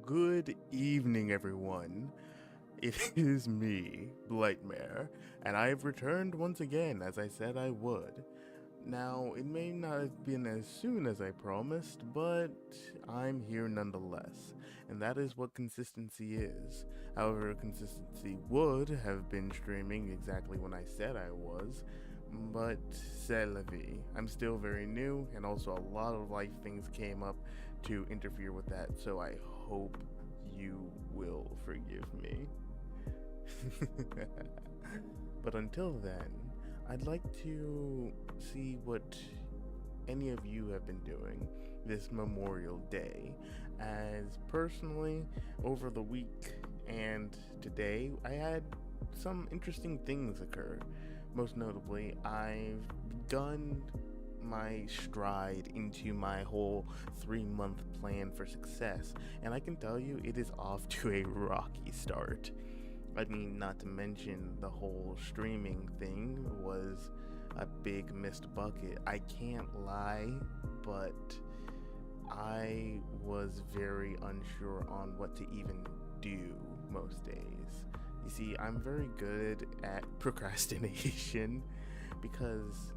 Good evening, everyone. It is me, Blyghtmare, and I have returned once again as I said I would. Now, it may not have been as soon as I promised, but I'm here nonetheless, and that is what consistency is. However, consistency would have been streaming exactly when I said I was, but c'est la vie. I'm still very new, and also a lot of life things came up to interfere with that, so I hope you will forgive me. But until then, I'd like to see what any of you have been doing this Memorial Day, as personally, over the week and today, I had some interesting things occur. Most notably, I've begun my stride into my whole 3-month plan for success, and I can tell you it is off to a rocky start. I mean, not to mention the whole streaming thing was a big missed bucket. I can't lie, but I was very unsure on what to even do most days. You see, I'm very good at procrastination because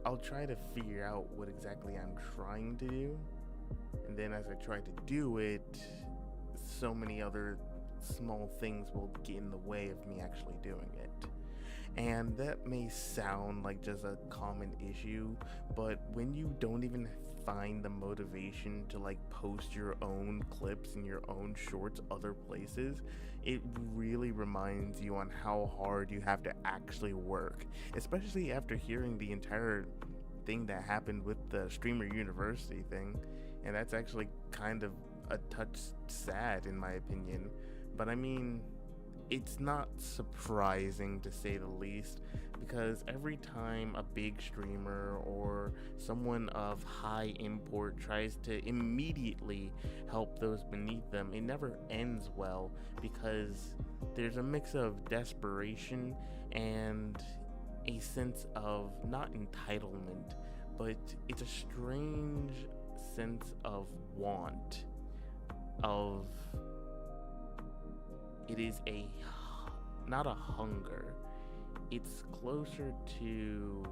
I'll try to figure out what exactly I'm trying to do, and then as I try to do it, so many other small things will get in the way of me actually doing it. And that may sound like just a common issue, but when you don't even find the motivation to like post your own clips and your own shorts other places, it really reminds you on how hard you have to actually work, especially after hearing the entire thing that happened with the Streamer University thing. And that's actually kind of a touch sad in my opinion. But I mean, it's not surprising to say the least, because every time a big streamer or someone of high import tries to immediately help those beneath them, it never ends well, because there's a mix of desperation and a sense of not entitlement, but it's a strange sense of want, of it is a not a hunger, it's closer to,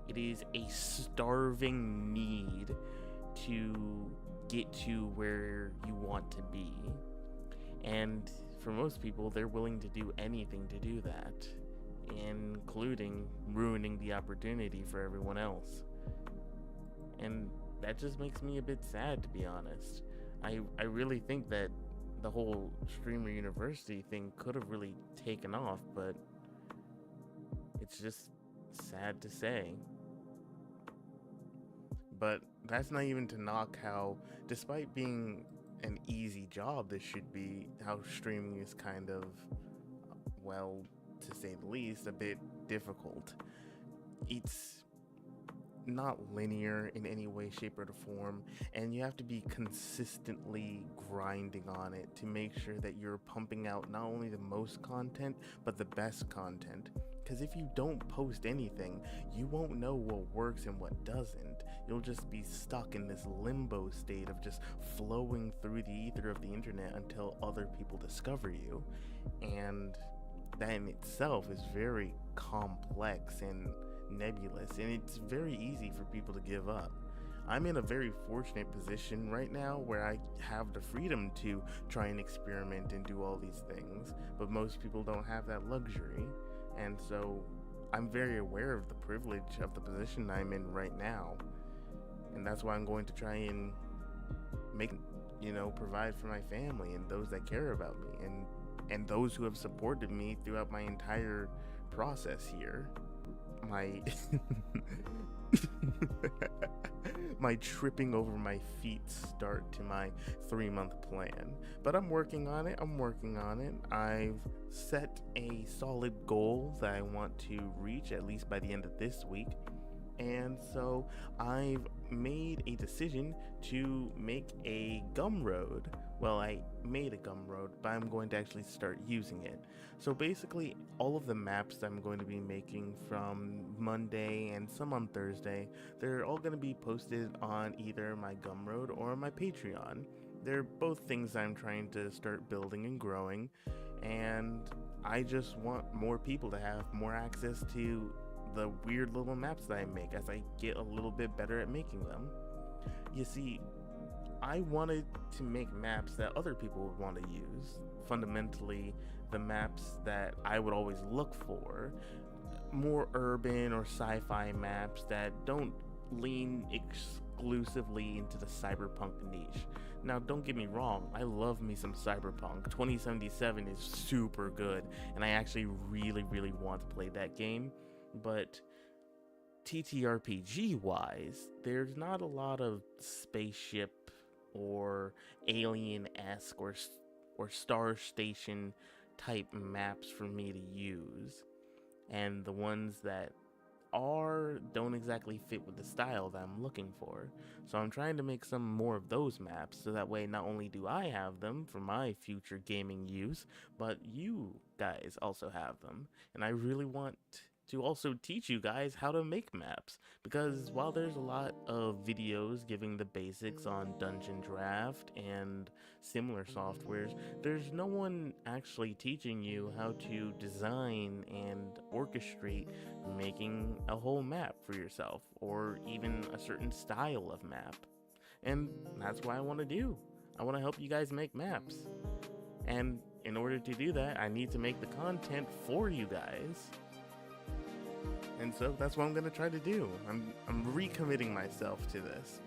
it is a starving need to get to where you want to be. And for most people, they're willing to do anything to do that, including ruining the opportunity for everyone else. And that just makes me a bit sad, to be honest. I really think that the whole Streamer University thing could have really taken off, but it's just sad to say. But that's not even to knock how, despite being an easy job this should be, how streaming is kind of, well, to say the least, a bit difficult. It's not linear in any way, shape, or form, and you have to be consistently grinding on it to make sure that you're pumping out not only the most content, but the best content. Because if you don't post anything, you won't know what works and what doesn't. You'll just be stuck in this limbo state of just flowing through the ether of the internet until other people discover you. And that in itself is very complex and nebulous, and it's very easy for people to give up. I'm in a very fortunate position right now where I have the freedom to try and experiment and do all these things, but most people don't have that luxury. And so I'm very aware of the privilege of the position I'm in right now, and that's why I'm going to try and make, provide for my family and those that care about me, and those who have supported me throughout my entire process here. My my tripping over my feet start to my 3-month plan, but I'm working on it. I've set a solid goal that I want to reach at least by the end of this week, and so I've made a decision to make a Gumroad. Well, I made a Gumroad, but I'm going to actually start using it. So basically, all of the maps that I'm going to be making from Monday and some on Thursday, they're all going to be posted on either my Gumroad or my Patreon. They're both things I'm trying to start building and growing, and I just want more people to have more access to the weird little maps that I make as I get a little bit better at making them. You see, I wanted to make maps that other people would want to use. Fundamentally, the maps that I would always look for. More urban or sci-fi maps that don't lean exclusively into the cyberpunk niche. Now, don't get me wrong, I love me some cyberpunk. 2077 is super good, and I actually really want to play that game, but TTRPG wise, there's not a lot of spaceship or alien-esque or star station type maps for me to use, and the ones that don't exactly fit with the style that I'm looking for. So I'm trying to make some more of those maps so that way not only do I have them for my future gaming use, but you guys also have them. And I really want to also teach you guys how to make maps, because while there's a lot of videos giving the basics on Dungeon Draft and similar softwares, there's no one actually teaching you how to design and orchestrate making a whole map for yourself, or even a certain style of map. And that's what I want to do. I want to help you guys make maps. And in order to do that, I need to make the content for you guys. And so that's what I'm gonna try to do. I'm recommitting myself to this.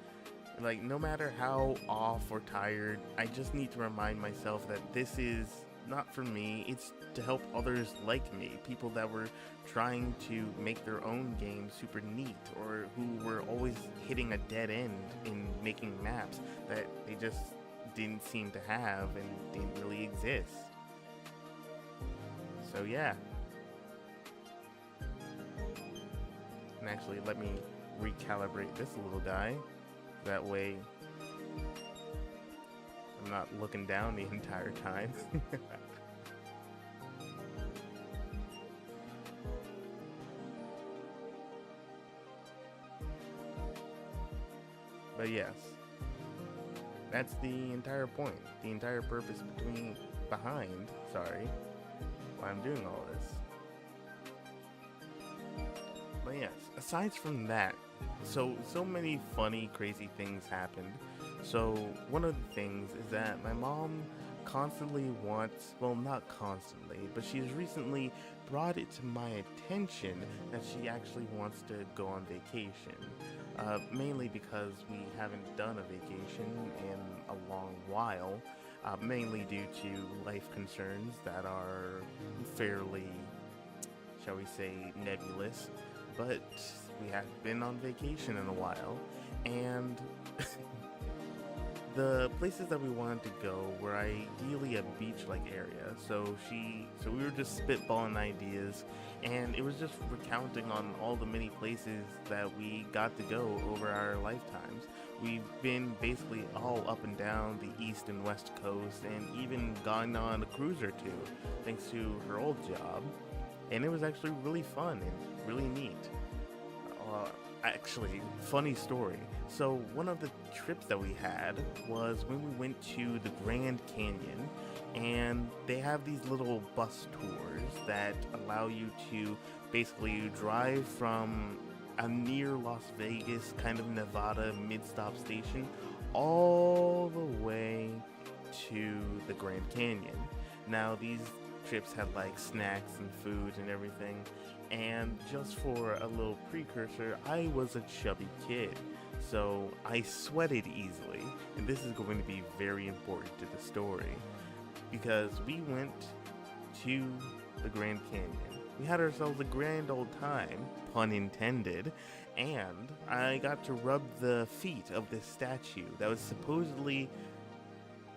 Like, no matter how off or tired, I just need to remind myself that this is not for me, it's to help others like me, people that were trying to make their own game super neat, or who were always hitting a dead end in making maps that they just didn't seem to have and didn't really exist. So yeah. And actually, let me recalibrate this little guy. That way, I'm not looking down the entire time. But yes, that's the entire point. The entire purpose behind, why I'm doing all this. But yes, aside from that, so many funny, crazy things happened. So one of the things is that my mom constantly wants, well, not constantly, but she's recently brought it to my attention that she actually wants to go on vacation. Mainly because we haven't done a vacation in a long while, mainly due to life concerns that are fairly, shall we say, nebulous. But we haven't been on vacation in a while, and the places that we wanted to go were ideally a beach-like area. So we were just spitballing ideas, and it was just recounting on all the many places that we got to go over our lifetimes. We've been basically all up and down the east and west coast, and even gone on a cruise or two, thanks to her old job. And it was actually really fun and really neat. Actually, funny story. So one of the trips that we had was when we went to the Grand Canyon, and they have these little bus tours that allow you to basically drive from a near Las Vegas, kind of Nevada mid-stop station, all the way to the Grand Canyon. Now, these trips had like snacks and food and everything, and just for a little precursor, I was a chubby kid, so I sweated easily, and this is going to be very important to the story, because we went to the Grand Canyon. We had ourselves a grand old time, pun intended, and I got to rub the feet of this statue that was supposedly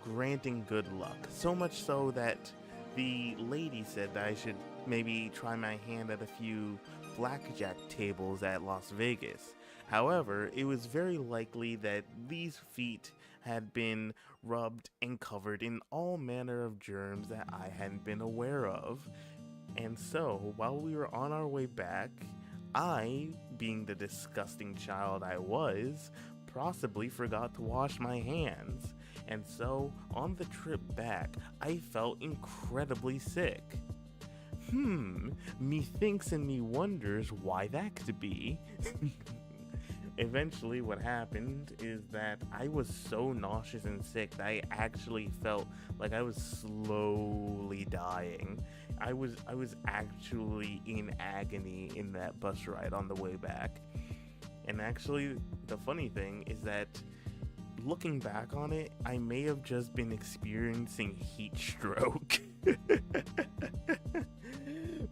granting good luck, so much so that the lady said that I should maybe try my hand at a few blackjack tables at Las Vegas. However, it was very likely that these feet had been rubbed and covered in all manner of germs that I hadn't been aware of. And so, while we were on our way back, I, being the disgusting child I was, possibly forgot to wash my hands. and so on the trip back, I felt incredibly sick. Methinks and me wonders why that could be. Eventually, what happened is that I was so nauseous and sick that I actually felt like I was slowly dying. I was actually in agony in that bus ride on the way back. And actually, the funny thing is that looking back on it, I may have just been experiencing heat stroke.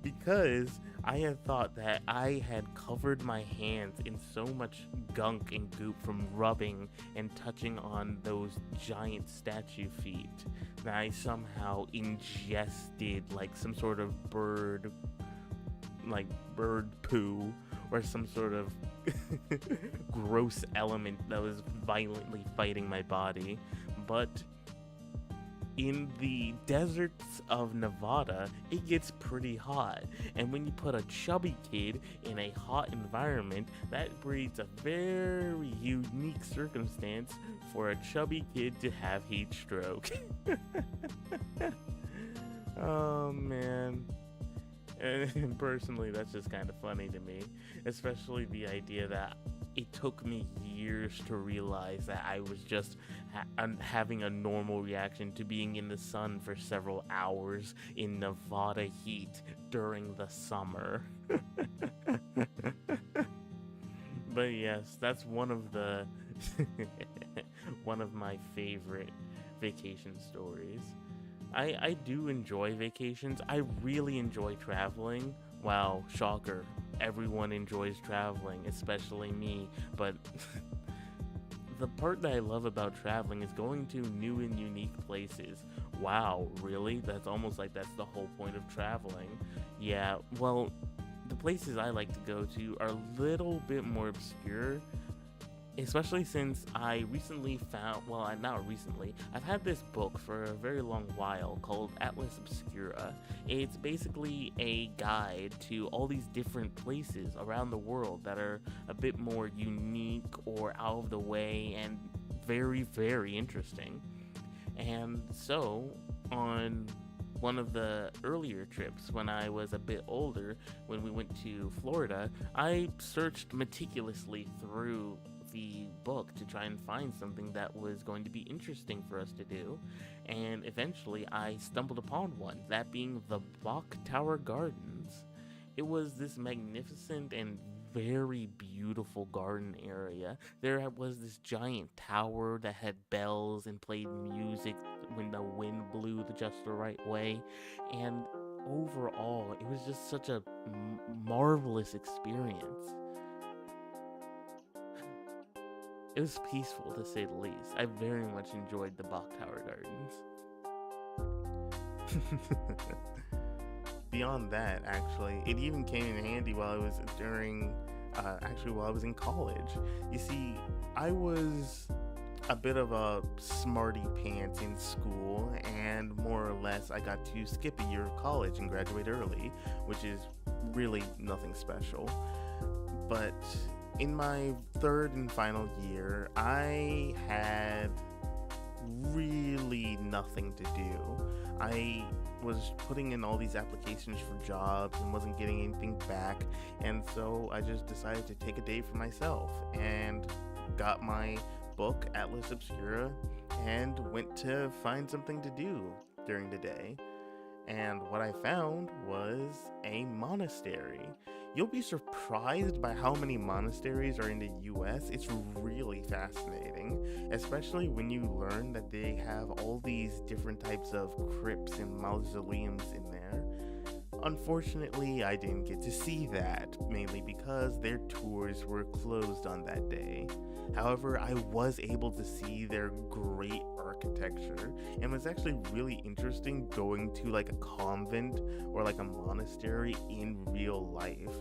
Because I had thought that I had covered my hands in so much gunk and goop from rubbing and touching on those giant statue feet that I somehow ingested like some sort of bird poo or some sort of gross element that was violently fighting my body. But in the deserts of Nevada, it gets pretty hot, and when you put a chubby kid in a hot environment, that breeds a very unique circumstance for a chubby kid to have heat stroke. Oh man. And personally, that's just kind of funny to me, especially the idea that it took me years to realize that I was just having a normal reaction to being in the sun for several hours in Nevada heat during the summer. But yes, that's one of the one of my favorite vacation stories. I do enjoy vacations. I really enjoy traveling. Wow, shocker. Everyone enjoys traveling, especially me. But the part that I love about traveling is going to new and unique places. Wow, really? That's almost like that's the whole point of traveling. Yeah, well, the places I like to go to are a little bit more obscure. Especially since I recently found, well, not recently, I've had this book for a very long while called Atlas Obscura. It's basically a guide to all these different places around the world that are a bit more unique or out of the way and very, very interesting. And so, on one of the earlier trips when I was a bit older, when we went to Florida, I searched meticulously through the book to try and find something that was going to be interesting for us to do, and eventually I stumbled upon one, that being the Clock Tower Gardens. It was this magnificent and very beautiful garden area. There was this giant tower that had bells and played music when the wind blew just the right way, and overall it was just such a marvelous experience. It was peaceful, to say the least. I very much enjoyed the Clock Tower Gardens. Beyond that, actually, it even came in handy while I was while I was in college. You see, I was a bit of a smarty pants in school, and more or less I got to skip a year of college and graduate early, which is really nothing special. But in my third and final year, I had really nothing to do. I was putting in all these applications for jobs and wasn't getting anything back, and so I just decided to take a day for myself and got my book, Atlas Obscura, and went to find something to do during the day. And what I found was a monastery. You'll be surprised by how many monasteries are in the US. It's really fascinating, especially when you learn that they have all these different types of crypts and mausoleums in there. Unfortunately, I didn't get to see that, mainly because their tours were closed on that day. However, I was able to see their great architecture, and it was actually really interesting going to like a convent or like a monastery in real life.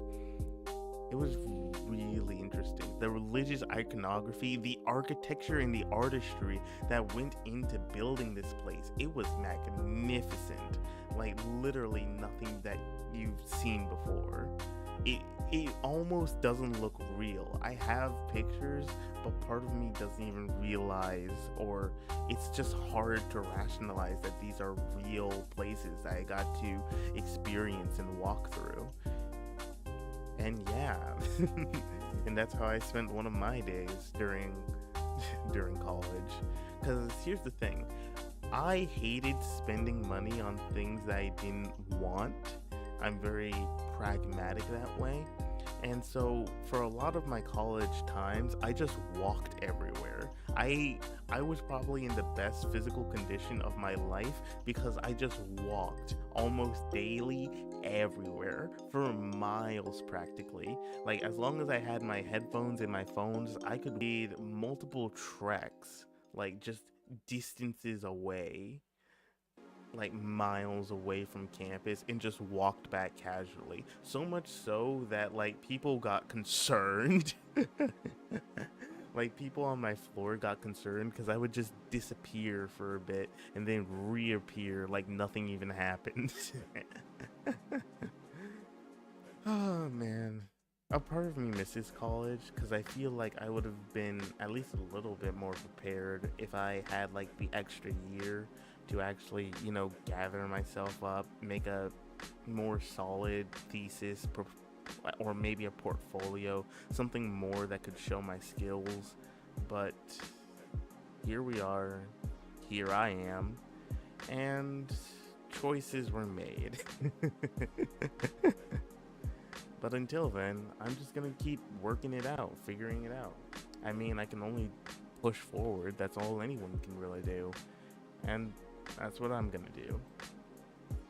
It was really interesting. The religious iconography, the architecture, and the artistry that went into building this place, it was magnificent. Like literally nothing that you've seen before. it almost doesn't look real. I have pictures, but part of me doesn't even realize, or it's just hard to rationalize that these are real places that I got to experience and walk through. And yeah, and that's how I spent one of my days during college. Because here's the thing, I hated spending money on things that I didn't want. I'm very pragmatic that way. And so for a lot of my college times, I just walked everywhere. I was probably in the best physical condition of my life because I just walked almost daily everywhere for miles practically. Like as long as I had my headphones and my phones, I could read multiple treks, like just distances away, like miles away from campus, and just walked back casually. So much so that like people got concerned. Like people on my floor got concerned because I would just disappear for a bit and then reappear like nothing even happened. Oh man. A part of me misses college because I feel like I would have been at least a little bit more prepared if I had like the extra year to actually, gather myself up, make a more solid thesis, or maybe a portfolio, something more that could show my skills. But here we are, here I am, and choices were made. But until then, I'm just gonna keep working it out, figuring it out. I mean, I can only push forward, that's all anyone can really do. And that's what I'm gonna do.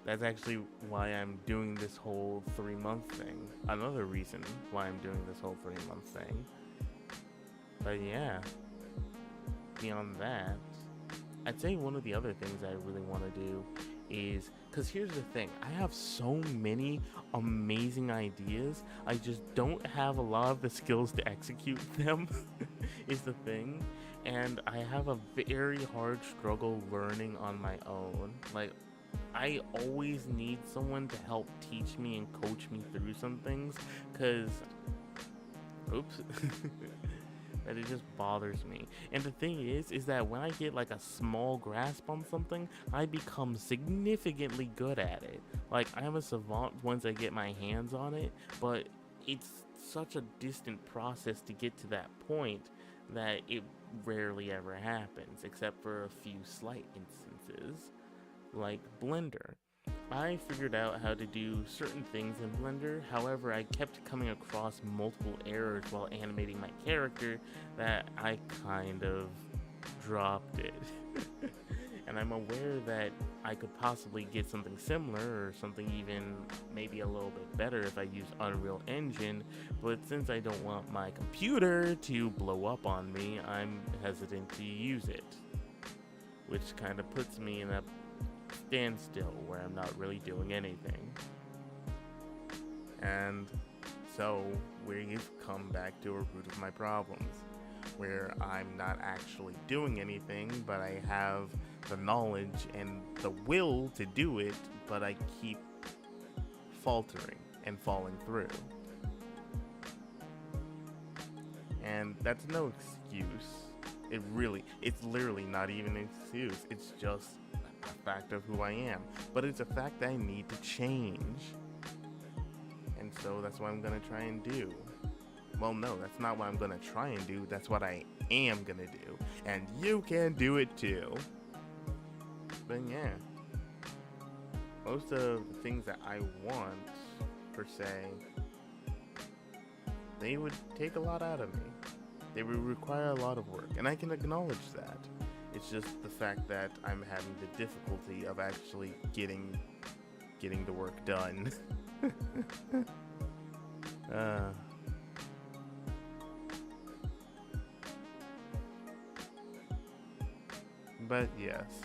That's actually why I'm doing this whole 3-month thing. Another reason why I'm doing this whole 3-month thing. But yeah, beyond that, I'd say one of the other things I really want to do is, because here's the thing, I have so many amazing ideas, I just don't have a lot of the skills to execute them, is the thing. And I have a very hard struggle learning on my own. Like, I always need someone to help teach me and coach me through some things, because, oops, that it just bothers me. And the thing is that when I get like a small grasp on something, I become significantly good at it. Like, I am a savant once I get my hands on it, but it's such a distant process to get to that point that it rarely ever happens, except for a few slight instances, like Blender. I figured out how to do certain things in Blender, however I kept coming across multiple errors while animating my character that I kind of dropped it. And I'm aware that I could possibly get something similar or something even maybe a little bit better if I use Unreal Engine, but since I don't want my computer to blow up on me, I'm hesitant to use it, which kind of puts me in a standstill where I'm not really doing anything. And so we've come back to a root of my problems, where I'm not actually doing anything, but I have the knowledge and the will to do it, but I keep faltering and falling through. And that's no excuse. It's literally not even an excuse. It's just a fact of who I am. But it's a fact that I need to change. And so that's what I'm gonna try and do. Well, no, that's not what I'm gonna try and do. That's what I am gonna do. And you can do it too. But yeah, most of the things that I want, per se, they would take a lot out of me. They would require a lot of work, and I can acknowledge that. It's just the fact that I'm having the difficulty of actually getting the work done. But yes.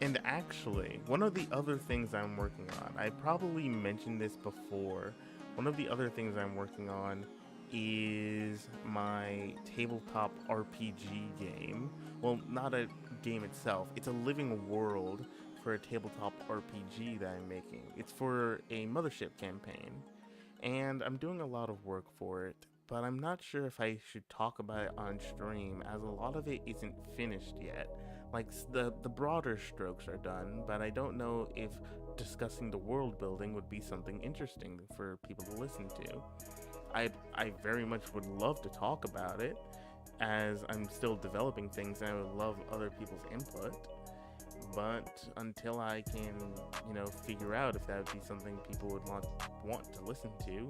And actually, one of the other things I'm working on, I probably mentioned this before, one of the other things I'm working on is my tabletop RPG game. Well, not a game itself, it's a living world for a tabletop RPG that I'm making. It's for a Mothership campaign. and I'm doing a lot of work for it, but I'm not sure if I should talk about it on stream, as a lot of it isn't finished yet. Like, the broader strokes are done, but I don't know if discussing the world building would be something interesting for people to listen to. I very much would love to talk about it, as I'm still developing things and I would love other people's input. But until I can, figure out if that would be something people would want to listen to,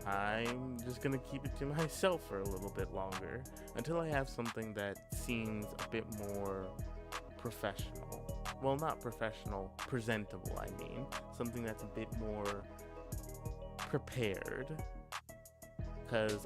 I'm just gonna keep it to myself for a little bit longer until I have something that seems a bit more professional. Well, not professional, presentable, I mean. Something that's a bit more prepared. Because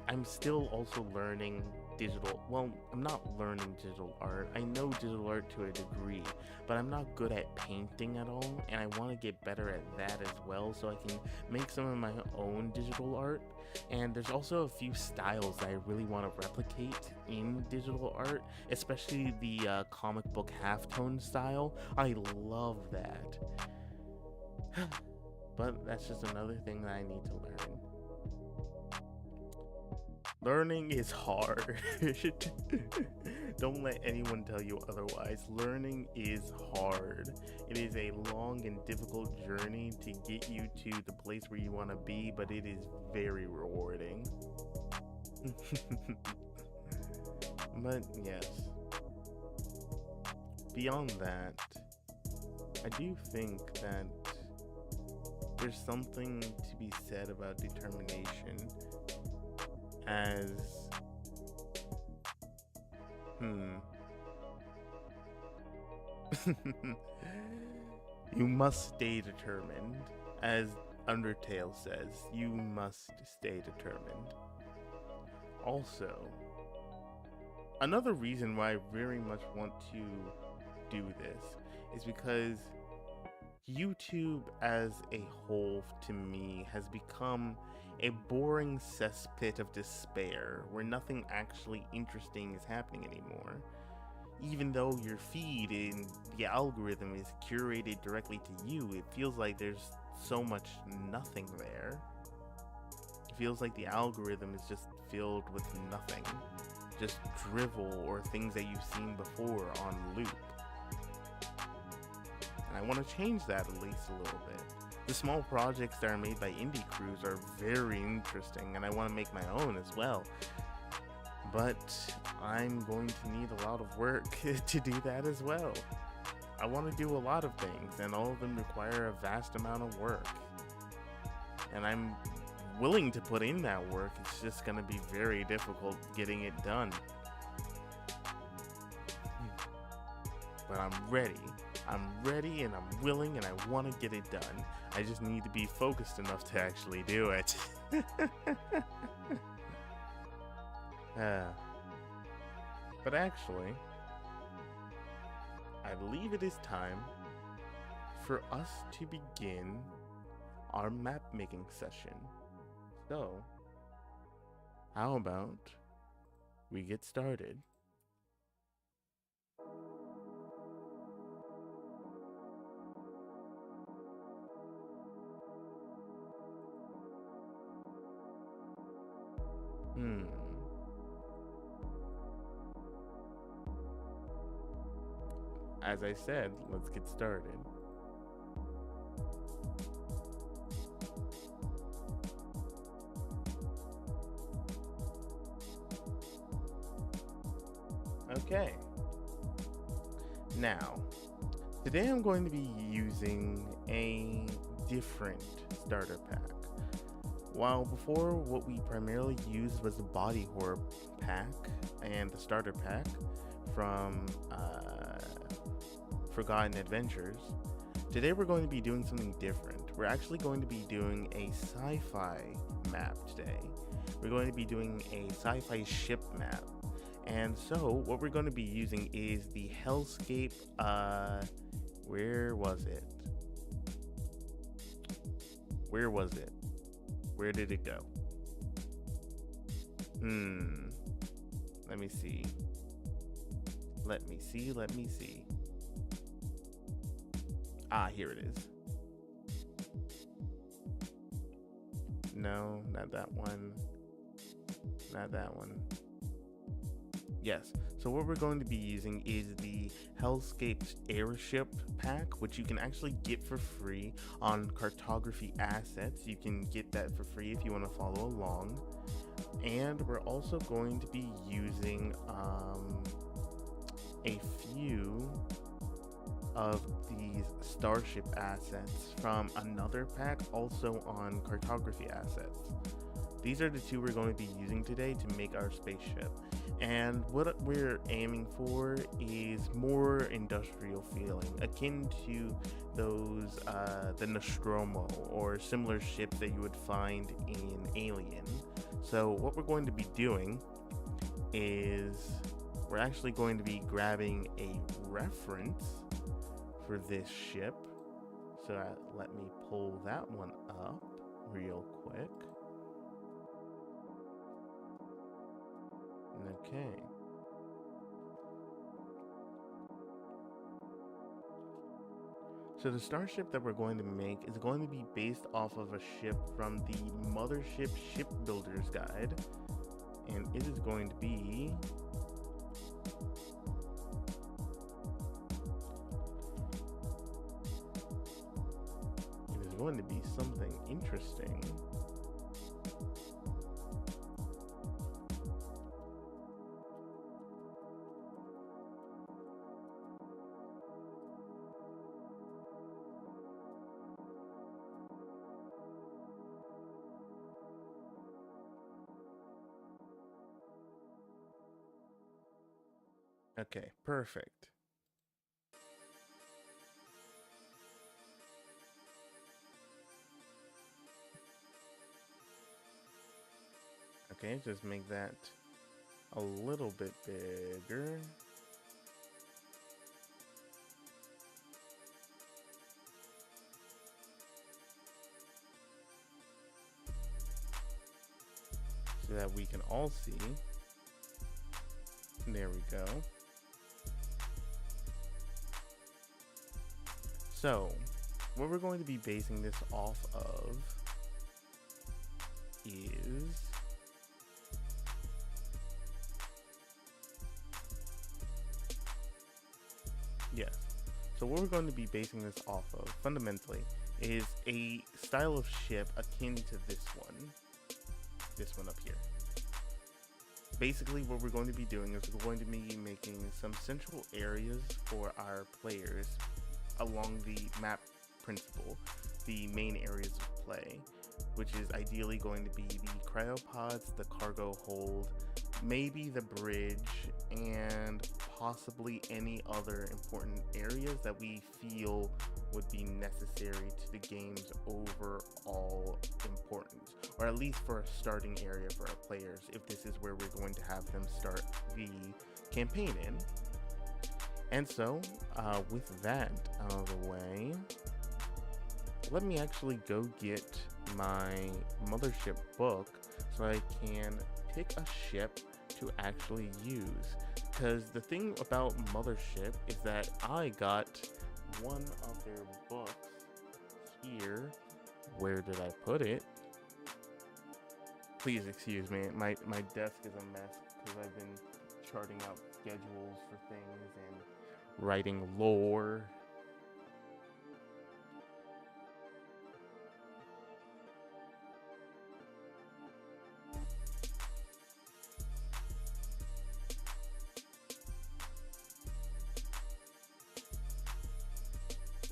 I'm still also learning digital. Well, I'm not learning digital art. I know digital art to a degree, but I'm not good at painting at all, and I want to get better at that as well so I can make some of my own digital art. And there's also a few styles that I really want to replicate in digital art, especially the comic book halftone style. I love that. But that's just another thing that I need to learn. Learning is hard. Don't let anyone tell you otherwise. Learning is hard. It is a long and difficult journey to get you to the place where you want to be, but it is very rewarding. But yes. Beyond that, I do think that there's something to be said about determination. As you must stay determined. As Undertale says, you must stay determined. Also, another reason why I very much want to do this is because YouTube as a whole, to me, has become a boring cesspit of despair where nothing actually interesting is happening anymore. Even though your feed in the algorithm is curated directly to you, it feels like there's so much nothing there. It feels like the algorithm is just filled with nothing. Just drivel or things that you've seen before on loop. And I want to change that at least a little bit. The small projects that are made by indie crews are very interesting, and I want to make my own as well. But I'm going to need a lot of work to do that as well. I want to do a lot of things, and all of them require a vast amount of work. And I'm willing to put in that work, it's just going to be very difficult getting it done. But I'm ready. I'm ready and I'm willing and I want to get it done. I just need to be focused enough to actually do it. But actually, I believe it is time for us to begin our map making session. So, how about we get started? As I said, let's get started. Okay. Now, today I'm going to be using a different starter pack. While before what we primarily used was the body horror pack and the starter pack from Forgotten Adventures, today we're going to be doing something different. We're actually going to be doing a sci-fi map today. We're going to be doing a sci-fi ship map. And so what we're going to be using is the Hellscape, where was it? Where did it go? Let me see. Ah, here it is. No, not that one. Not that one. Yes. So what we're going to be using is the Hellscape Airship pack, which you can actually get for free on Cartography assets. You can get that for free if you want to follow along. And we're also going to be using a few of these starship assets from another pack also on Cartography assets. These are the two we're going to be using today to make our spaceship. And what we're aiming for is more industrial feeling, akin to those, the Nostromo or similar ships that you would find in Alien. So what we're going to be doing is we're actually going to be grabbing a reference for this ship. So let me pull that one up real quick. Okay. So the starship that we're going to make is going to be based off of a ship from the Mothership Shipbuilder's Guide, and it is going to be something interesting. Okay, perfect. Okay, just make that a little bit bigger. So that we can all see. There we go. So, what we're going to be basing this off of is yes. So what we're going to be basing this off of, fundamentally, is a style of ship akin to this one up here. Basically, what we're going to be doing is we're going to be making some central areas for our players along the map principle, the main areas of play, which is ideally going to be the cryopods, the cargo hold, maybe the bridge, and possibly any other important areas that we feel would be necessary to the game's overall importance, or at least for a starting area for our players, if this is where we're going to have them start the campaign in. And so, with that out of the way, let me actually go get my Mothership book so I can pick a ship to actually use. Because the thing about Mothership is that I got one of their books here. Where did I put it? Please excuse me, my desk is a mess because I've been charting out schedules for things and writing lore.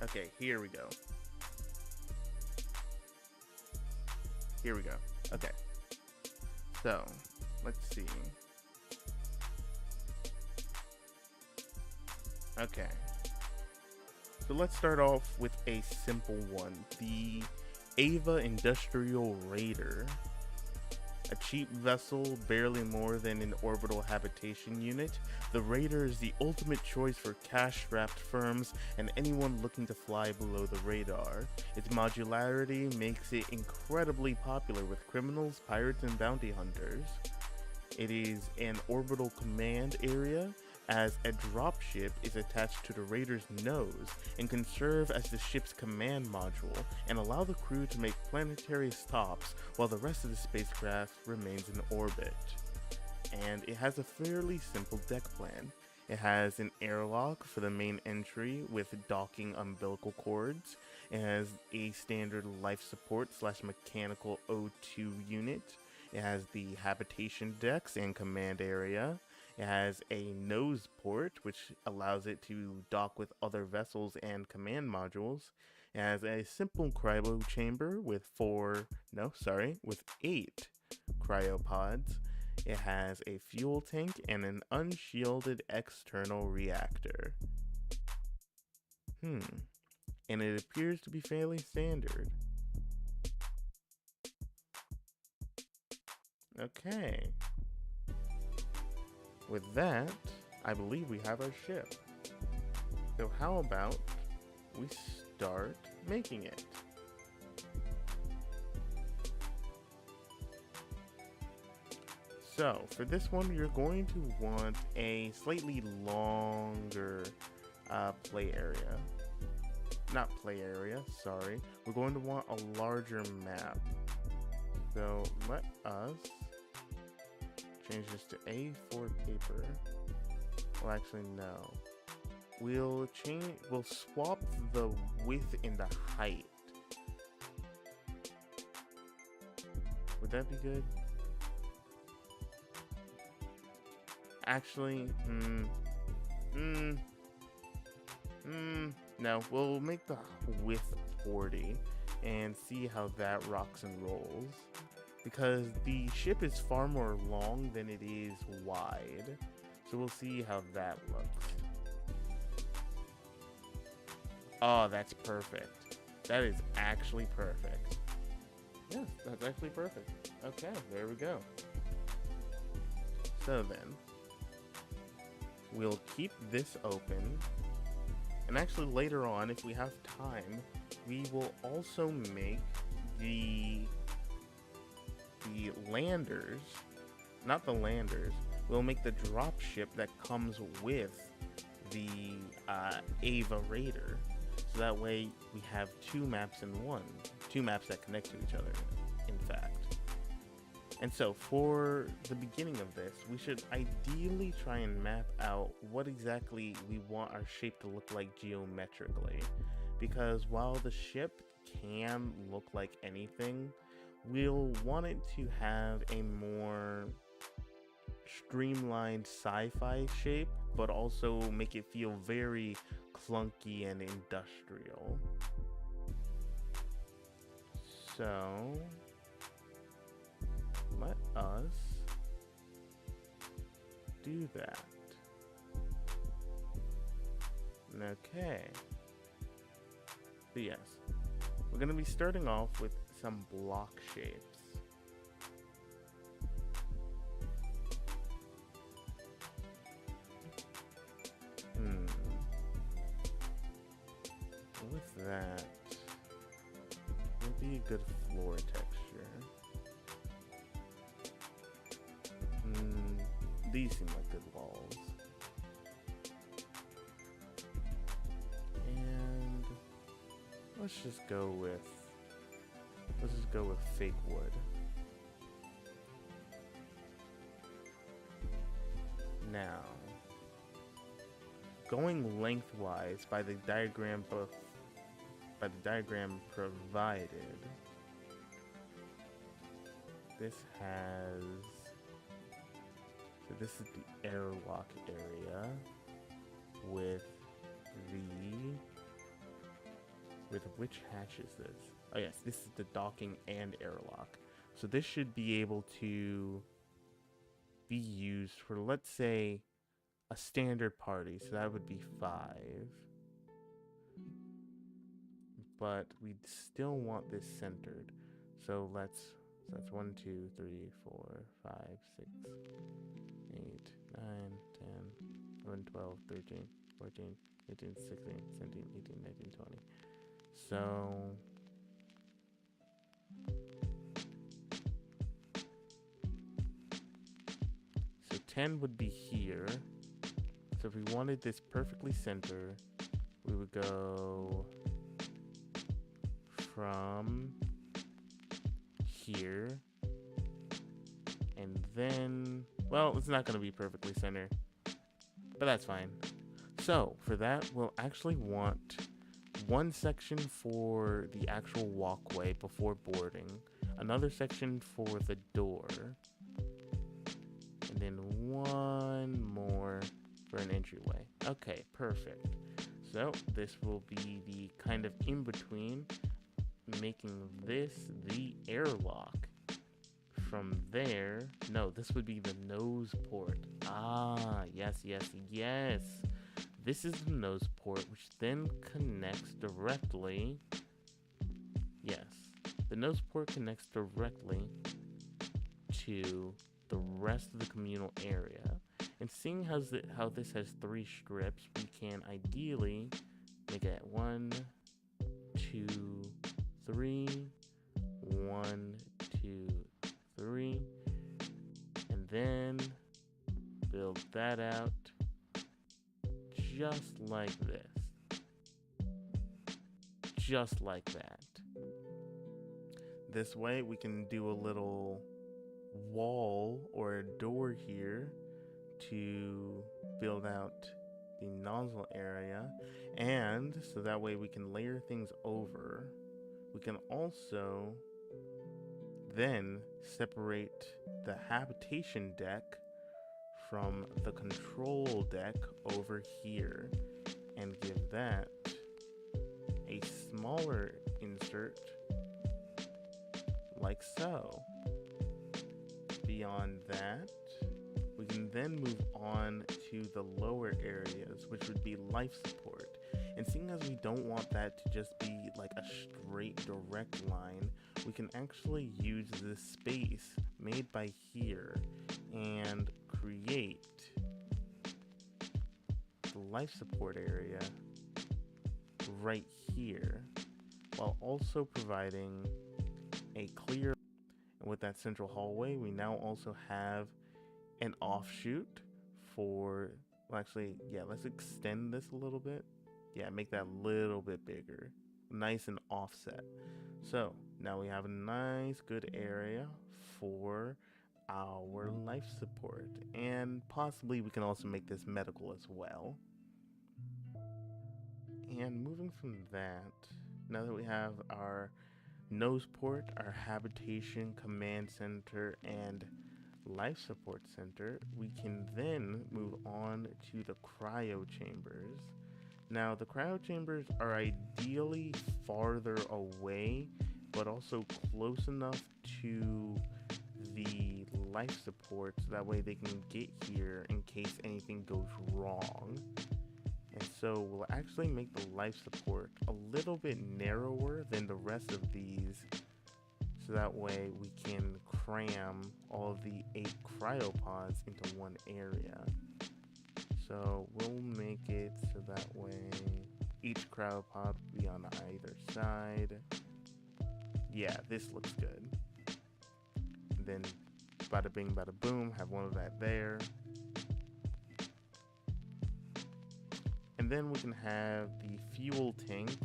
Okay, here we go. Here we go. Okay. So, let's see. Okay. So let's start off with a simple one. The Ava Industrial Raider. A cheap vessel, barely more than an orbital habitation unit, the Raider is the ultimate choice for cash-strapped firms and anyone looking to fly below the radar. Its modularity makes it incredibly popular with criminals, pirates, and bounty hunters. It is an orbital command area as a dropship is attached to the raider's nose and can serve as the ship's command module and allow the crew to make planetary stops while the rest of the spacecraft remains in orbit. And it has a fairly simple deck plan. It has an airlock for the main entry with docking umbilical cords. It has a standard life support / mechanical O2 unit. It has the habitation decks and command area. It has a nose port, which allows it to dock with other vessels and command modules. It has a simple cryo chamber with 8 cryopods. It has a fuel tank and an unshielded external reactor. And it appears to be fairly standard. Okay. With that, I believe we have our ship. So how about we start making it? So, for this one, you're going to want a slightly longer play area. Not play area, sorry. We're going to want a larger map. So, let us change this to A4 paper. Well, actually, no. We'll swap the width and the height. Would that be good? Actually, no, we'll make the width 40 and see how that rocks and rolls. Because the ship is far more long than it is wide. So we'll see how that looks. Oh, that's perfect. That is actually perfect. Yes, that's actually perfect. Okay, there we go. So then, we'll keep this open. And actually later on, if we have time, we will also make the landers, not the landers, we'll make the dropship that comes with the Ava Raider. So that way we have 2 maps in one. 2 maps that connect to each other, in fact. And so for the beginning of this, we should ideally try and map out what exactly we want our shape to look like geometrically. Because while the ship can look like anything, we'll want it to have a more streamlined sci-fi shape, but also make it feel very clunky and industrial. So let us do that. Okay. So yes, we're going to be starting off with some block shapes. With that, would be a good floor texture. These seem like good walls. And let's just go with fake wood. Now, going lengthwise by the diagram provided, this is the airlock area with which hatch is this? Oh yes, this is the docking and airlock. So this should be able to be used for, let's say, a standard party. So that would be 5. But we still want this centered. So that's 1, 2, 3, 4, 5, 6, 8, 9, 10, 11, 12, 13, 14, 15, 16, 17, 18, 19, 20. So So 10 would be here. So if we wanted this perfectly center, we would go from here, and then, well, it's not going to be perfectly center, but that's fine. So for that, we'll actually want one section for the actual walkway before boarding, another section for the door, and then one more for an entryway. Okay, perfect. So this will be the kind of in-between, making this the airlock. From there, no, this would be the nose port. Ah, yes. This is the nose port, which then connects directly. Yes, the nose port connects directly to the rest of the communal area. And seeing how this has 3 strips, we can ideally make it 1, 2, 3, 1, 2, 3, and then build that out just like this. Just like that. This way we can do a little wall or a door here to build out the nozzle area, and so that way we can layer things over. We can also then separate the habitation deck from the control deck over here and give that a smaller insert like so. Beyond that, we can then move on to the lower areas, which would be life support. And seeing as we don't want that to just be like a straight direct line, we can actually use this space made by here and create the life support area right here, while also providing a clear. And with that central hallway, we now also have an offshoot for, well, actually, yeah, let's extend this a little bit. Yeah, make that a little bit bigger, nice and offset. So now we have a nice good area for our life support, and possibly we can also make this medical as well. And moving from that, now that we have our nose port, our habitation command center, and life support center, we can then move on to the cryo chambers. Now the cryo chambers are ideally farther away, but also close enough to the life support so that way they can get here in case anything goes wrong. And so we'll actually make the life support a little bit narrower than the rest of these, so that way we can cram all of the 8 cryopods into one area. So we'll make it so that way each cryopod will be on either side. Yeah, this looks good. And then bada bing bada boom, have one of that there. And then we can have the fuel tanks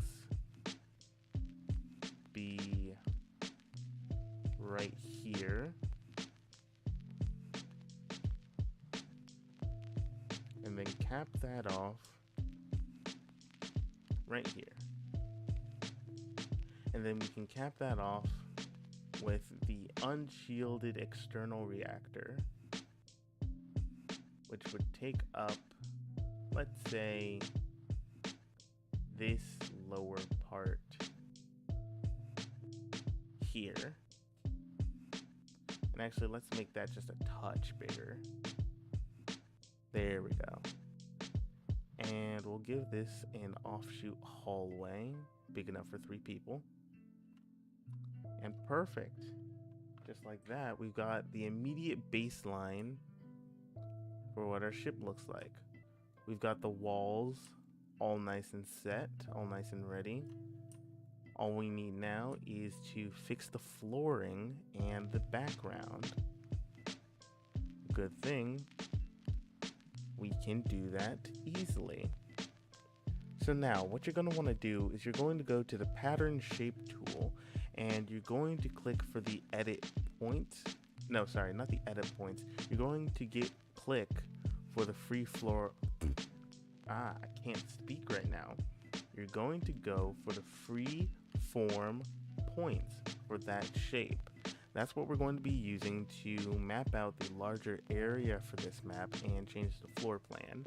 be right here. And then cap that off right here. And then we can cap that off with the unshielded external reactor, which would take up, let's say, this lower part here. And actually, let's make that just a touch bigger. There we go. And we'll give this an offshoot hallway, big enough for 3 people. And perfect. Just like that, we've got the immediate baseline for what our ship looks like. We've got the walls all nice and set, all nice and ready. All we need now is to fix the flooring and the background. Good thing we can do that easily. So now what you're going to want to do is you're going to go to the pattern shape tool and you're going to click for the edit points. No, sorry, not the edit points. You're going to click for the free floor. I can't speak right now. You're going to go for the free form points for that shape. That's what we're going to be using to map out the larger area for this map and change the floor plan.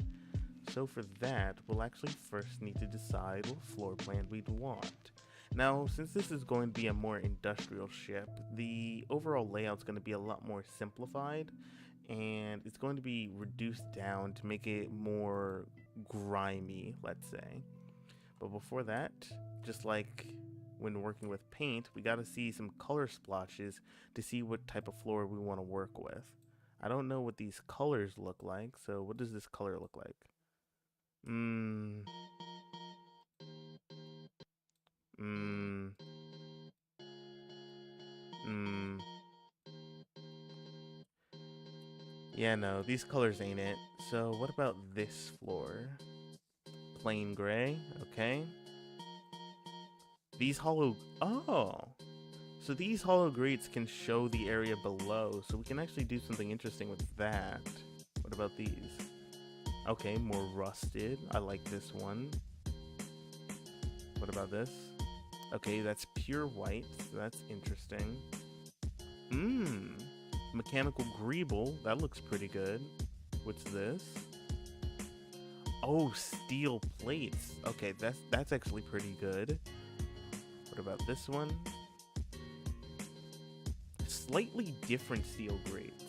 So for that, we'll actually first need to decide what floor plan we'd want. Now, since this is going to be a more industrial ship, the overall layout's going to be a lot more simplified, and it's going to be reduced down to make it more grimy, let's say. But before that, just like when working with paint, we got to see some color splotches to see what type of floor we want to work with. I don't know what these colors look like, so what does this color look like? Yeah, no, these colors ain't it. So what about this floor? Plain gray, okay. These hollow, so these hollow grates can show the area below, so we can actually do something interesting with that. What about these? Okay, more rusted. I like this one. What about this? Okay, that's pure white. So that's interesting. Mechanical greeble. That looks pretty good. What's this? Oh, steel plates. Okay, that's actually pretty good. What about this one? Slightly different steel grates.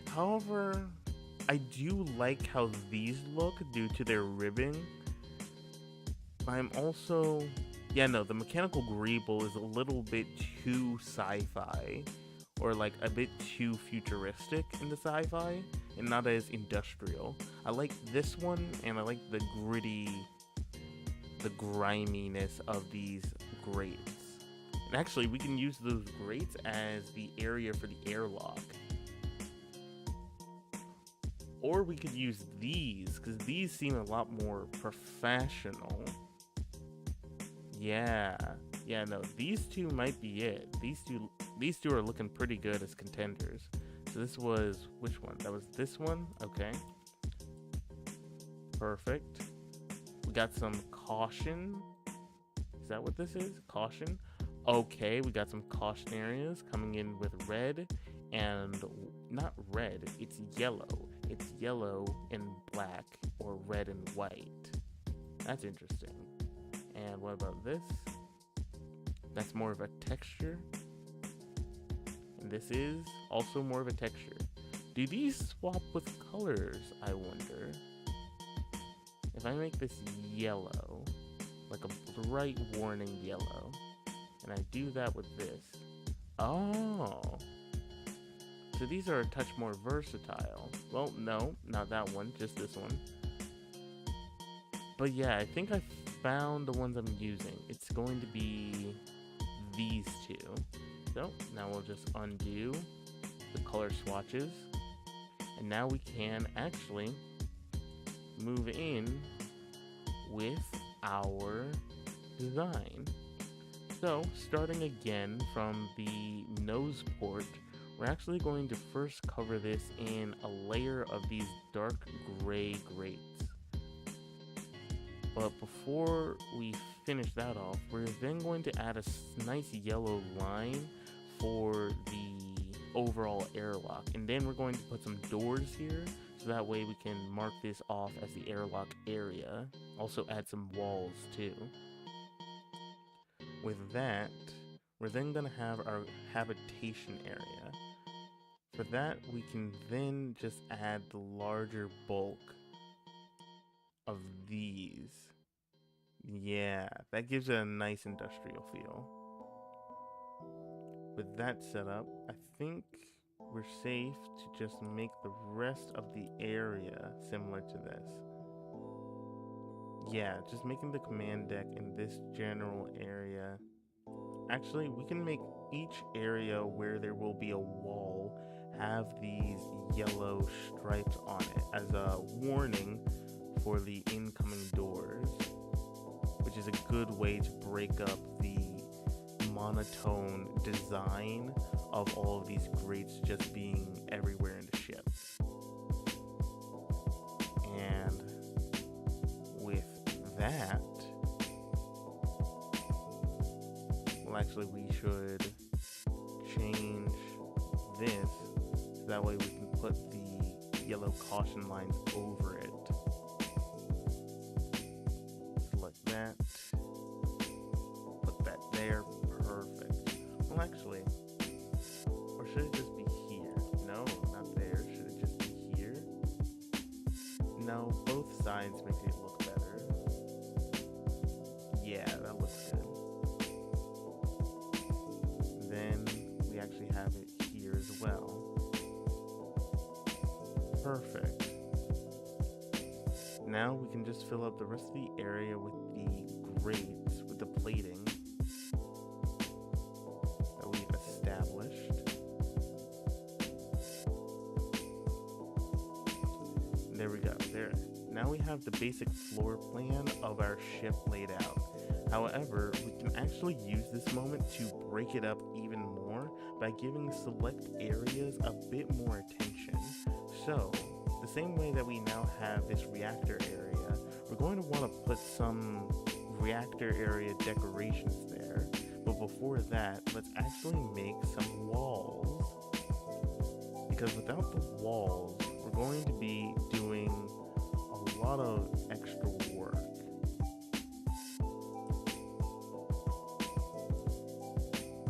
However, I do like how these look due to their ribbing. I'm also... Yeah, no, the mechanical greeble is a little bit too sci-fi. Or like a bit too futuristic in the sci-fi and not as industrial. I like this one and I like the gritty, the griminess of these grates. And actually we can use those grates as the area for the airlock. Or we could use these, because these seem a lot more professional. Yeah, no, these two might be it. These two are looking pretty good as contenders. So this was, which one? That was this one? Okay. Perfect. We got some caution. Is that what this is? Caution? Okay, we got some caution areas coming in with red and not red, it's yellow. It's yellow and black or red and white. That's interesting. And what about this? That's more of a texture. And this is also more of a texture. Do these swap with colors, I wonder? If I make this yellow, like a bright warning yellow, and I do that with this. Oh. So these are a touch more versatile. Well, no, not that one, just this one. But yeah, I think I found the ones I'm using. It's going to be these two. So now we'll just undo the color swatches. And now we can actually move in with our design. So starting again from the nose port, we're actually going to first cover this in a layer of these dark gray grates. But before we finish that off, we're then going to add a nice yellow line for the overall airlock. And then we're going to put some doors here, so that way we can mark this off as the airlock area. Also add some walls too. With that, we're then going to have our habitation area. For that, we can then just add the larger bulk of these. Yeah, that gives it a nice industrial feel. With that set up, I think we're safe to just make the rest of the area similar to this. Yeah, just making the command deck in this general area. Actually, we can make each area where there will be a wall have these yellow stripes on it as a warning for the incoming doors, which is a good way to break up the monotone design of all of these grates just being everywhere in the ship. And with that, well, actually we should change this so that way we can put the yellow caution lines over it. Select that, put that there, perfect. Well, actually, or should it just be here? No, not there. Should it just be here? No, both sides make it look better. Yeah, that looks good. Then we actually have it here as well. Perfect. Now we can just fill up the rest of the area with the grates, with the plating that we've established. There we go. There. Now we have the basic floor plan of our ship laid out. However, we can actually use this moment to break it up even more by giving select areas a bit more attention. So, the same way that we now have this reactor area, we're going to want to put some reactor area decorations there. But before that, let's actually make some walls. Because without the walls, we're going to be doing a lot of extra work.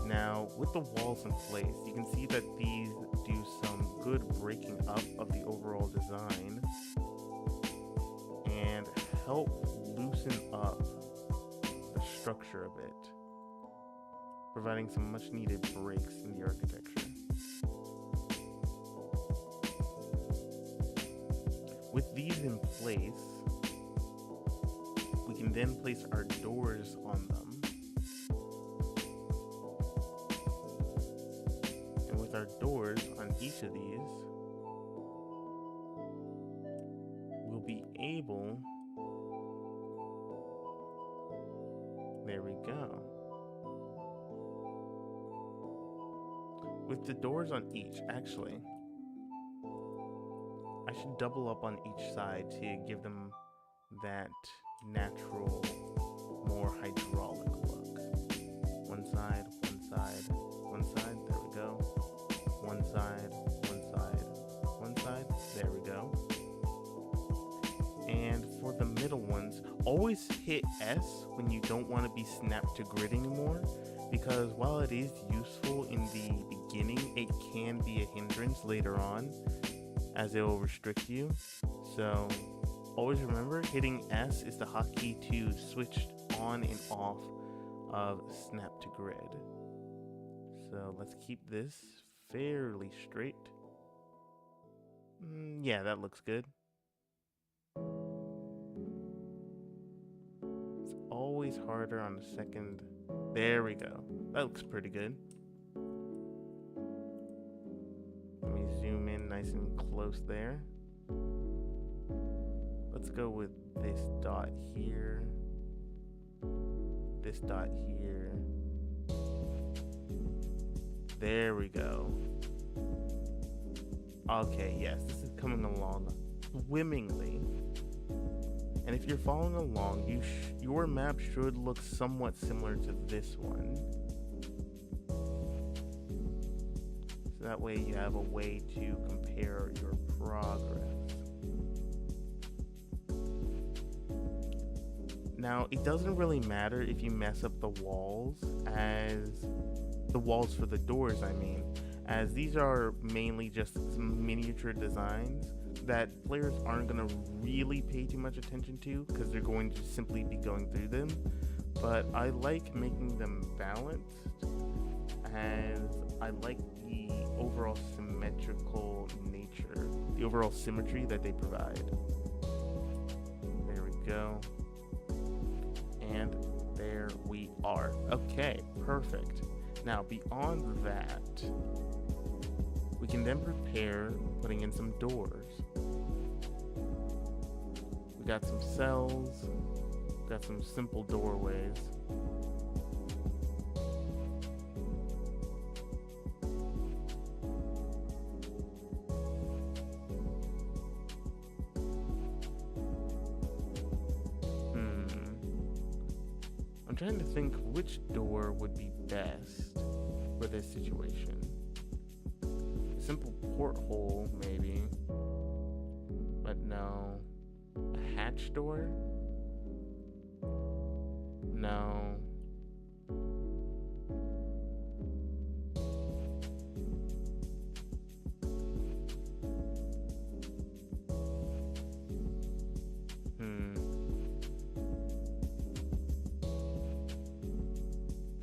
Now, with the walls in place, you can see that these do some good breaking up of the overall design and help loosen up the structure a bit, providing some much needed breaks in the architecture. With these in place, we can then place our doors on them. And with our doors on each of these, we'll be able, there we go. With the doors on each, actually, I should double up on each side to give them that natural, more hydraulic look. One side, one side, one side, there we go. One side, one side, one side, there we go. And for the middle ones, always hit S when you don't want to be snapped to grid anymore, because while it is useful in the beginning, it can be a hindrance later on, as it will restrict you. So always remember, hitting S is the hotkey to switch on and off of snap to grid. So let's keep this fairly straight. Yeah, that looks good. It's always harder on the second. There we go. That looks pretty good. Let me zoom in nice and close there. Let's go with this dot here, this dot here. There we go. Okay, yes, this is coming along swimmingly. And if you're following along, your map should look somewhat similar to this one. So that way you have a way to compare your progress. Now, it doesn't really matter if you mess up the walls, for the doors, I mean, as these are mainly just some miniature designs that players aren't going to really pay too much attention to because they're going to simply be going through them. But I like making them balanced, as I like the overall symmetrical nature, the overall symmetry that they provide. There we go. And there we are. Okay, perfect. Now, beyond that, We can then prepare putting in some doors. We got some cells, we got some simple doorways. I'm trying to think which door would be best for this situation. A simple porthole, maybe. But no. A hatch door? No.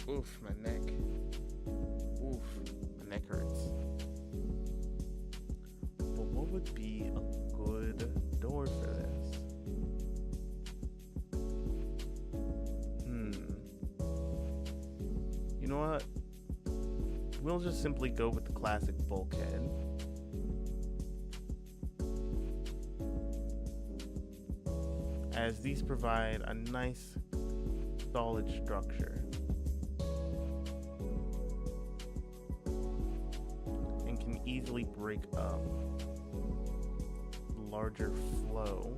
Oof, my neck. Oof, my neck hurts. But what would be a good door for this? You know what? We'll just simply go with the classic bulkhead. As these provide a nice, solid structure. Easily break up larger flow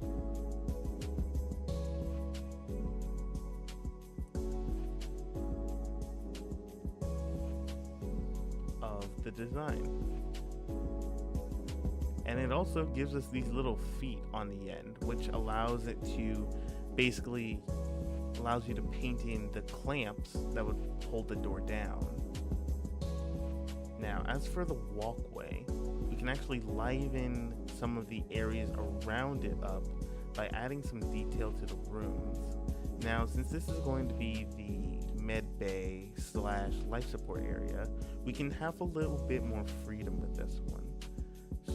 of the design. And it also gives us these little feet on the end, which allows it to basically allows you to paint in the clamps that would hold the door down. Now, as for the walkway, we can actually liven some of the areas around it up by adding some detail to the rooms. Now, since this is going to be the med bay / life support area, we can have a little bit more freedom with this one.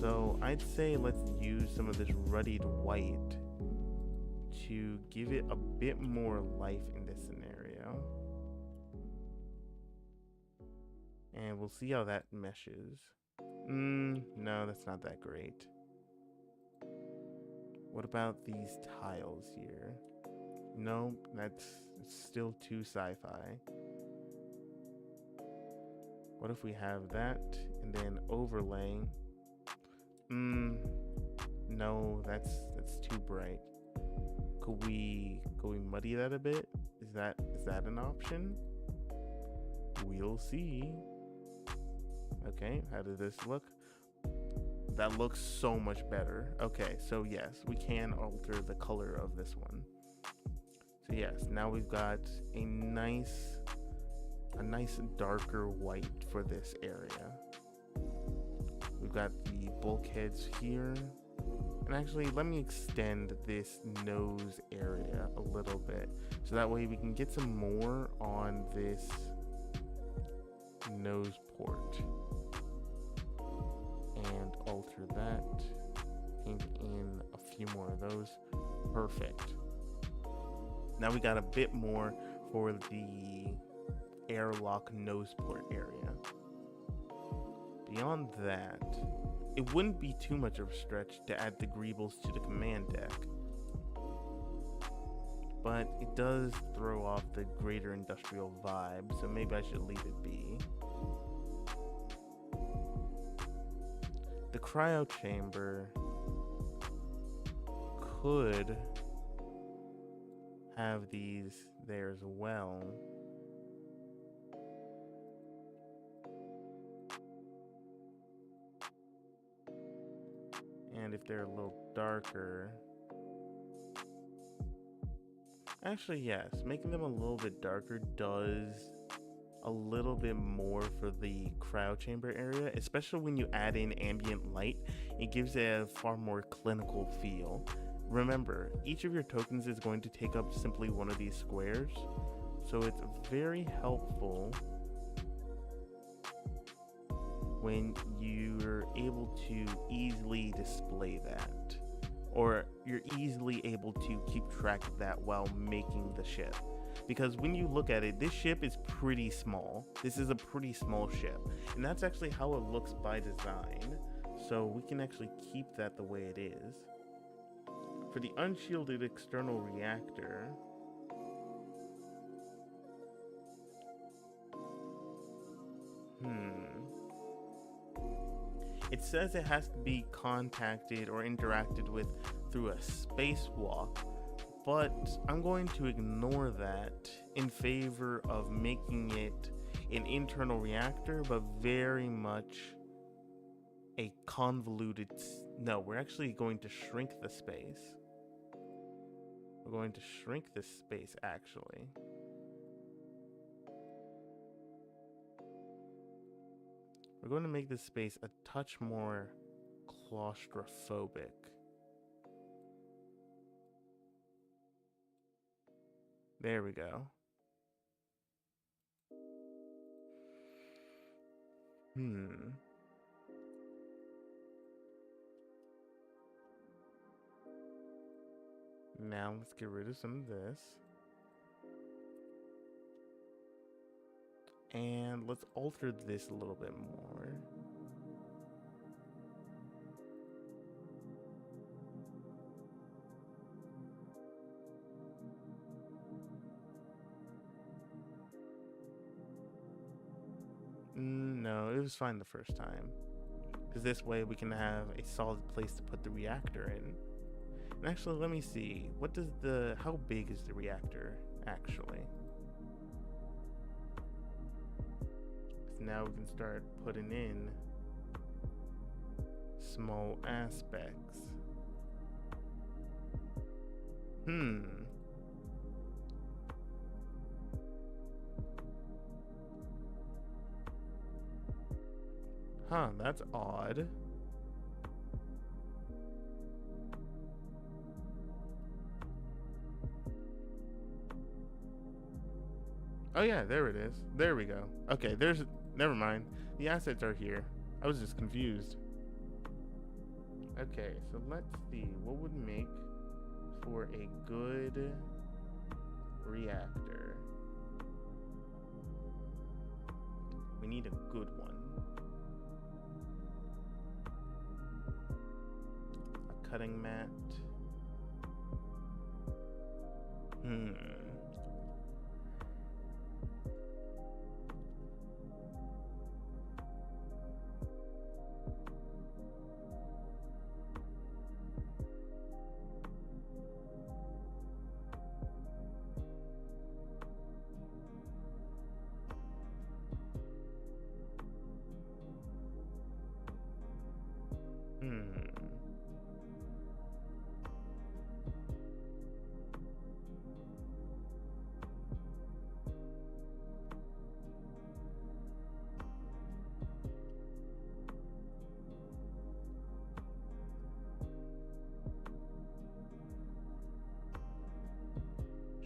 So I'd say let's use some of this ruddied white to give it a bit more life in this scenario. And we'll see how that meshes. No, that's not that great. What about these tiles here? No, that's still too sci-fi. What if we have that and then overlaying? No, that's too bright. Could we muddy that a bit? Is that an option? We'll see. Okay, how does this look? That looks so much better. Okay, so yes, we can alter the color of this one. So yes, now we've got a nice darker white for this area. We've got the bulkheads here. And actually, let me extend this nose area a little bit, so that way we can get some more on this nose port. And alter that, paint in a few more of those. Perfect. Now we got a bit more for the airlock nose port area. Beyond that, it wouldn't be too much of a stretch to add the greebles to the command deck, but it does throw off the greater industrial vibe, so maybe I should leave it be. The cryo chamber could have these there as well. And if they're a little darker, actually yes, making them a little bit darker does a little bit more for the cryo chamber area, especially when you add in ambient light. It gives it a far more clinical feel. Remember, each of your tokens is going to take up simply one of these squares, so it's very helpful when you're able to easily display that, or you're easily able to keep track of that while making the ship. because when you look at it, this ship is pretty small. This is a pretty small ship, and that's actually how it looks by design. So we can actually keep that the way it is. For the unshielded external reactor, it says it has to be contacted or interacted with through a spacewalk, but I'm going to ignore that in favor of making it an internal reactor, but very much a convoluted... No, we're actually going to shrink the space. We're going to shrink this space, actually. We're going to make this space a touch more claustrophobic. There we go. Now let's get rid of some of this. And let's alter this a little bit more. No, it was fine the first time. Because this way we can have a solid place to put the reactor in. And actually, let me see. How big is the reactor, actually? So now we can start putting in small aspects. Huh, that's odd. Oh yeah, there it is. There we go. Okay, never mind. The assets are here. I was just confused. Okay, so let's see. What would make for a good reactor? We need a good one. A cutting mat.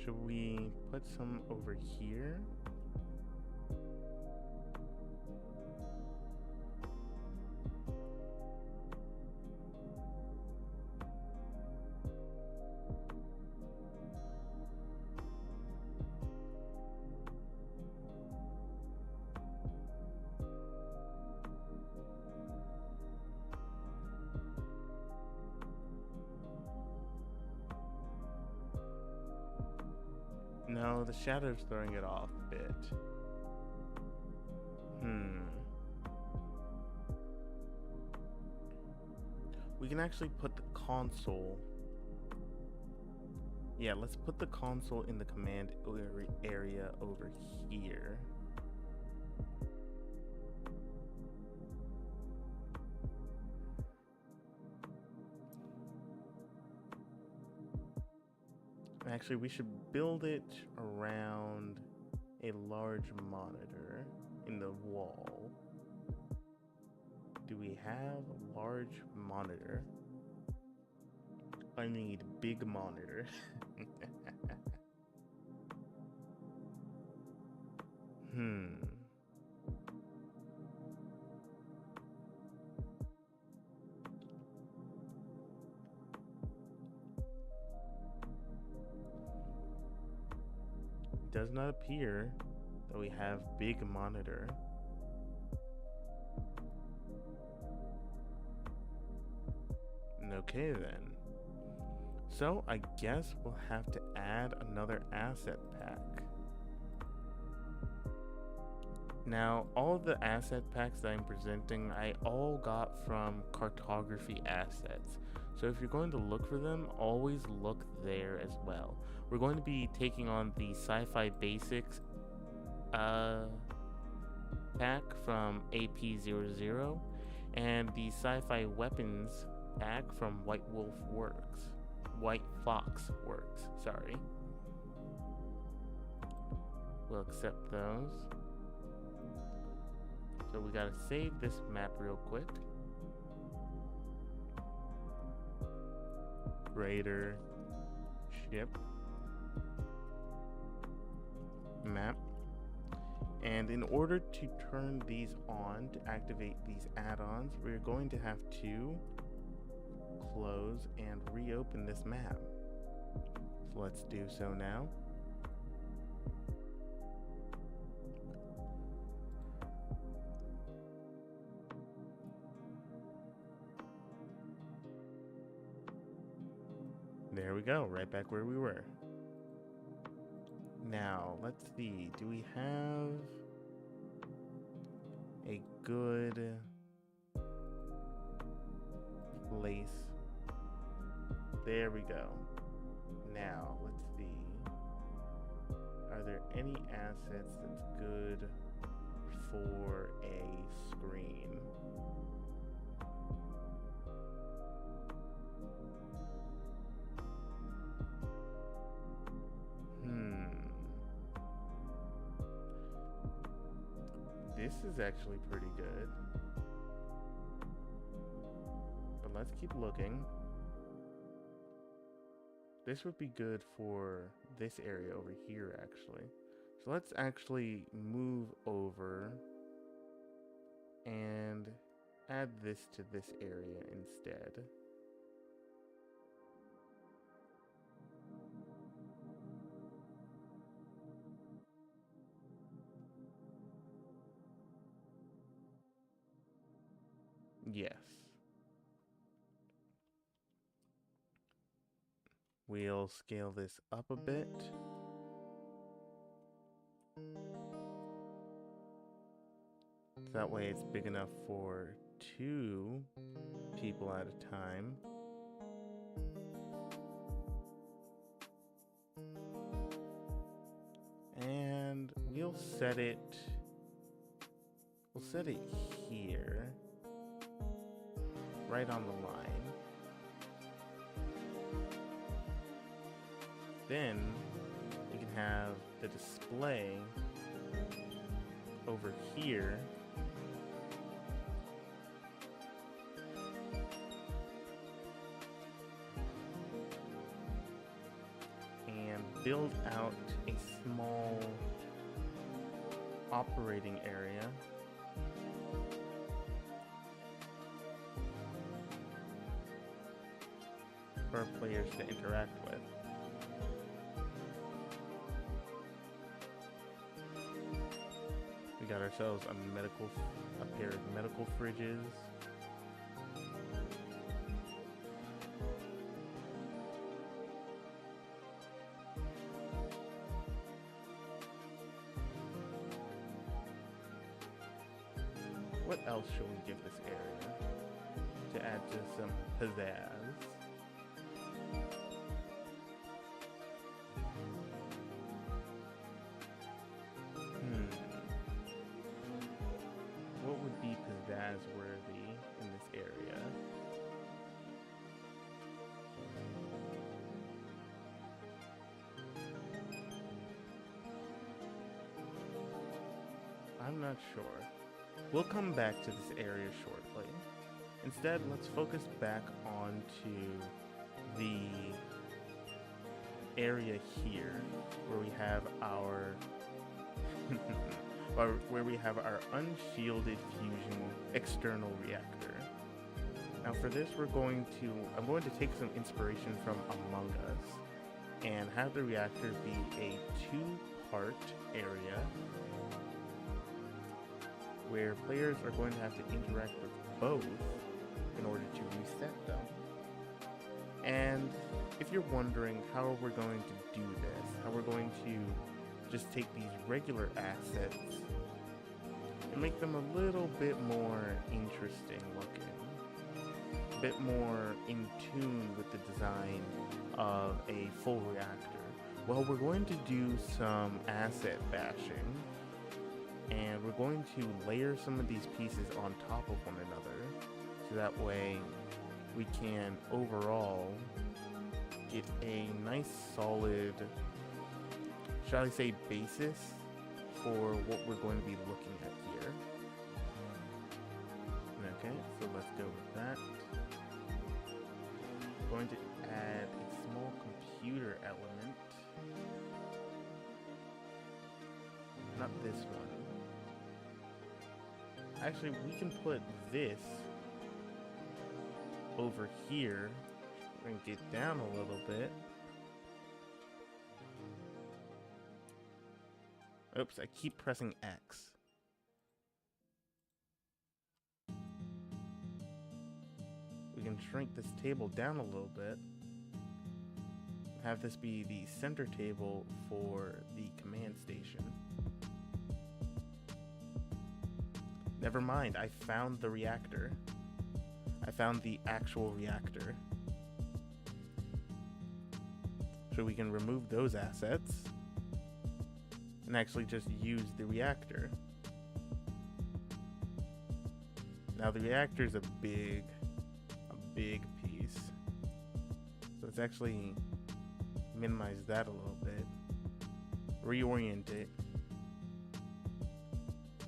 Should we put some over here? No, the shadow's throwing it off a bit. We can actually put the console. Yeah, let's put the console in the command area over here. Actually, we should build it around a large monitor in the wall. Do we have a large monitor? I need big monitor. does not appear that we have big monitor. Okay then. So I guess we'll have to add another asset pack. Now, all of the asset packs that I'm presenting, I all got from Cartography assets. So if you're going to look for them, always look there as well. We're going to be taking on the Sci-Fi Basics pack from AP00 and the Sci-Fi Weapons pack from White Fox Works, sorry. We'll accept those. So we gotta save this map real quick. Raider ship map. And in order to turn these on, to activate these add-ons, we're going to have to close and reopen this map. So let's do so now. There we go, right back where we were. Now, let's see, do we have a good place? There we go. Now, let's see. Are there any assets that's good for a screen? This is actually pretty good. But let's keep looking. This would be good for this area over here, actually. So let's actually move over and add this to this area instead. Yes. We'll scale this up a bit. That way it's big enough for 2 people at a time. And we'll set it here, right on the line. Then we can have the display over here. And build out a small operating area for our players to interact with. We got ourselves a pair of medical fridges. What else should we give this area to add to some pizzazz? What would be pizzazz-worthy in this area? I'm not sure. We'll come back to this area shortly. Instead, let's focus back onto the area here, where we have our unshielded fusion external reactor. Now for this, I'm going to take some inspiration from Among Us and have the reactor be a part area where players are going to have to interact with both in order to reset them. And if you're wondering how we're going to do this, how we're going to just take these regular assets and make them a little bit more interesting looking, a bit more in tune with the design of a full reactor, well, we're going to do some asset bashing, and we're going to layer some of these pieces on top of one another, so that way we can overall get a nice solid, shall I say, basis for what we're going to be looking at here. Okay, so let's go with that. I'm going to add a small computer element. Not this one. Actually, we can put this over here and get down a little bit. Oops, I keep pressing X. We can shrink this table down a little bit. Have this be the center table for the command station. Never mind, I found the reactor. I found the actual reactor. So we can remove those assets and actually just use the reactor. Now the reactor is a big piece. So let's actually minimize that a little bit, reorient it,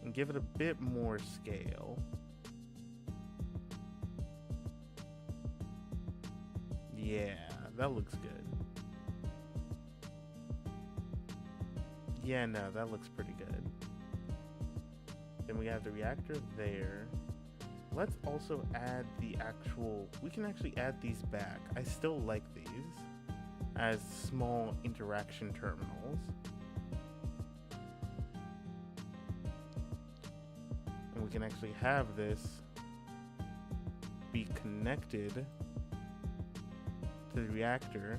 and give it a bit more scale. Yeah, that looks good. Yeah, no, that looks pretty good. Then we have the reactor there. Let's also add the actual, we can actually add these back. I still like these as small interaction terminals. And we can actually have this be connected to the reactor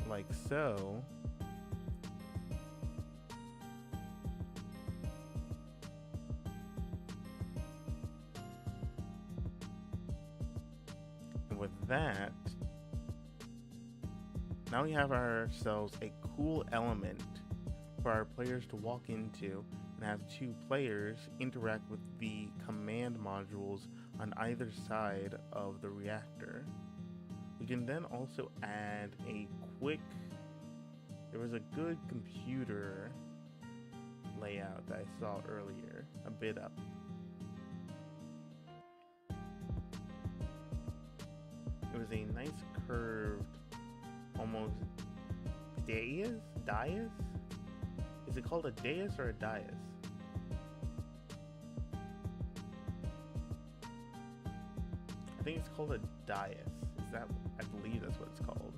like so. And with that, now we have ourselves a cool element for our players to walk into and have two players interact with the command modules on either side of the reactor. We can then also add a quick, there was a good computer layout that I saw earlier, a bit up. It was a nice curved, almost dais? Is it called a dais or a dais? I think it's called a dais. Is that, I believe that's what it's called.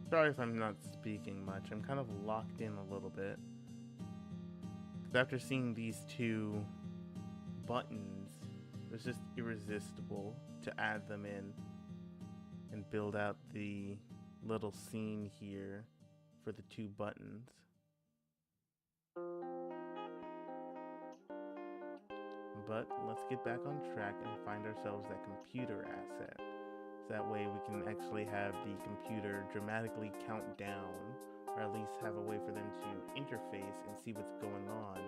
Sorry if I'm not speaking much. I'm kind of locked in a little bit. Because after seeing these two buttons, it was just irresistible to add them in and build out the little scene here for the two buttons. But let's get back on track and find ourselves that computer asset. That way we can actually have the computer dramatically count down, or at least have a way for them to interface and see what's going on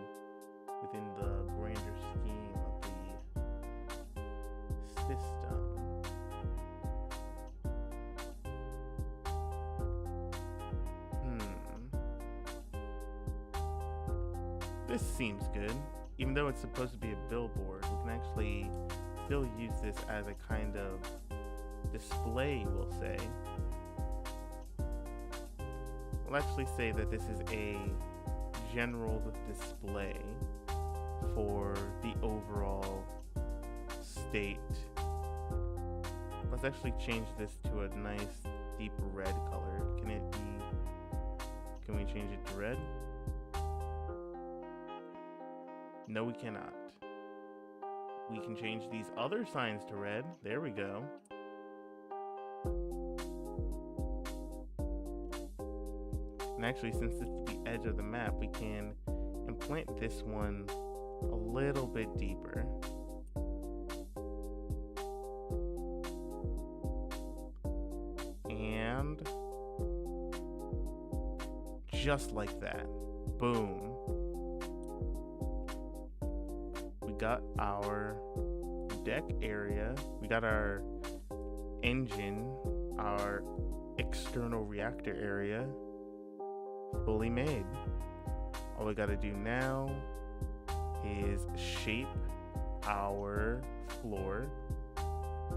within the grander scheme of the system. This seems good. Even though it's supposed to be a billboard, we can actually still use this as a kind of display, we'll say. We'll actually say that this is a general display for the overall state. Let's actually change this to a nice deep red color. Can we change it to red? No, we cannot. We can change these other signs to red. There we go. And actually, since this is the edge of the map, we can implant this one a little bit deeper. And just like that. Boom. We got our deck area. We got our engine, our external reactor area fully made. All we gotta do now is shape our floor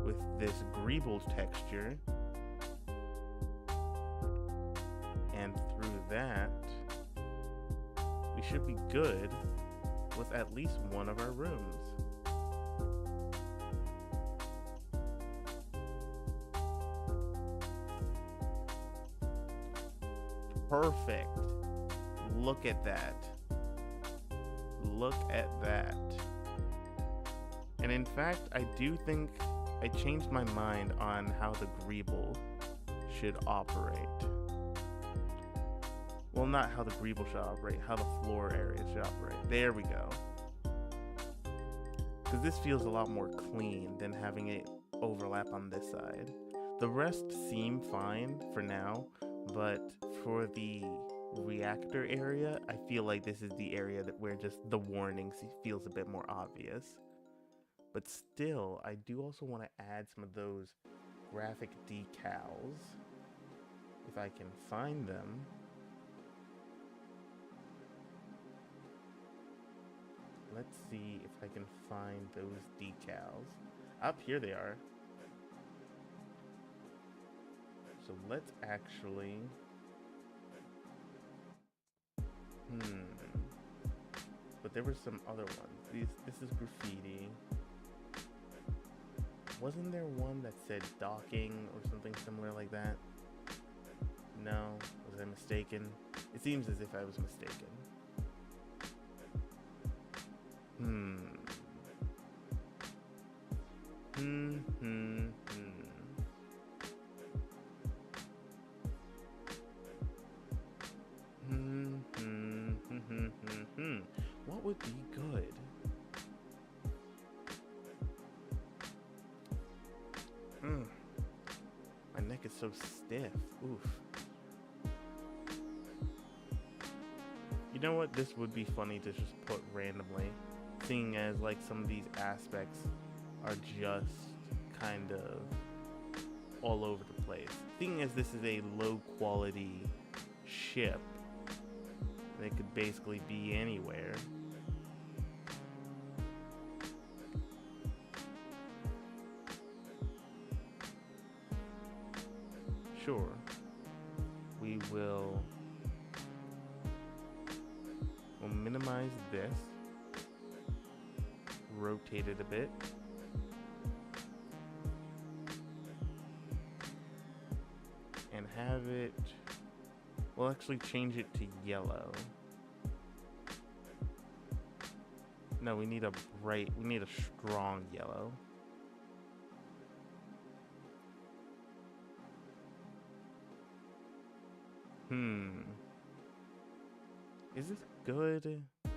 with this greebles texture, and through that we should be good with at least one of our rooms. Perfect. Look at that. Look at that. And in fact, I do think I changed my mind on how the greeble should operate. Well, not how the greeble should operate, how the floor area should operate. There we go. Because this feels a lot more clean than having it overlap on this side. The rest seem fine for now, but for the reactor area, I feel like this is the area where just the warning feels a bit more obvious. But still, I do also want to add some of those graphic decals, if I can find them. Let's see if I can find those decals. Up here they are. So let's actually... But there were some other ones. This is graffiti. Wasn't there one that said docking or something similar like that? No? Was I mistaken? It seems as if I was mistaken. What would be good? My neck is so stiff. Oof. You know what? This would be funny to just put randomly, seeing as like some of these aspects are just kind of all over the place. Seeing as this is a low quality ship, it could basically be anywhere. Sure, we'll minimize this, rotate it a bit, and have it, we'll actually change it to yellow. No, we need a strong yellow. Is this good? I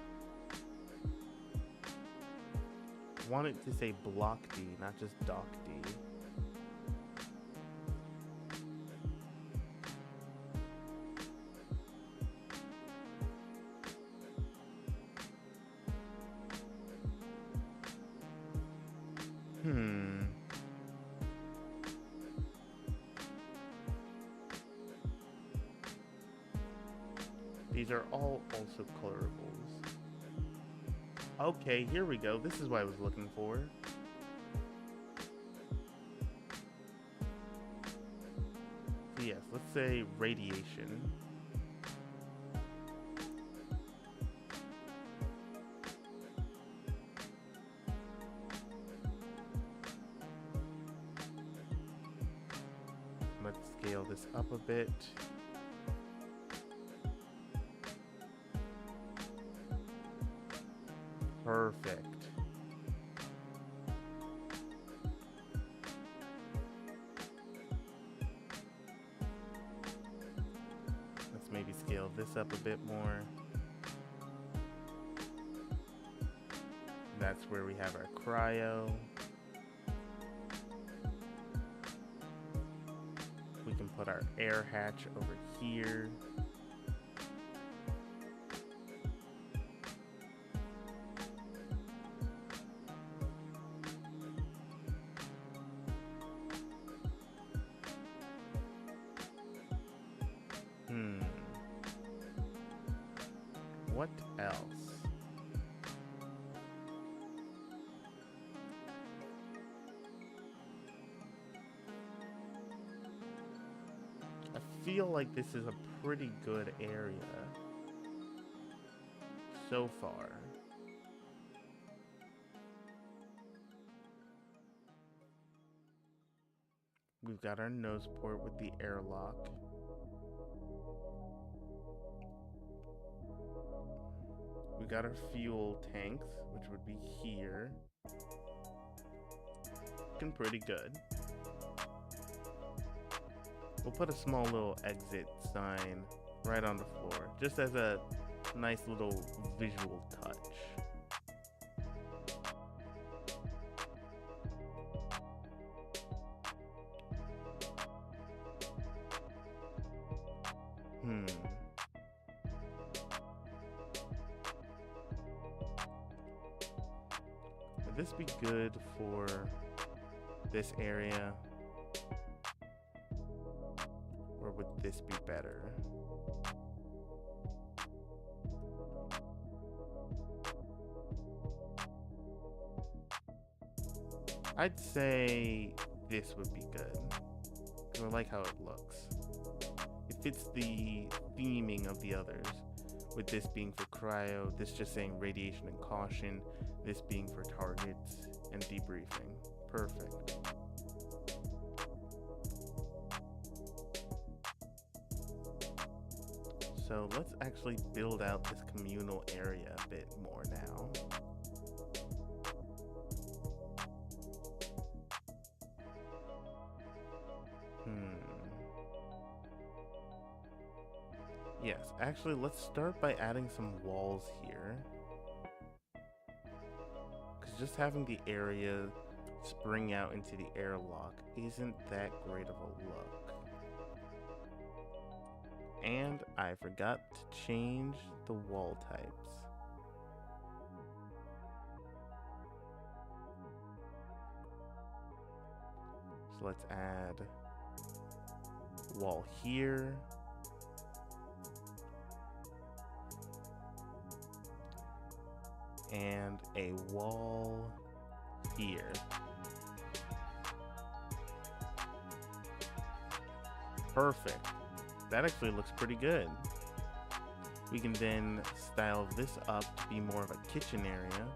want it to say block D, not just dock D. These are all also colorables. Okay, here we go. This is what I was looking for. So yes, let's say radiation. Let's scale this up a bit. Perfect. Let's maybe scale this up a bit more. That's where we have our cryo. We can put our air hatch over here. What else? I feel like this is a pretty good area so far. We've got our nose port with the airlock. We got our fuel tanks, which would be here. Looking pretty good. We'll put a small little exit sign right on the floor, just as a nice little visual touch. Would this be good for this area? Or would this be better? I'd say this would be good. I like how it looks. It fits the theming of the others, with this being for cryo, this just saying radiation and caution, this being for targets and debriefing. Perfect. So let's actually build out this communal area a bit more now. Yes, actually, let's start by adding some walls here. Because just having the area spring out into the airlock isn't that great of a look. And I forgot to change the wall types. So let's add wall here. And a wall here. Perfect. That actually looks pretty good. We can then style this up to be more of a kitchen area.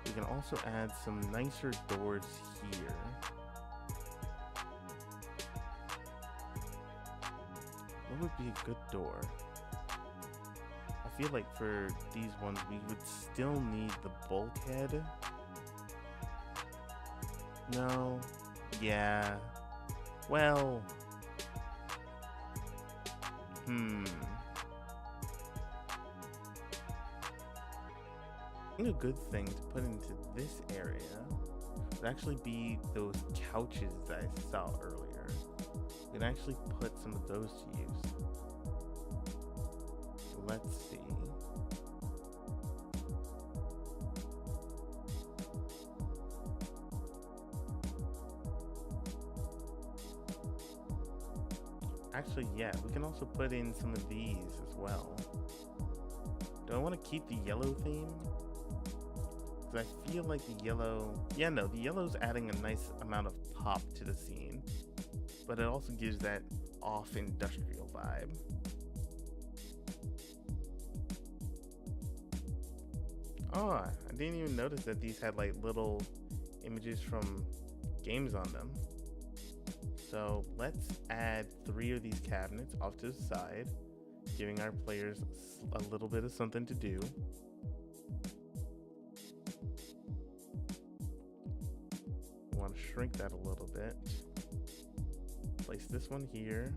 We can also add some nicer doors here. What would be a good door? I feel like for these ones, we would still need the bulkhead. No. Yeah. Well. I think a good thing to put into this area would actually be those couches that I saw earlier. We can actually put some of those to use. Let's see. Actually, yeah, we can also put in some of these as well. Do I want to keep the yellow theme? Because I feel like the yellow... Yeah, no, the yellow's adding a nice amount of pop to the scene. But it also gives that off industrial vibe. Oh, I didn't even notice that these had like little images from games on them. So let's add 3 of these cabinets off to the side, giving our players a little bit of something to do. We want to shrink that a little bit. Place this one here.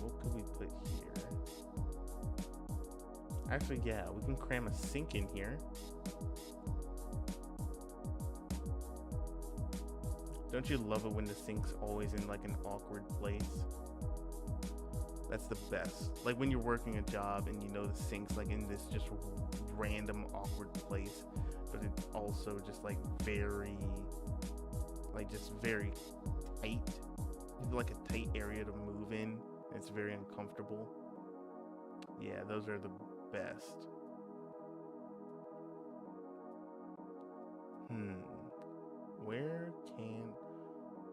What could we put here? Actually, yeah, we can cram a sink in here. Don't you love it when the sink's always in like an awkward place? That's the best. Like when you're working a job and you know the sink's like in this just random awkward place, but it's also just like very tight. It's like a tight area to move in. It's very uncomfortable. Yeah, those are the best.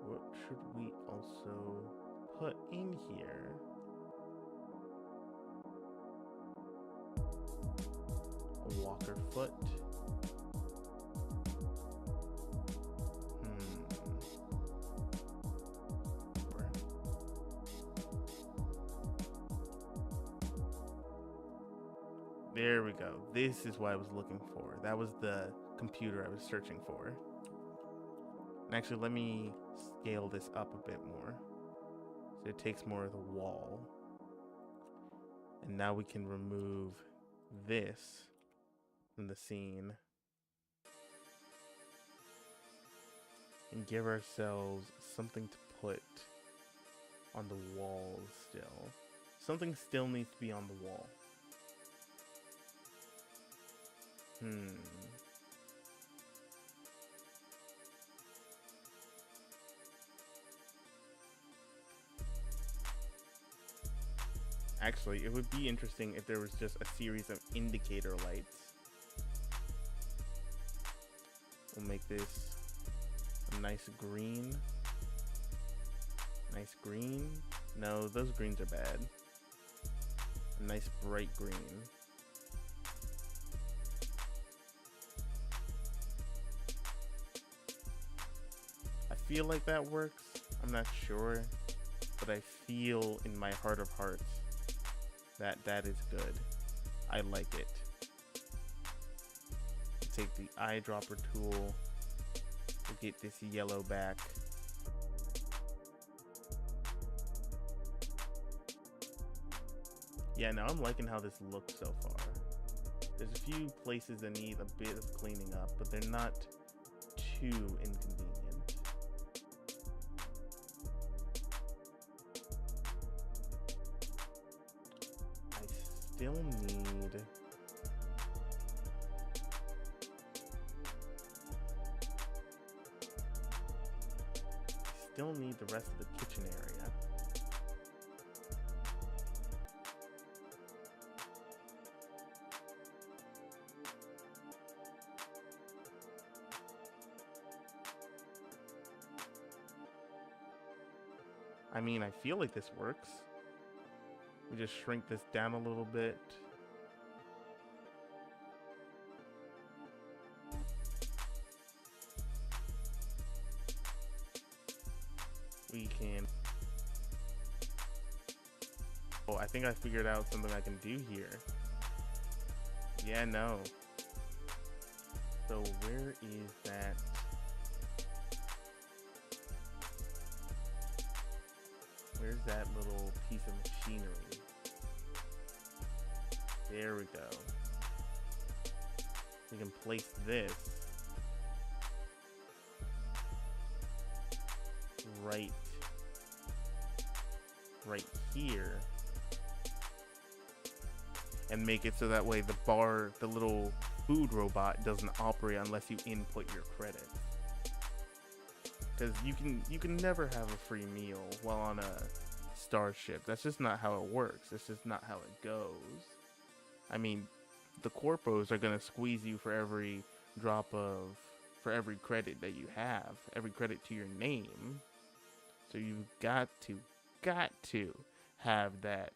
What should we also put in here? A walker foot. There we go. This is what I was looking for. That was the computer I was searching for. And actually, let me scale this up a bit more, so it takes more of the wall. And now we can remove this from the scene and give ourselves something to put on the wall still. Something still needs to be on the wall. Actually, it would be interesting if there was just a series of indicator lights. We'll make this a nice green. Nice green. No, those greens are bad. A nice bright green. I feel like that works. I'm not sure, but I feel in my heart of hearts that that is good. I like it. Take the eyedropper tool. We'll get this yellow back. Yeah, now I'm liking how this looks so far. There's a few places that need a bit of cleaning up, but they're not too inconvenient. Still need the rest of the kitchen area. I mean, I feel like this works. We just shrink this down a little bit. We can... Oh, I think I figured out something I can do here. Yeah, no. So where is that? Where's that little piece of machinery? There we go. We can place this right here. and make it so that way the little food robot doesn't operate unless you input your credits. Because you can never have a free meal while on a starship. That's just not how it works. That's just not how it goes. I mean, the corpos are gonna squeeze you for every every credit that you have, every credit to your name. So you've got to have that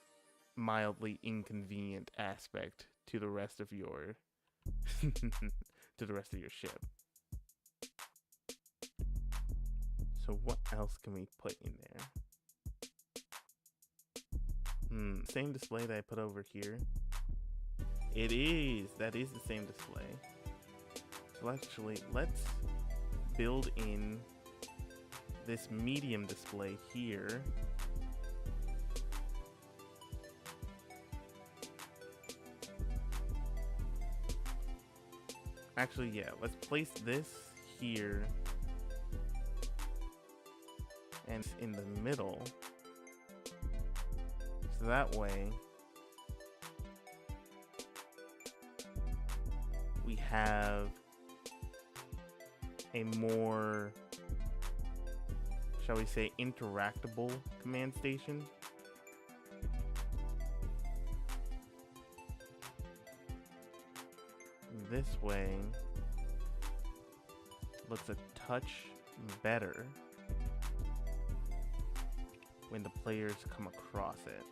mildly inconvenient aspect to the rest of your to the rest of your ship. So what else can we put in there? Same display that I put over here. It is. That is the same display. So actually, let's build in this medium display here. Actually, yeah, let's place this here and in the middle. So that way we have a more, shall we say, interactable command station. This way looks a touch better when the players come across it.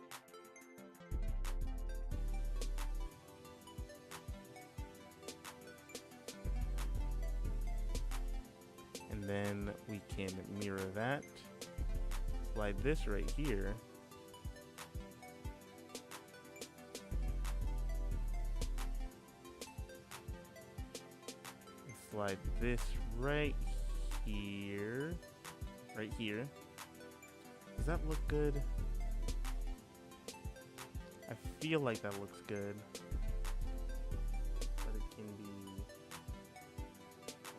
And then we can mirror that, slide this right here, and slide this right here, Does that look good? I feel like that looks good, but it can be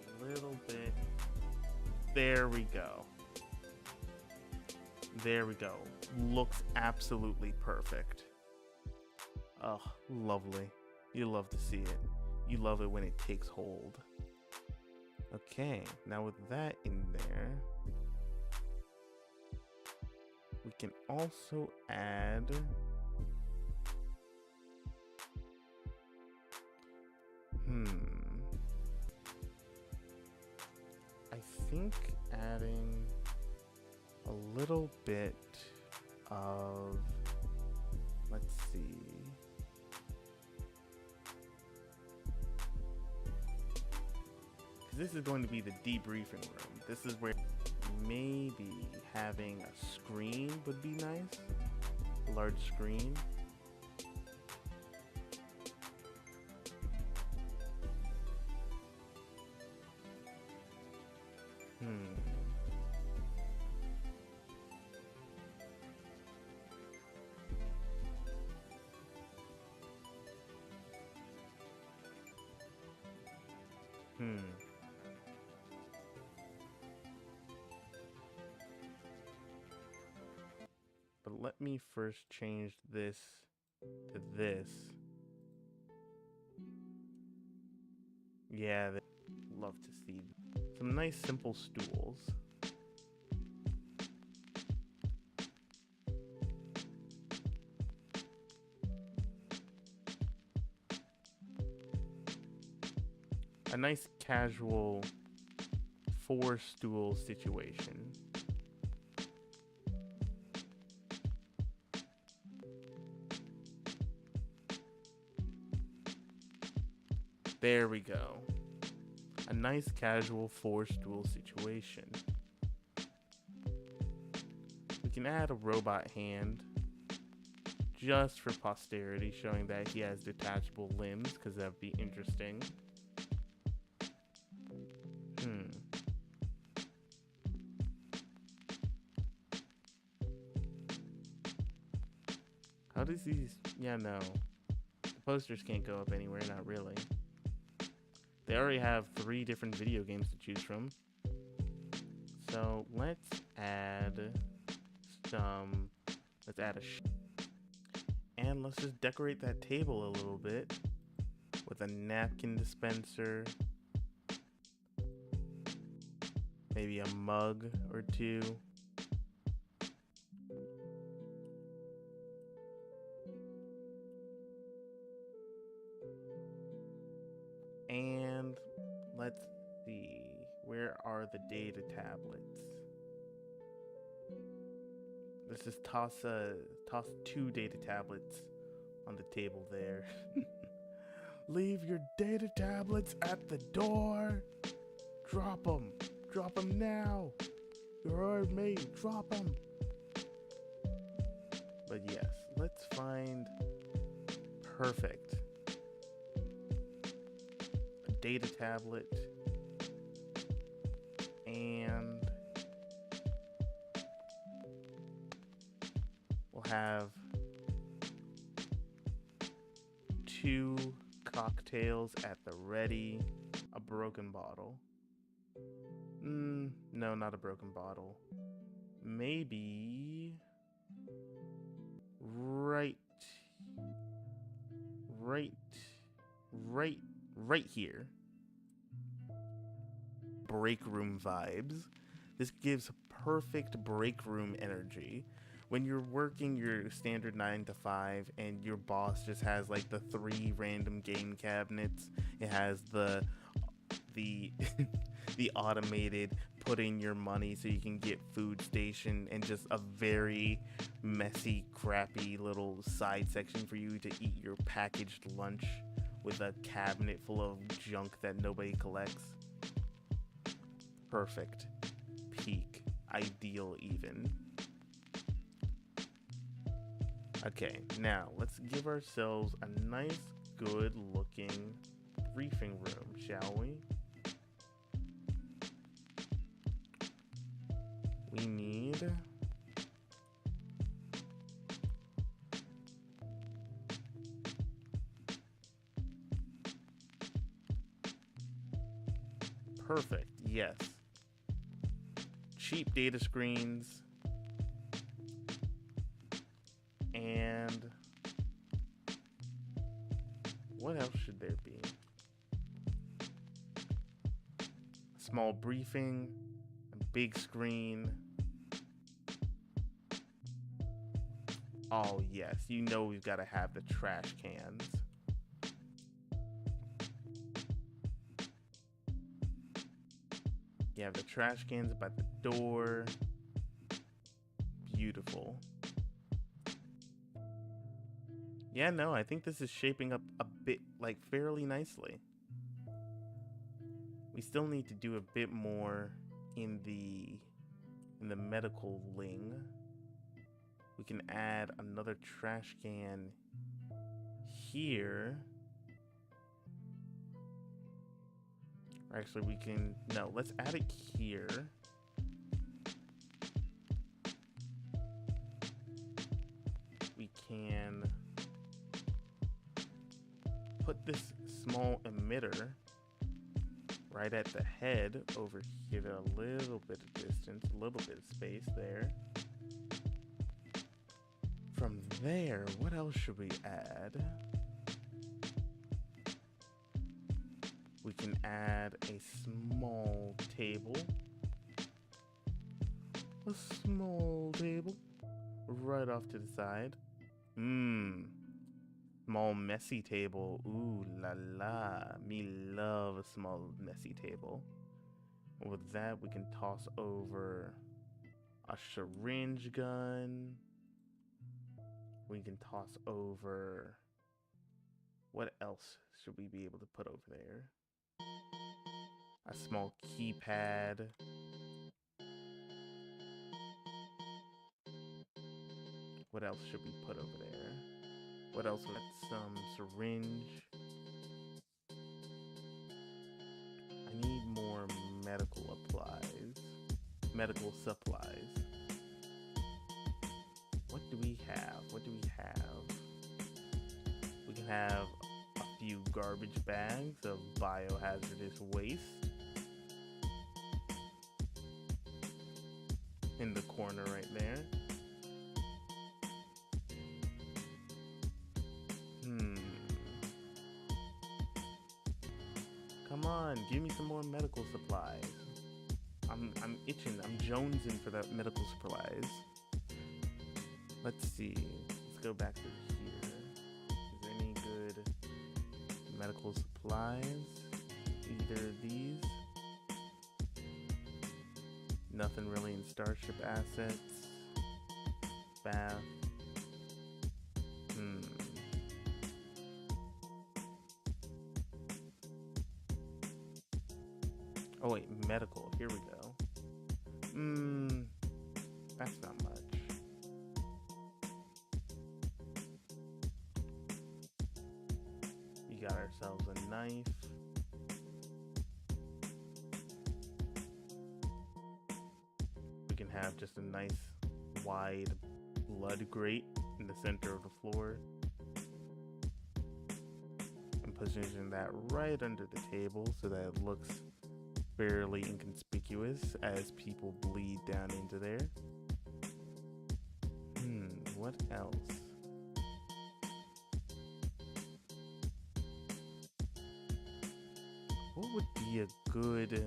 a little bit. There we go. There we go. Looks absolutely perfect. Oh, lovely. You love to see it. You love it when it takes hold. Okay, now with that in there, we can also add I think adding a little bit of, let's see, because this is going to be the debriefing room. This is where maybe having a screen would be nice, a large screen. But let me first change this to this. Yeah, love to see some nice simple stools. A nice casual 4-stool situation. There we go. A nice casual 4-stool situation. We can add a robot hand just for posterity, showing that he has detachable limbs, because that'd be interesting. How does these... Yeah, no. The posters can't go up anywhere, not really. They already have 3 different video games to choose from. So let's add some... Let's add a... And let's just decorate that table a little bit with a napkin dispenser, maybe a mug or two. And let's see, where are the data tablets? Let's just toss 2 data tablets on the table there. Leave your data tablets at the door. Drop them. Drop them now. You heard me. Drop them. But yes, let's find perfect. A data tablet. And we'll have 2 cocktails at the ready. A broken bottle. No, not a broken bottle. Maybe right here. Break room vibes. This gives perfect break room energy. When you're working your standard 9 to 5 and your boss just has like the 3 random game cabinets, it has the the automated put in your money so you can get food station, and just a very messy, crappy little side section for you to eat your packaged lunch with a cabinet full of junk that nobody collects. Perfect. Peak. Ideal even. Okay, now let's give ourselves a nice, good looking briefing room, shall we? We need perfect, yes. Cheap data screens. And what else should there be? A small briefing, a big screen. Oh yes, you know we've got to have the trash cans. You have the trash cans by the door. Beautiful. Yeah, no, I think this is shaping up a bit, like, fairly nicely. We still need to do a bit more in the medical wing. We can add another trash can here. Actually, we can, no, let's add it here. We can put this small emitter right at the head over here, a little bit of distance, a little bit of space there. From there, what else should we add? We can add a small table. A small table right off to the side. Small messy table. Ooh la la. Me love a small messy table. With that, we can toss over a syringe gun. We can toss over, what else should we be able to put over there? A small keypad. What else should we put over there? What else? Some syringe. I need more medical supplies. What do we have? We can have a few garbage bags of biohazardous waste in the corner right there. Come on, give me some more medical supplies. I'm itching. I'm jonesing for that medical supplies. Let's see. Let's go back to here. Is there any good medical supplies? Either of these? Nothing really in Starship Assets. Bath. Oh wait, medical. Here we go. That's not much. We got ourselves a knife. We can have just a nice wide blood grate in the center of the floor. And position that right under the table so that it looks fairly inconspicuous as people bleed down into there. What else? What would be a good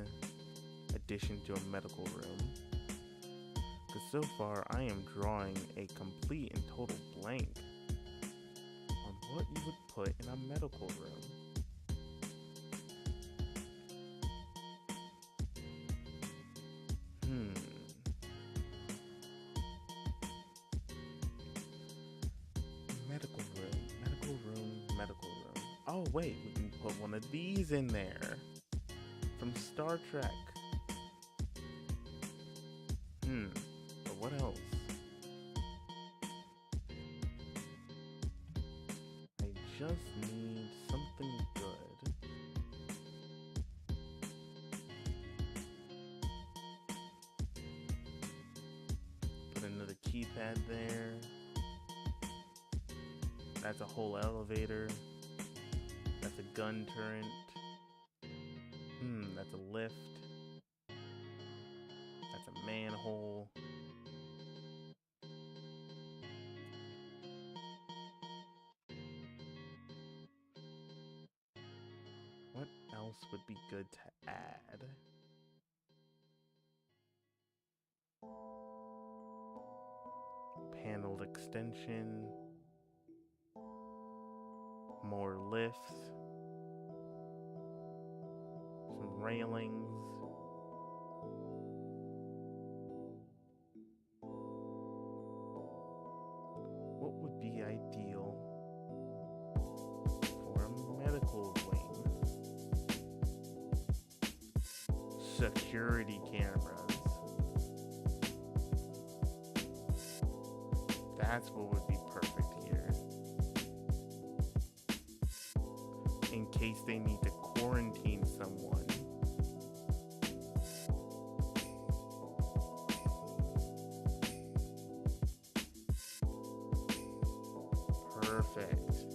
addition to a medical room? Because so far I am drawing a complete and total blank on what you would put in a medical room. Medical room. Oh wait, we can put one of these in there from Star Trek. But what else? I just need something good. Put another keypad there. That's a whole elevator. That's a gun turret. That's a lift. That's a manhole. What else would be good to add? Paneled extension. More lifts, some railings. What would be ideal for a medical wing? Security cameras. That's what would be perfect here. In case they need to quarantine someone. Perfect.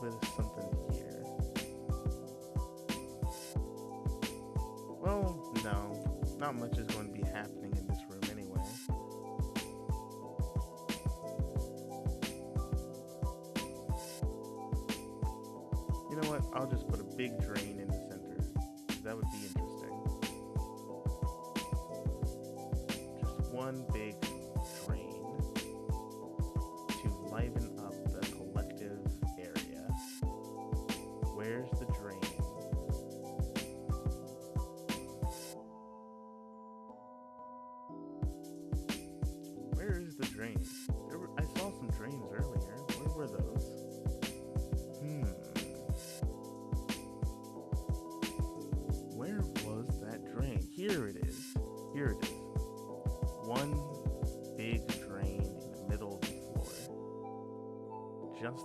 bit of something here. Well, no. Not much is going to be happening in this room anyway. You know what? I'll just put a big drain in the center. That would be interesting. Just one big drain to liven up the collective area. Where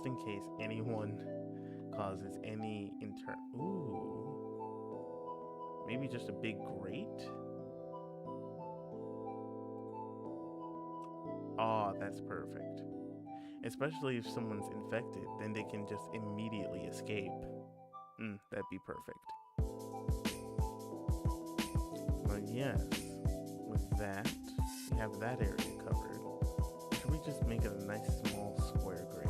just in case anyone causes any Ooh. Maybe just a big grate? Oh, that's perfect. Especially if someone's infected, then they can just immediately escape. That'd be perfect. But yes, with that, we have that area covered. Should we just make it a nice small square grate?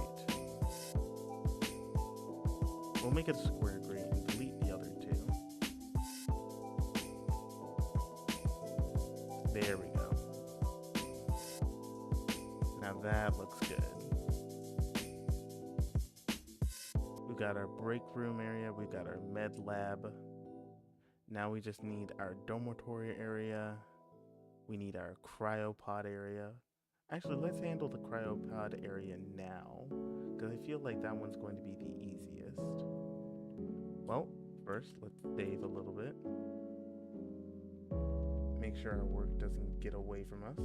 We'll make it a square grate and delete the other two. There we go. Now that looks good. We've got our break room area, we've got our med lab. Now we just need our dormitory area. We need our cryopod area. Actually, let's handle the cryopod area now, because I feel like that one's going to be the easiest. Well, first, let's save a little bit. Make sure our work doesn't get away from us.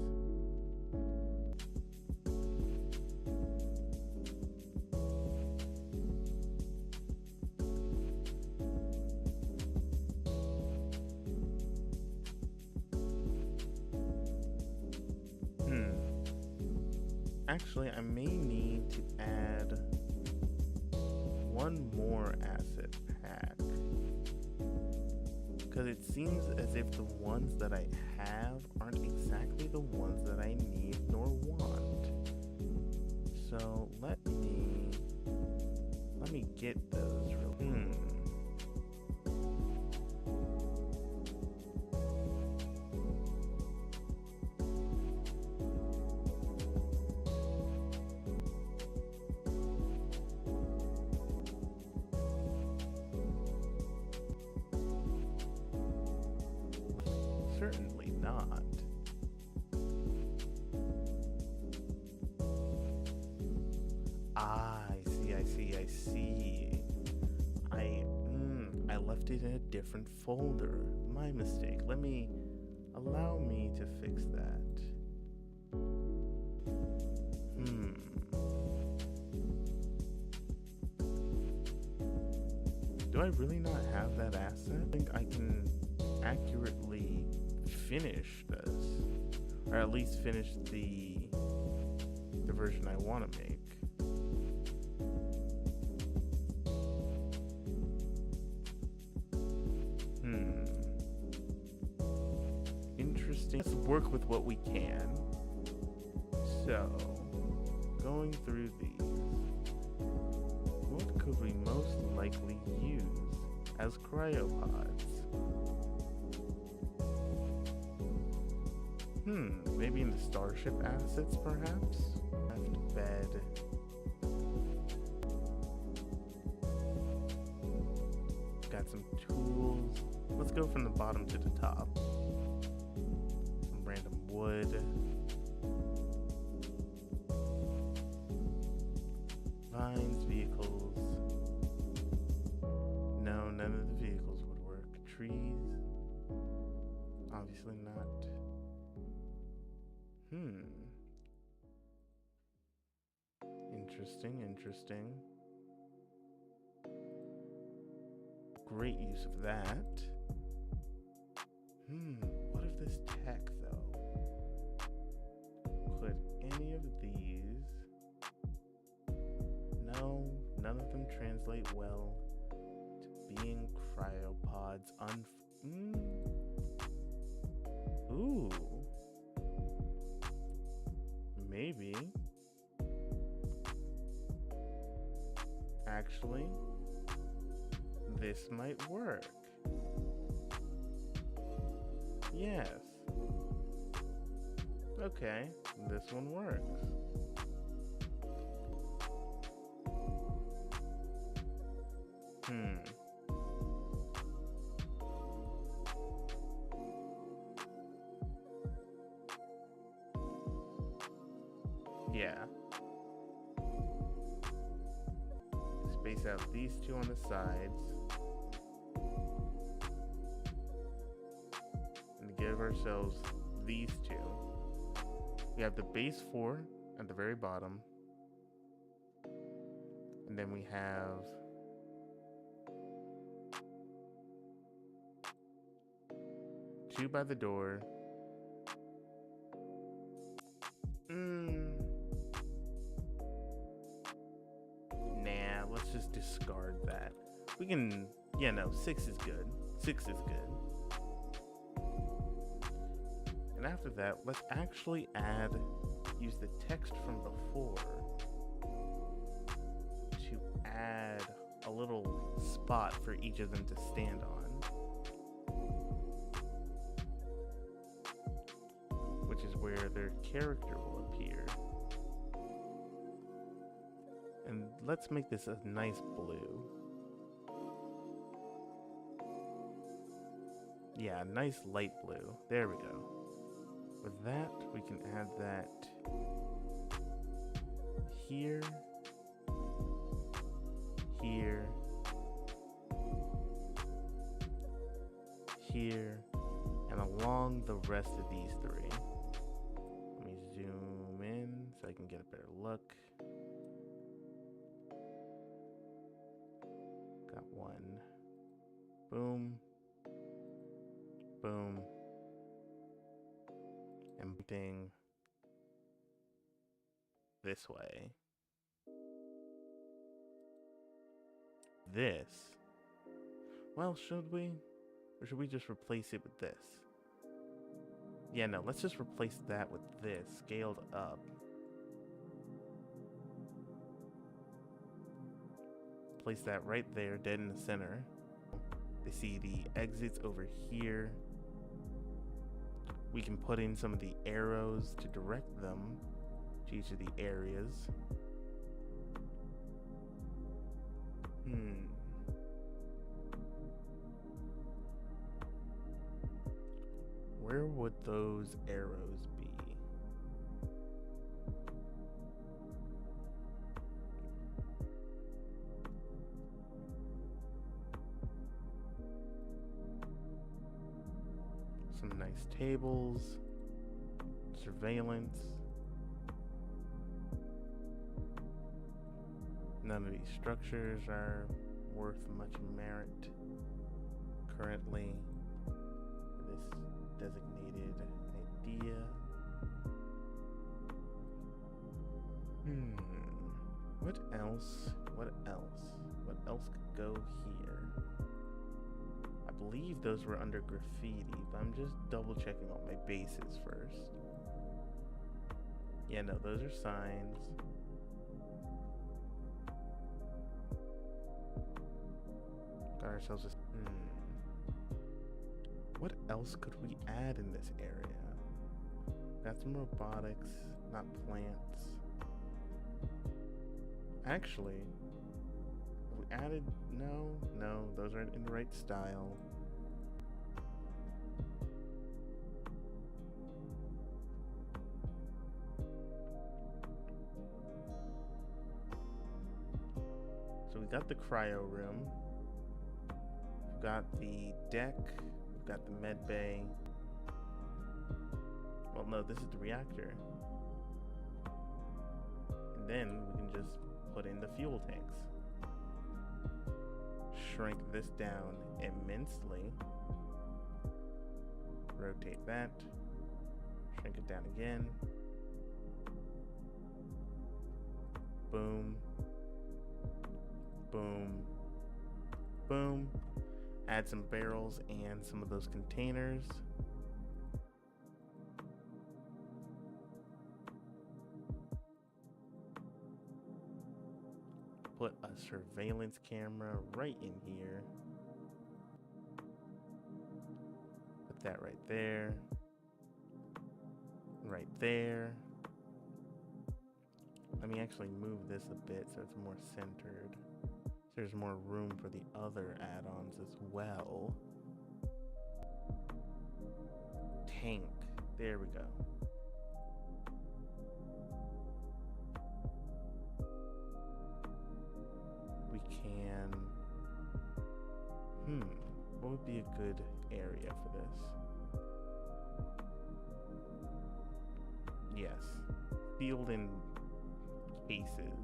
Actually, I may need to add one more asset pack, because it seems as if the ones that I have aren't exactly the ones that I need nor want. So let me get those real. Certainly not. I see. I left it in a different folder. My mistake. Allow me to fix that. Do I really not have that asset? I think I can accurately finish this, or at least finish the version I want to make. Interesting. Let's work with what we can. So, going through these, what could we most likely use as cryopods? Maybe in the starship assets, perhaps? Left bed. Got some tools. Let's go from the bottom to the top. Some random wood. Vines, vehicles. No, none of the vehicles would work. Trees. Obviously not. Interesting. Great use of that. What of this tech, though? Could any of these... No, none of them translate well to being cryopods. Ooh. Maybe. Actually, this might work. Yes. Okay, this one works. Yeah. Space out these two on the sides. And give ourselves these two. We have the base 4 at the very bottom. And then we have two by the door. Nah, let's just discard that. We can, yeah, no, 6 is good. 6 is good. And after that, let's actually use the text from before to add a little spot for each of them to stand on. Which is where their character will appear. And let's make this a nice blue. Yeah, nice light blue. There we go. With that, we can add that here, here, here, and along the rest of these three. Let me zoom in so I can get a better look. Got one. Boom. Boom. And thing this way. This. Well, should we? Or should we just replace it with this? Yeah, no, let's just replace that with this, scaled up. Place that right there, dead in the center. They see the exits over here. We can put in some of the arrows to direct them to each of the areas. Where would those arrows be? Some nice tables, surveillance. None of these structures are worth much merit currently for this designated idea. What else? What else? What else could go here? I believe those were under graffiti, but I'm just double checking all my bases first. Yeah, no, those are signs. Got ourselves a... What else could we add in this area? Got some robotics, not plants. Actually, we added... No, those aren't in the right style. So we got the cryo room. We've got the deck. We've got the med bay. Well, no, this is the reactor. And then we can just put in the fuel tanks. Shrink this down immensely. Rotate that. Shrink it down again. Boom. Boom. Boom. Add some barrels and some of those containers. Put a surveillance camera right in here. Put that right there. Right there. Let me actually move this a bit so it's more centered. So there's more room for the other add-ons as well. Tank. There we go. We can... what would be a good area for this? Yes. Field and cases.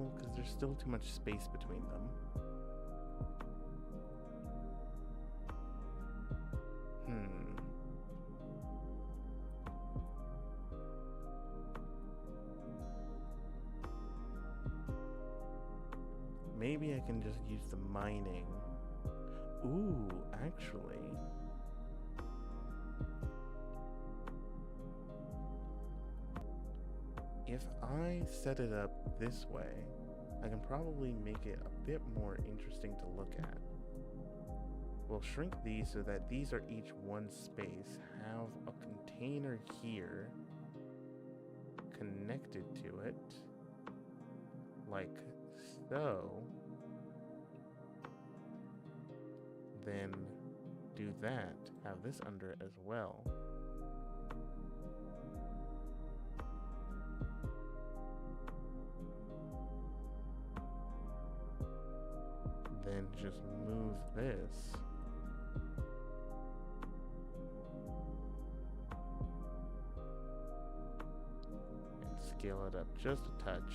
No, because there's still too much space between them. Maybe I can just use the mining. Ooh, actually. If I set it up this way, I can probably make it a bit more interesting to look at. We'll shrink these so that these are each one space, have a container here connected to it, like so. Then do that, have this under it as well. Then just move this. And scale it up just a touch.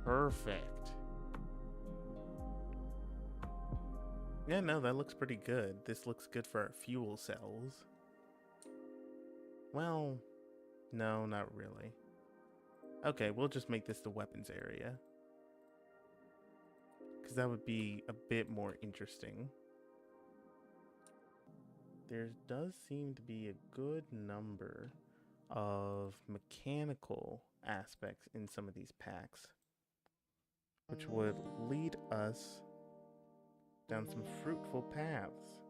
Perfect. Yeah, no, that looks pretty good. This looks good for our fuel cells. Well, no, not really. Okay, we'll just make this the weapons area, because that would be a bit more interesting. There does seem to be a good number of mechanical aspects in some of these packs, which would lead us down some fruitful paths.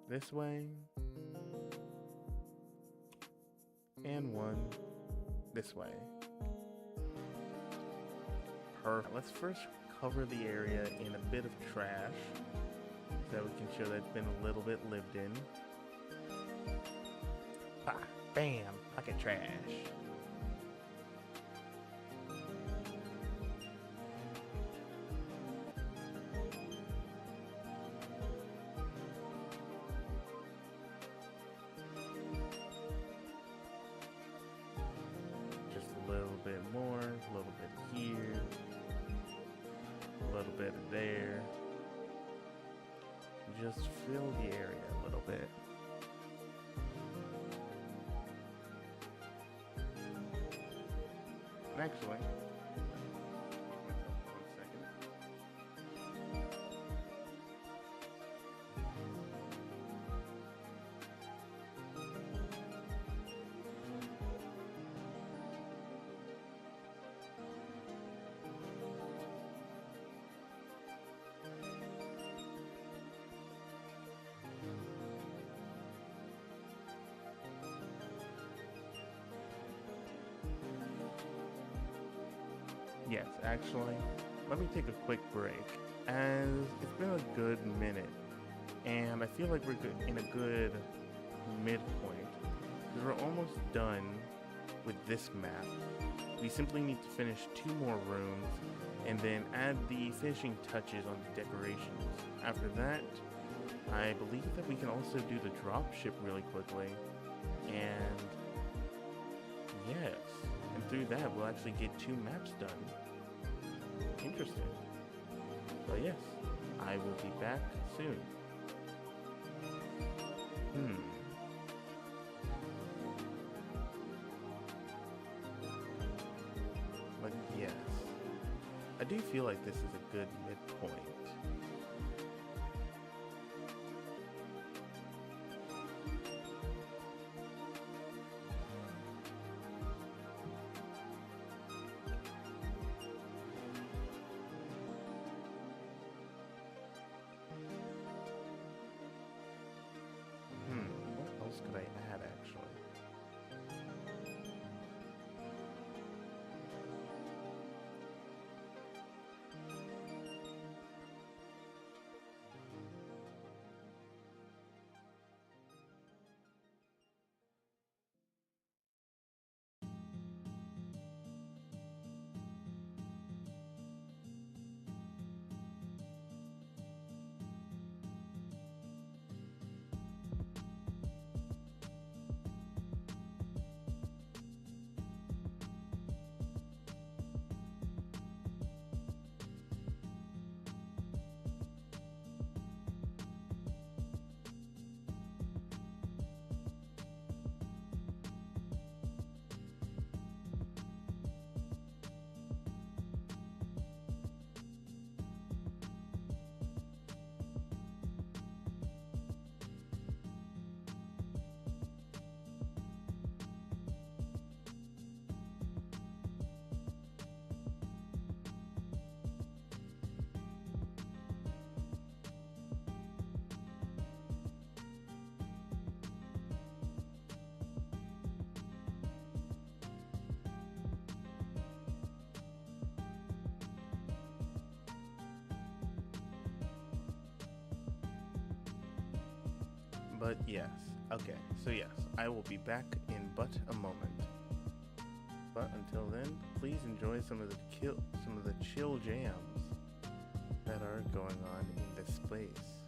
This way, and one this way. Perfect. Let's first cover the area in a bit of trash so that we can show that it's been a little bit lived in. Ah, bam, pocket trash. Just a little bit more, a little bit here, a little bit there. Just fill the area a little bit. And actually, one second. Yes, actually, let me take a quick break, as it's been a good minute, and I feel like we're in a good midpoint. We're almost done with this map. We simply need to finish 2 more rooms, and then add the finishing touches on the decorations. After that, I believe that we can also do the dropship really quickly, and yes. And through that, we'll actually get 2 maps done. Interesting. But yes, I will be back soon. But yes, I do feel like this is a good midpoint. What else could I add, actually? But yes, okay, so yes, I will be back in but a moment. But until then, please enjoy some of the chill jams that are going on in this place.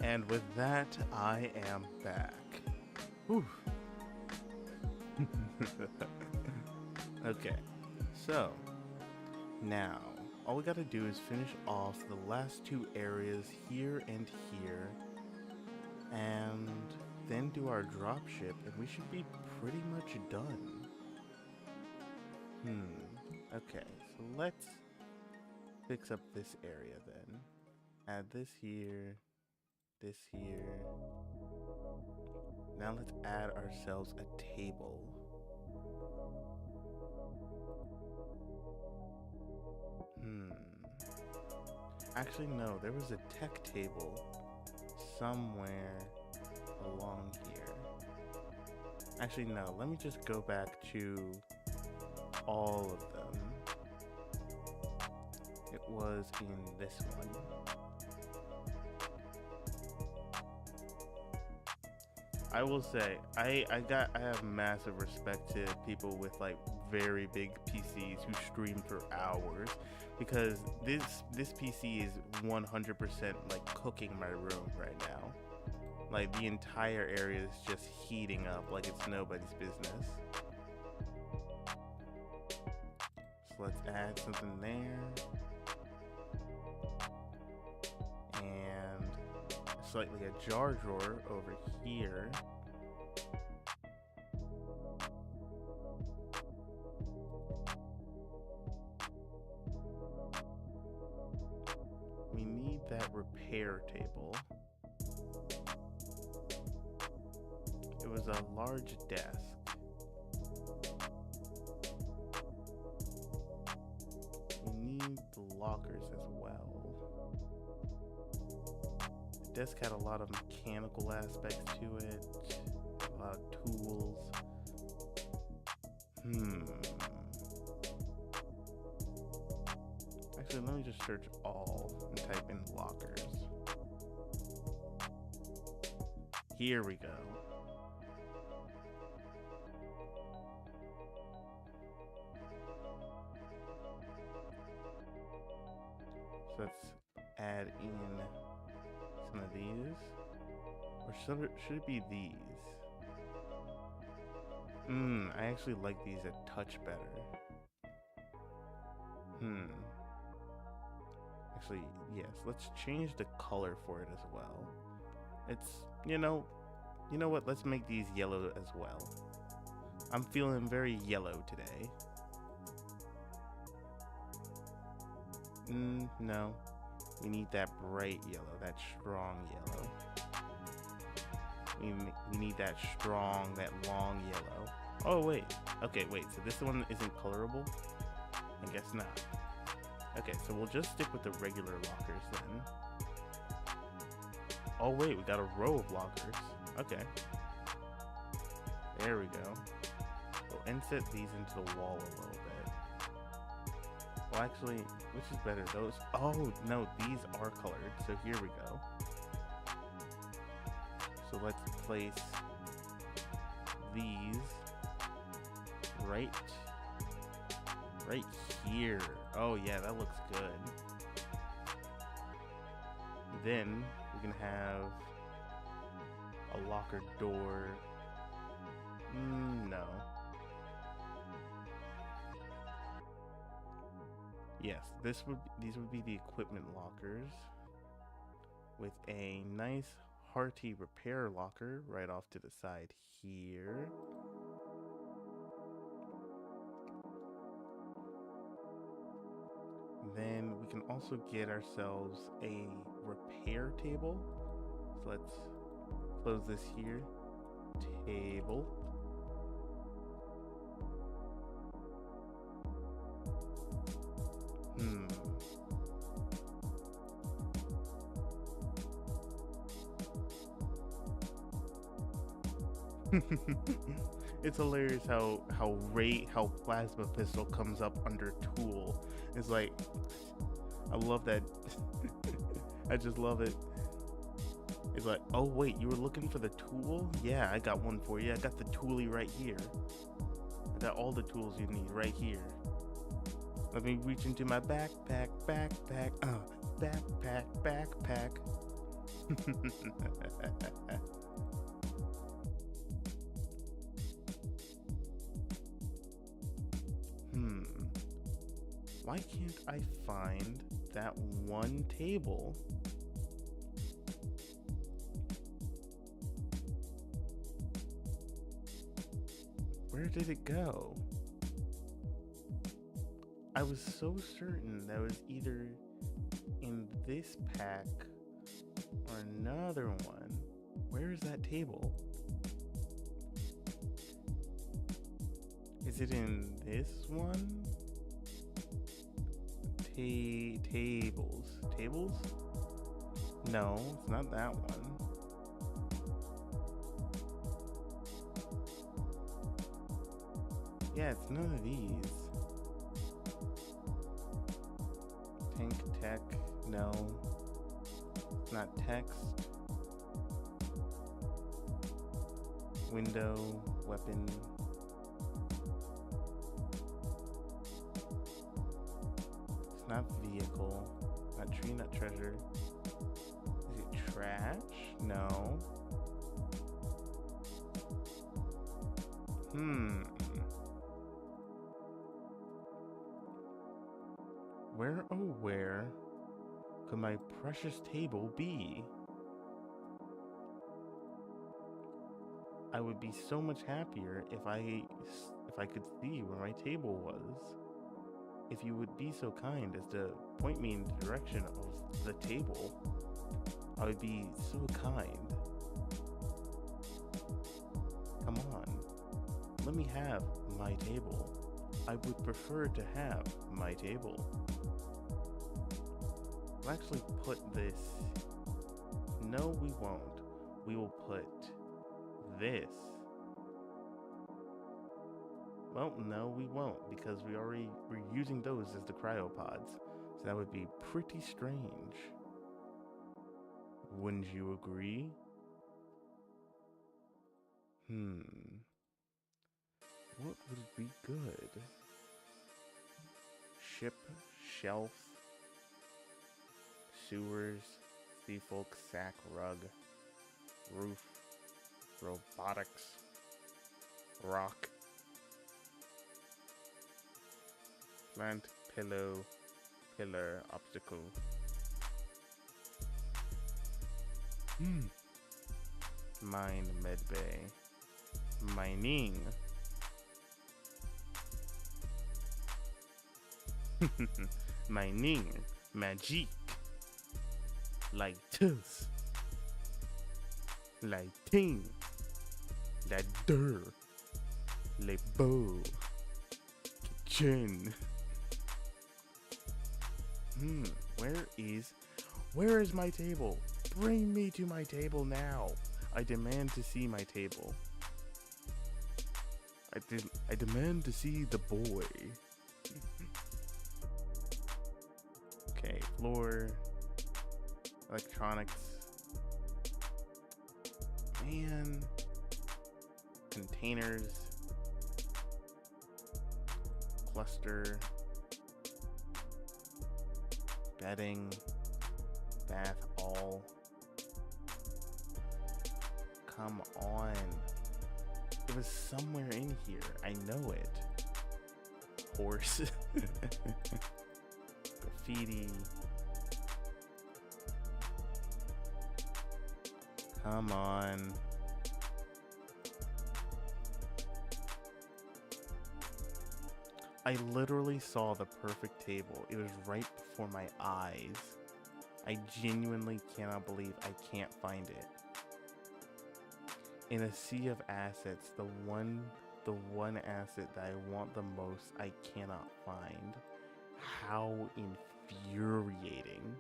And with that, I am back. Whew. Okay, so now all we gotta do is finish off the last two areas here and here, and then do our dropship, and we should be pretty much done. Okay, so let's fix up this area then. Add this here, this here. Now let's add ourselves a table. Actually, no, there was a tech table somewhere along here. Actually, no, let me just go back to all of them. It was in this one. I will say, I have massive respect to people with like very big PCs who stream for hours, because this PC is 100% like cooking my room right now. Like the entire area is just heating up like it's nobody's business. So let's add something there. And slightly a jar drawer over here. We need that repair table. It was a large desk. We need the lockers as well. The desk had a lot of mechanical aspects to it, a lot of tools. Actually, let me just search all and type in lockers. Here we go. So let's add in some of these. Or should it be these? I actually like these a touch better. Actually, yes, let's change the color for it as well. It's, you know what, let's make these yellow as well. I'm feeling very yellow today. No. We need that bright yellow, that strong yellow. We need that strong, that long yellow. Oh, wait. Okay, wait, so this one isn't colorable? I guess not. Okay, so we'll just stick with the regular lockers then. Oh, wait, we got a row of lockers. Okay. There we go. We'll inset these into the wall a little bit. Well, actually, which is better? Those? Oh, no, these are colored. So here we go. So let's place these right here. Oh, yeah, that looks good. Then we can have a locker door. No. Yes, these would be the equipment lockers with a nice hearty repair locker right off to the side here. Then we can also get ourselves a repair table. So let's close this here. Table. It's hilarious how plasma pistol comes up under tool. It's like, I love that. I just love it. It's like, oh wait, you were looking for the tool? Yeah, I got one for you. I got the toolie right here. I got all the tools you need right here. Let me reach into my backpack. Hmm. Why can't I find that one table? Where did it go? I was so certain that it was either in this pack or another one. Where is that table? Is it in this one? Tables. Tables? No, it's not that one. Yeah, it's none of these. Tank, tech, no. It's not text. Window, weapon. It's not vehicle. Not tree, not treasure. Is it trash? No. Where, oh where could my precious table be? I would be so much happier if I could see where my table was. If you would be so kind as to point me in the direction of the table, I would be so kind. Come on, let me have my table. I would prefer to have my table. We'll actually put this. No, we won't. We will put this. Well, no, we won't, because we're using those as the cryopods. So that would be pretty strange. Wouldn't you agree? What would be good? Ship, shelf, sewers, sea folk, sack, rug, roof, robotics, rock, plant, pillow, pillar, obstacle. Mine, medbay, mining. Mining, magique, lighters, lighting, ladder, les beaux, kitchen. Where is my table? Bring me to my table now. I demand to see my table. I demand to see the boy. Okay, floor, electronics, man, containers, cluster, bedding, bath, all. Come on. It was somewhere in here. I know it. Horse. Graffiti. Come on. I literally saw the perfect table. It was right before my eyes. I genuinely cannot believe I can't find it. In a sea of assets, the one asset that I want the most, I cannot find. How infuriating.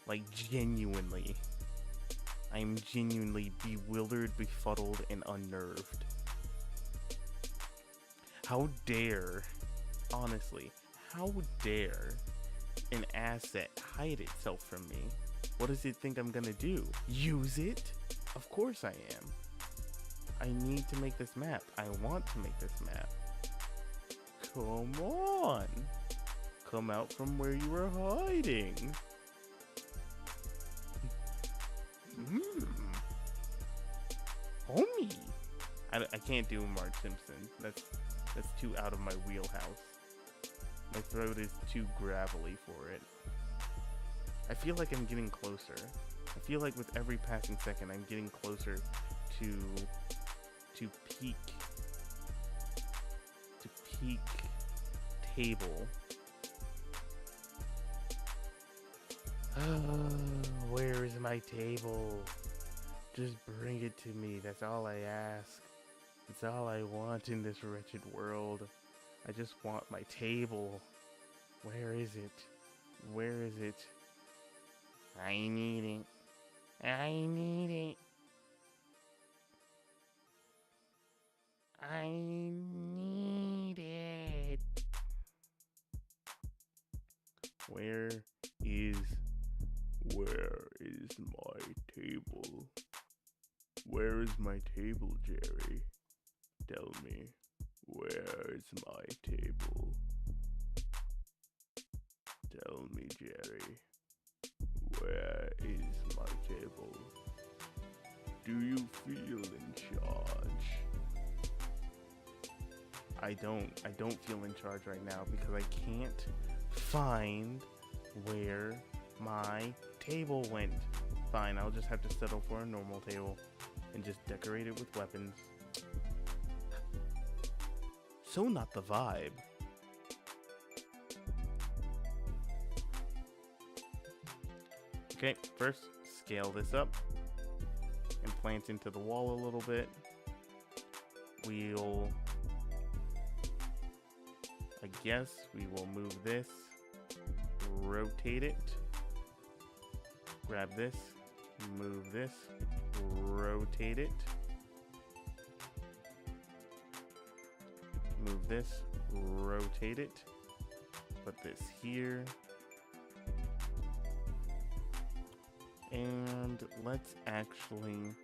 Like, genuinely. I'm genuinely bewildered, befuddled, and unnerved. How dare, honestly, how dare an asset hide itself from me? What does it think I'm gonna do? Use it? Of course I am. I need to make this map. I want to make this map. Come on. Come out from where you were hiding. Homie. I can't do Marge Simpson. That's too out of my wheelhouse. My throat is too gravelly for it. I feel like I'm getting closer. I feel like with every passing second, I'm getting closer to peak table. Where is my table? Just bring it to me. That's all I ask. It's all I want in this wretched world. I just want my table. Where is it? Where is it? I need it. I need it. I need it. Where is my table? Where is my table, Jerry? Tell me, where is my table? Tell me, Jerry, where is my table? Do you feel in charge? I don't feel in charge right now because I can't find where my table went. Fine, I'll just have to settle for a normal table and just decorate it with weapons. So not the vibe. Okay, first scale this up and plant into the wall a little bit. I guess we will move this, rotate it, grab this, move this, rotate it, move this, rotate it, put this here, and let's actually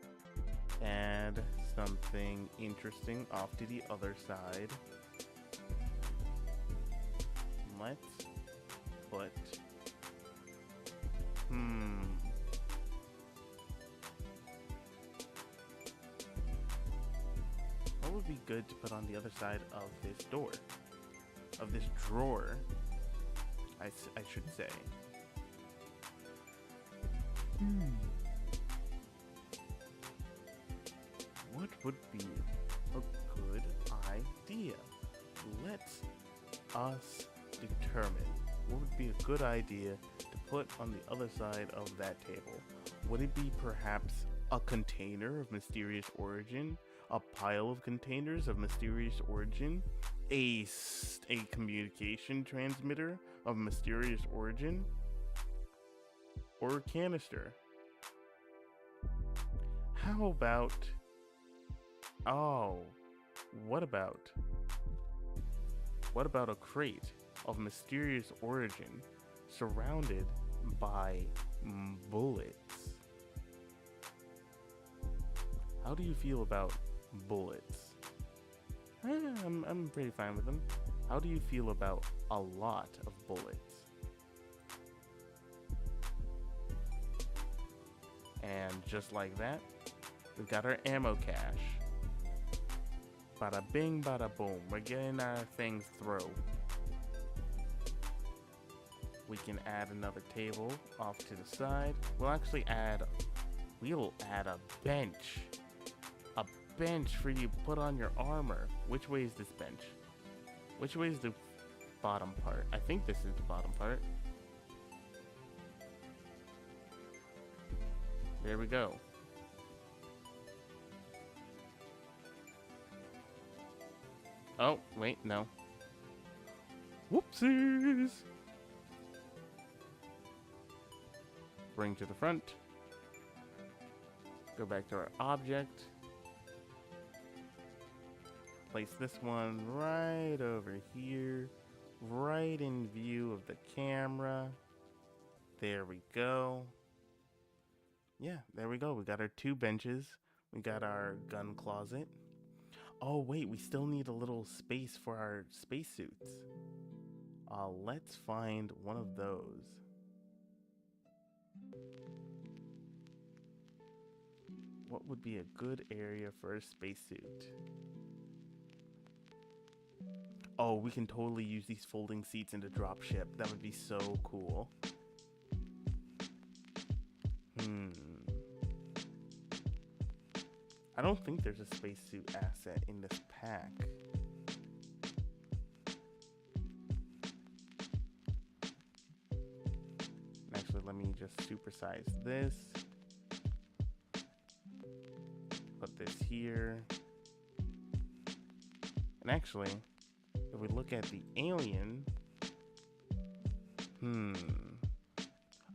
add something interesting off to the other side. Let's put, what would be good to put on the other side of this door? Of this drawer, I should say. What would be a good idea? Let's us determine what would be a good idea to put on the other side of that table. Would it be perhaps a container of mysterious origin? A pile of containers of mysterious origin? A communication transmitter of mysterious origin? Or a canister? How about... what about a crate of mysterious origin surrounded by bullets? How do you feel about bullets? I'm pretty fine with them. How do you feel about a lot of bullets? And just like that, we've got our ammo cache. Bada bing, bada boom. We're getting our things through. We can add another table off to the side. We'll add a bench. A bench for you to put on your armor. Which way is this bench? Which way is the bottom part? I think this is the bottom part. There we go. Oh, wait, no. Whoopsies! Bring to the front. Go back to our object. Place this one right over here, right in view of the camera. There we go. Yeah, there we go. We got our two benches. We got our gun closet. Oh, wait, we still need a little space for our spacesuits. Let's find one of those. What would be a good area for a spacesuit? Oh, we can totally use these folding seats in the dropship. That would be so cool. I don't think there's a spacesuit asset in this pack. Actually, let me just supersize this. Put this here. And actually, if we look at the alien...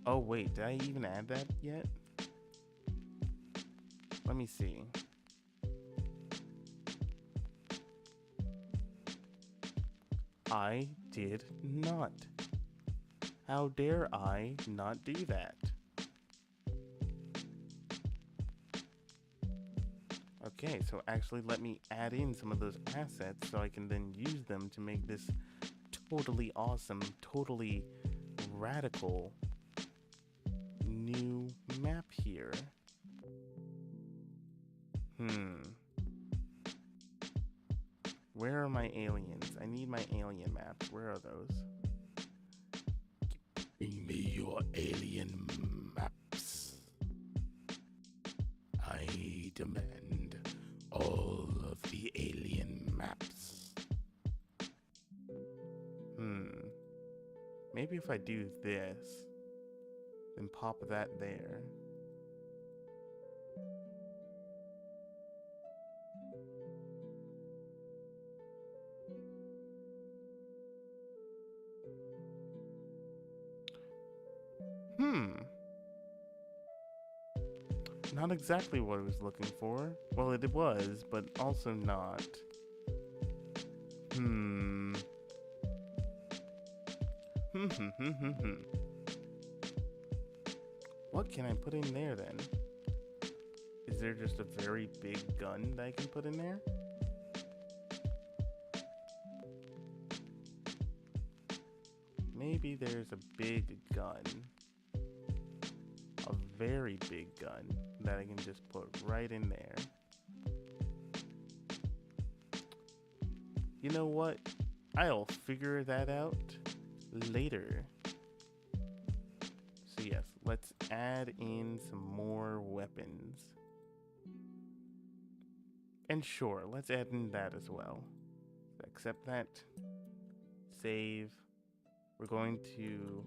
Oh wait, did I even add that yet? Let me see. I did not. How dare I not do that? Okay, so actually let me add in some of those assets so I can then use them to make this totally awesome, totally radical new map here. Where are my aliens? I need my alien maps. Where are those? Give me your alien maps. I demand all of the alien maps. Maybe if I do this, then pop that there. Not exactly what I was looking for. Well, it was, but also not. What can I put in there then? Is there just a very big gun that I can put in there? Maybe there's a big gun. A very big gun that I can just put right in there. You know what? I'll figure that out later. So yes, let's add in some more weapons. And sure, let's add in that as well. Accept that. Save. We're going to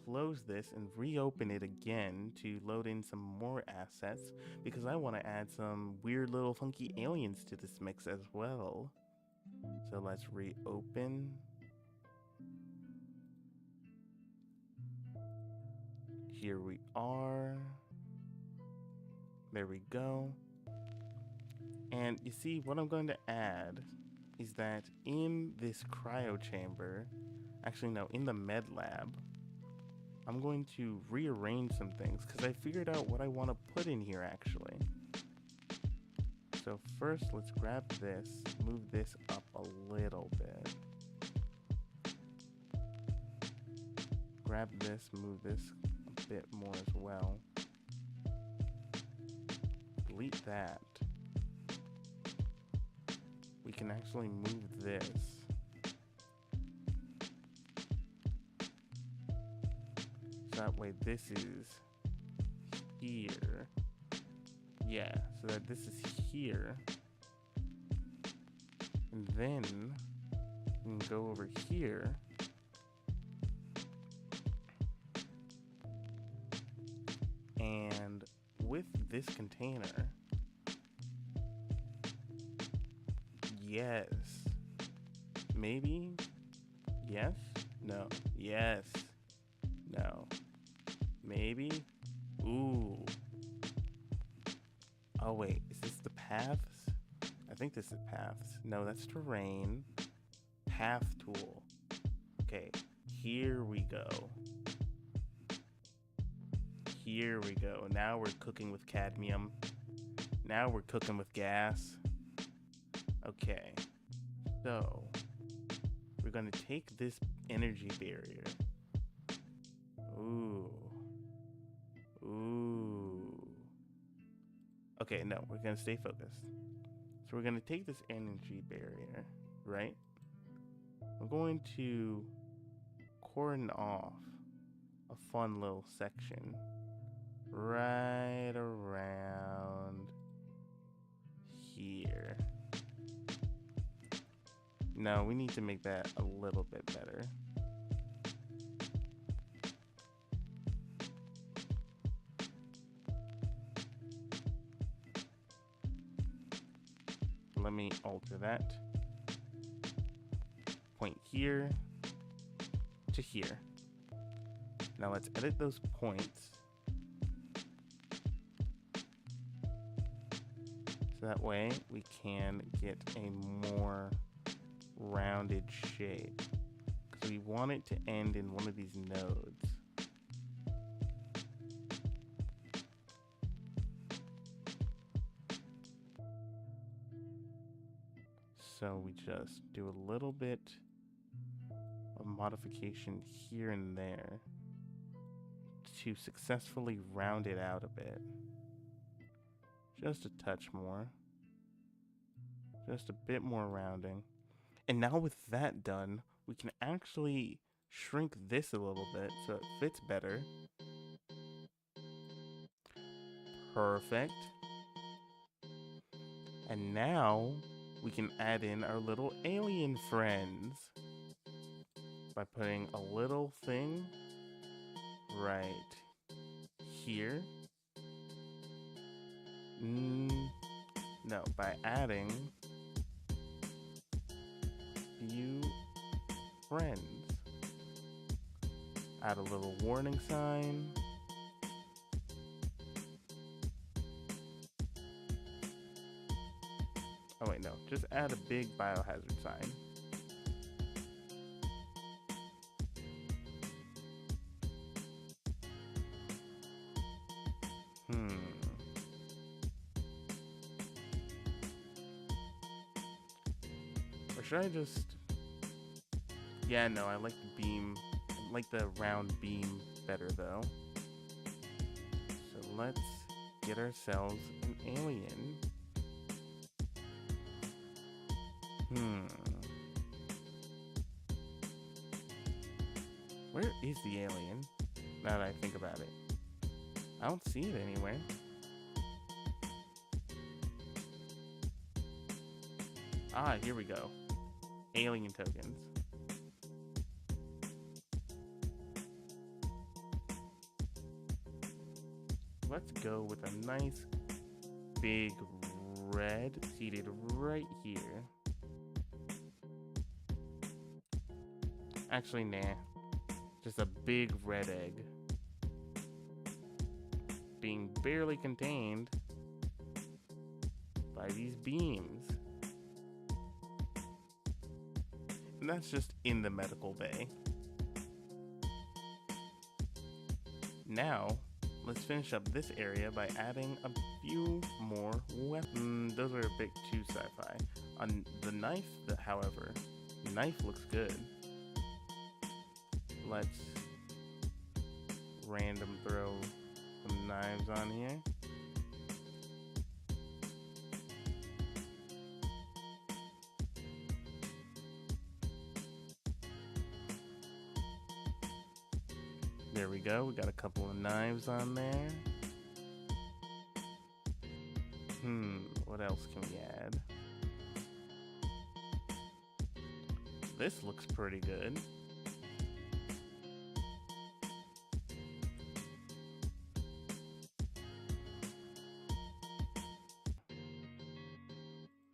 close this and reopen it again to load in some more assets because I want to add some weird little funky aliens to this mix as well. So let's reopen. Here we are. There we go. And you see, what I'm going to add is that in this cryo chamber, actually no, in the med lab, I'm going to rearrange some things because I figured out what I want to put in here actually. So first, let's grab this, move this up a little bit. Grab this, move this a bit more as well. Delete that. We can actually move this. So that way this is here. Yeah, so that this is here. And then we can go over here. And with this container, yes. Maybe? Yes? No. Yes. No. Maybe? Ooh. Oh wait, is this the paths? I think this is paths. No, that's terrain. Path tool. Okay, here we go. Here we go. Now we're cooking with cadmium. Now we're cooking with gas. Okay, so we're gonna take this energy barrier. Ooh. Ooh. Okay, no, we're gonna stay focused. So we're gonna take this energy barrier, right? We're going to cordon off a fun little section right around here. No, we need to make that a little bit better. Let me alter that. Point here to here. Now let's edit those points. So that way we can get a more rounded shape. Because we want it to end in one of these nodes. So we just do a little bit of modification here and there to successfully round it out a bit. Just a touch more. Just a bit more rounding. And now with that done, we can actually shrink this a little bit so it fits better. Perfect. And now we can add in our little alien friends by putting a little thing right here. No, by adding view friends. Add a little warning sign. Oh wait, no, just add a big biohazard sign. Or should I just... Yeah, no, I like the beam. I like the round beam better though. So let's get ourselves an alien. Where is the alien? Now that I think about it. I don't see it anywhere. Ah, here we go. Alien tokens. Let's go with a nice big red seated right here. Actually, nah. Just a big red egg. Being barely contained by these beams. And that's just in the medical bay. Now, let's finish up this area by adding a few more weapons. Those are a bit too sci-fi. On the knife, however, the knife looks good. Let's random throw some knives on here. There we go. We got a couple of knives on there. What else can we add? This looks pretty good.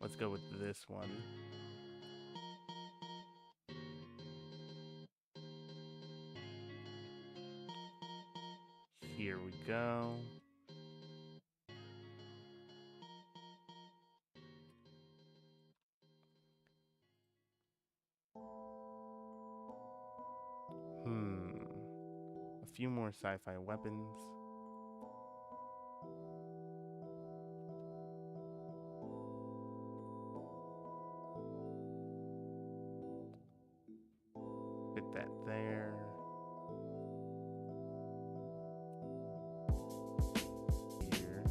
Let's go with this one. Here we go. A few more sci-fi weapons. Fit that there. Here.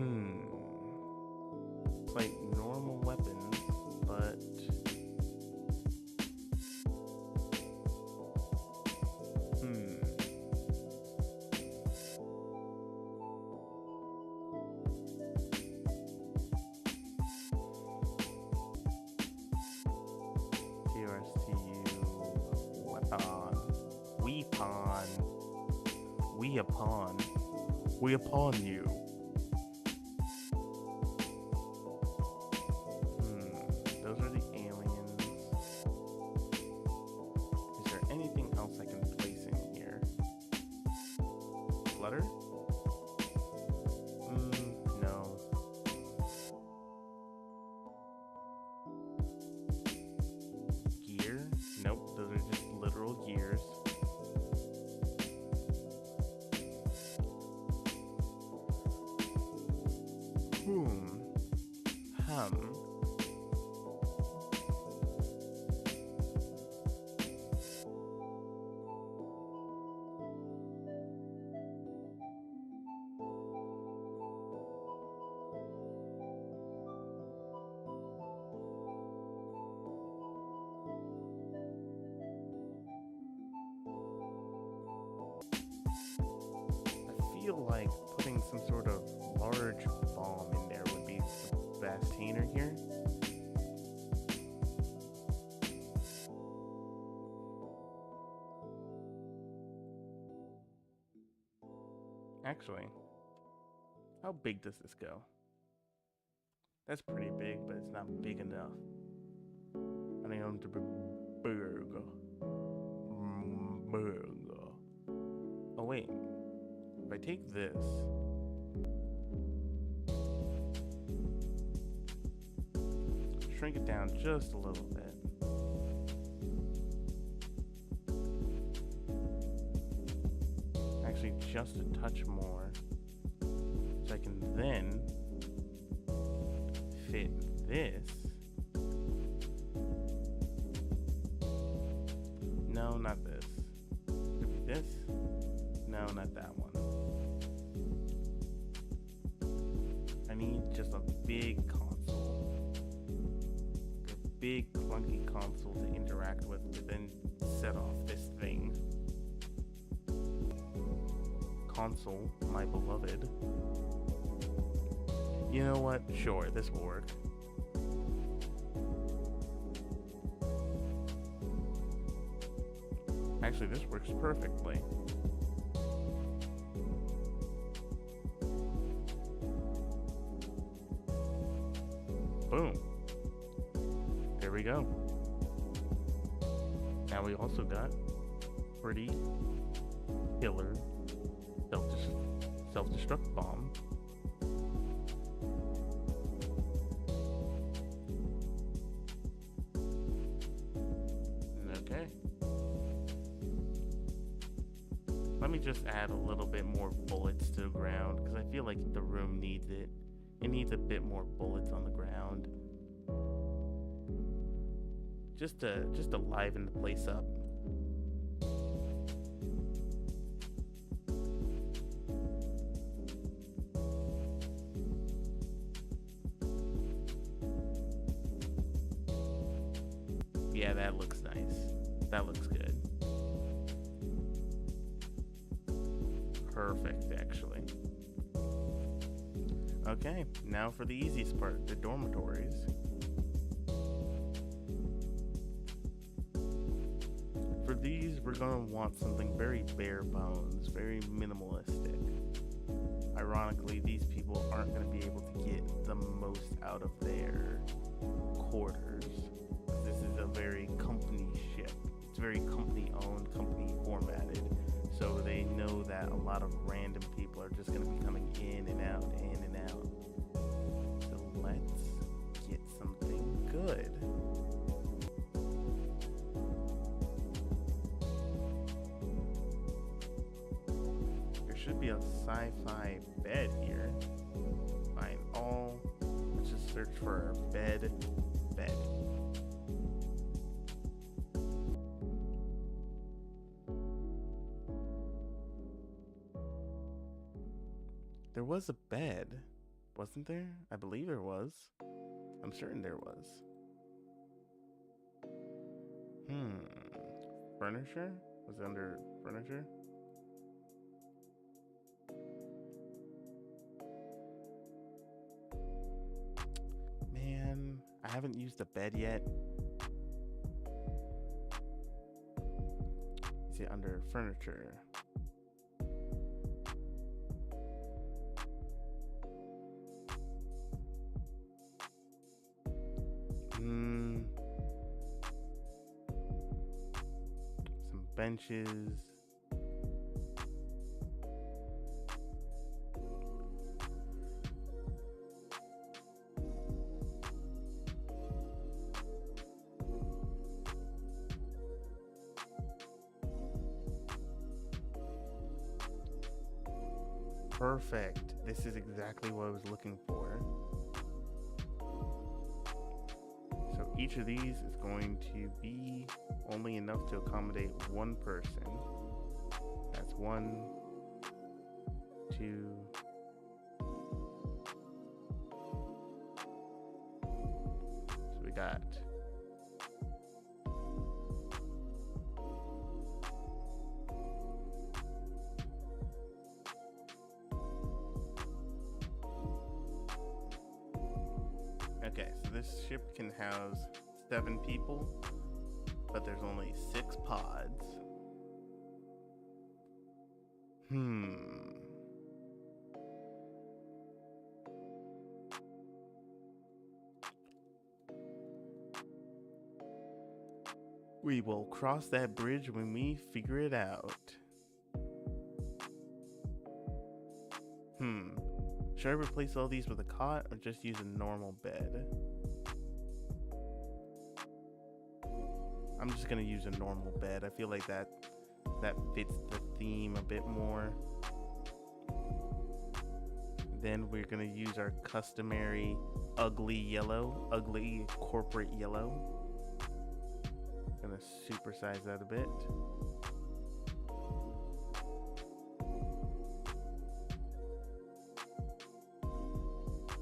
Hmm. Like normal weapons, but TRSTU weapon. We upon you. Those are the aliens. Is there anything else I can place in here? Flutter? No. Gear? Nope, those are just literal gears. Hum. I feel like putting some sort of large bomb in there would be the best hainer here. Actually, how big does this go? That's pretty big, but it's not big enough. I need them to be bigger. Oh wait, if I take this, shrink it down just a little bit. Actually, just a touch more. So I can then fit this. No, not this. Could be this. No, not that one. I need just a big console. A big clunky console to interact with to then set off this thing. Console, my beloved. You know what? Sure, this will work. Actually, this works perfectly. Boom. There we go. Now we also got pretty killer self-destruct bomb. Okay. Let me just add a little bit more bullets to the ground because I feel like the room needs it. It needs a bit more bullets on the ground. Just to liven the place up. Yeah, that looks nice. That looks good. Perfect, actually. Okay, now for the easiest part, the dormitories. For these, we're gonna want something very bare bones, very minimalistic. Ironically, these people aren't gonna be able to get the most out of their quarters. This is a very company ship. It's very company owned, company formatted. So they know that a lot of random people are just going to be coming in and out, in and out. So let's get something good. There should be a sci-fi bed here. Find all. Let's just search for our bed. There was a bed, Wasn't there? I believe there was. I'm certain there was. Furniture? Was it under furniture? Man, I haven't used the bed yet. Is it under furniture? Some benches. Perfect. This is exactly what I was looking for. So each of these is going to be only enough to accommodate one person. That's 1, 2. So we got okay, so this ship can house 7 people, but there's only 6 pods. We will cross that bridge when we figure it out. Should I replace all these with a cot or just use a normal bed? I'm just gonna use a normal bed. I feel like that fits the theme a bit more. Then we're gonna use our customary ugly corporate yellow. Gonna supersize that a bit.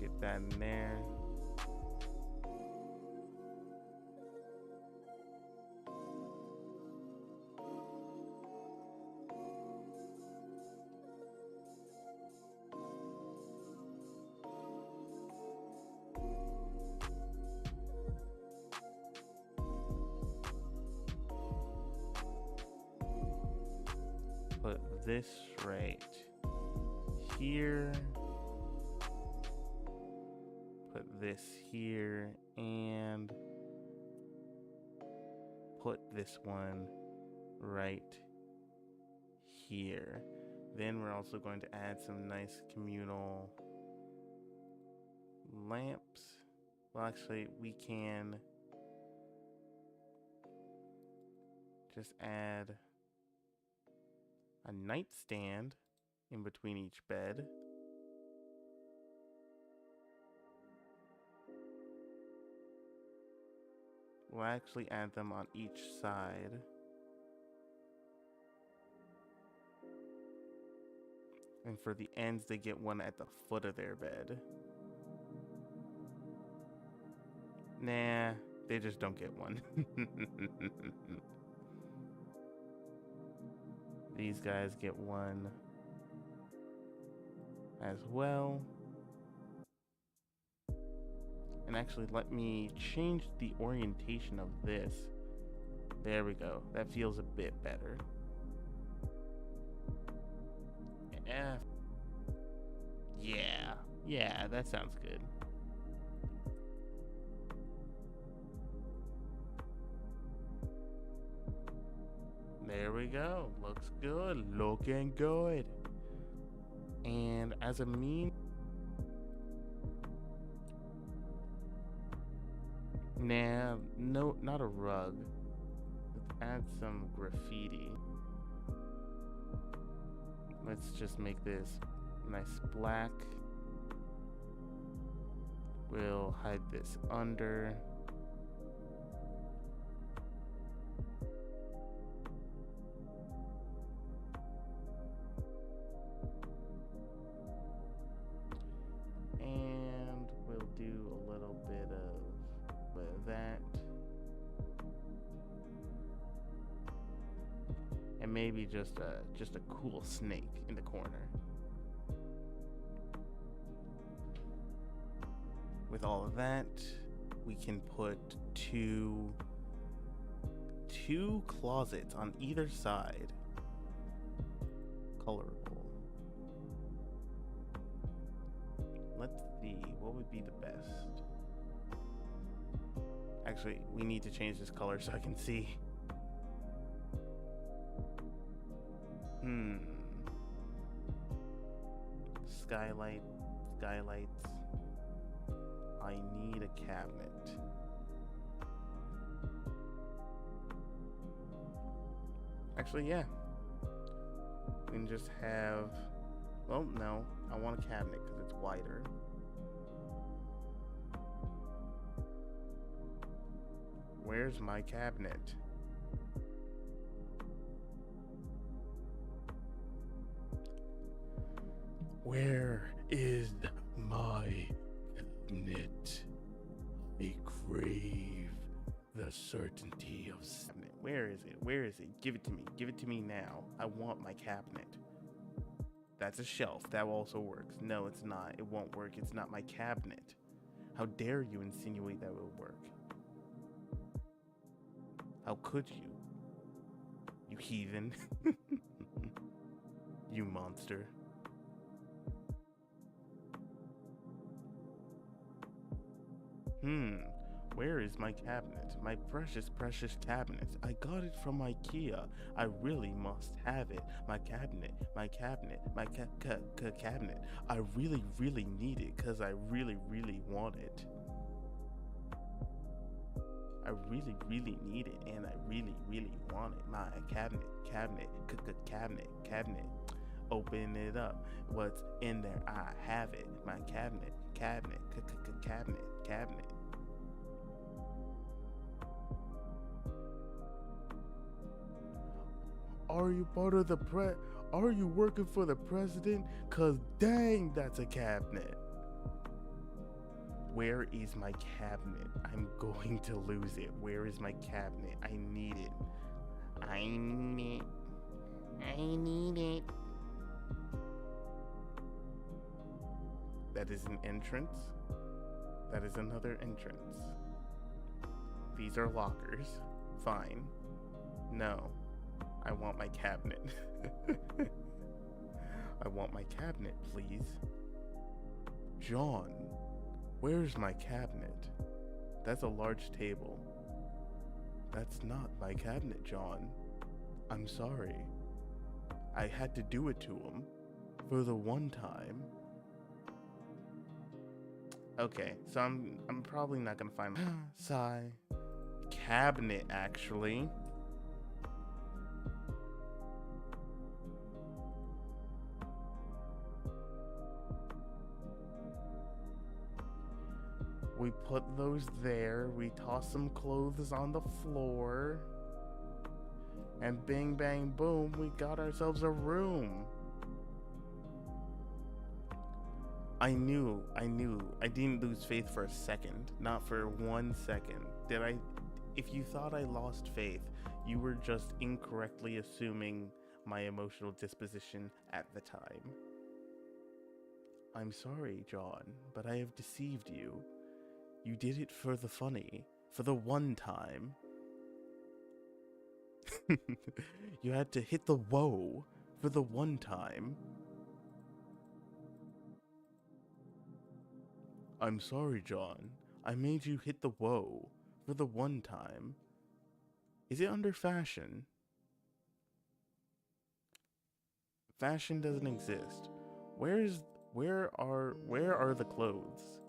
Get that in there. Put this right here. Put this here and put this one right here. Then we're also going to add some nice communal lamps. Well, actually, we can just add a nightstand in between each bed. We'll actually add them on each side. And for the ends, they get one at the foot of their bed. Nah, they just don't get one. These guys get one as well. And actually, let me change the orientation of this. There we go. That feels a bit better. Yeah, that sounds good. There we go. Looks good. Looking good. And as a mean... Nah, no, not a rug. Let's add some graffiti. Let's just make this nice black. We'll hide this under. And maybe just a cool snake in the corner. With all of that, we can put two closets on either side. Colorable. Let's see, what would be the best? Actually, we need to change this color so I can see. Skylights. I need a cabinet. Actually, yeah. We can just have... Well, no. I want a cabinet because it's wider. Where's my cabinet? Where is my cabinet? I crave the certainty of cabinet. Where is it? Where is it? Give it to me. Give it to me now. I want my cabinet. That's a shelf. That also works. No, it's not. It won't work. It's not my cabinet. How dare you insinuate that will work? How could you? You heathen. You monster. Where is my cabinet? My precious, precious cabinet. I got it from IKEA. I really must have it. My cabinet, my cabinet, my cabinet. I really, really need it because I really, really want it. I really, really need it and I really, really want it. My cabinet, cabinet. Open it up. What's in there? I have it. My cabinet, cabinet. Are you part of the Are you working for the president? 'Cause dang, that's a cabinet. Where is my cabinet? I'm going to lose it. Where is my cabinet? I need it. I need it. That is an entrance. That is another entrance. These are lockers. Fine. No. I want my cabinet. I want my cabinet, please. John, where's my cabinet? That's a large table. That's not my cabinet, John. I'm sorry. I had to do it to him for the one time. Okay, so I'm probably not gonna find my sigh. Cabinet, actually. We put those there, we toss some clothes on the floor, and bing bang boom, we got ourselves a room. I knew, I didn't lose faith for a second, not for 1 second. If you thought I lost faith, you were just incorrectly assuming my emotional disposition at the time. I'm sorry, John, but I have deceived you. You did it for the funny, for the one time. You had to hit the whoa for the one time. I'm sorry, John. I made you hit the whoa for the one time. Is it under fashion? Fashion doesn't exist. Where are the clothes?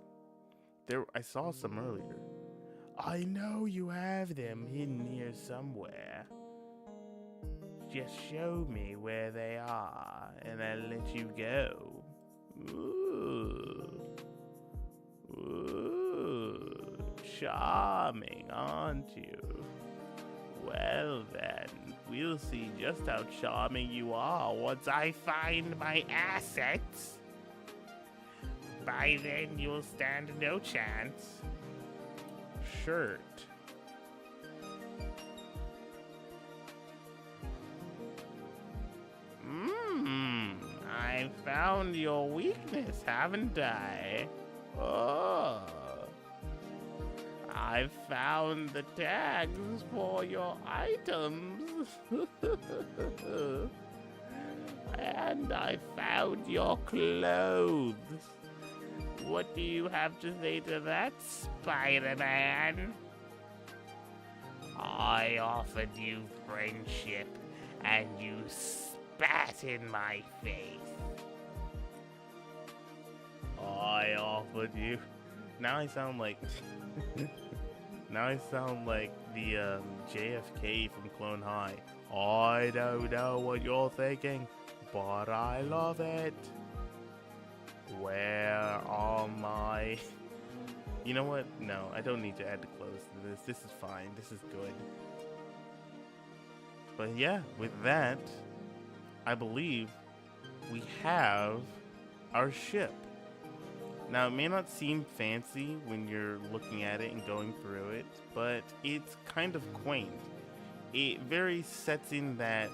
I saw some earlier. I know you have them hidden here somewhere. Just show me where they are, and I'll let you go. Ooh, charming, aren't you? Well then, we'll see just how charming you are once I find my assets. By then, you'll stand no chance. Shirt. I found your weakness, haven't I? Oh, I found the tags for your items. And I found your clothes. What do you have to say to that, Spider-Man? I offered you friendship, and you spat in my face. I offered you. Now I sound like. Now I sound like the JFK from Clone High. I don't know what you're thinking, but I love it. Where are my... You know what? No, I don't need to add the clothes to this. This is fine. This is good. But yeah, with that, I believe we have our ship. Now, it may not seem fancy when you're looking at it and going through it, but it's kind of quaint. It very sets in that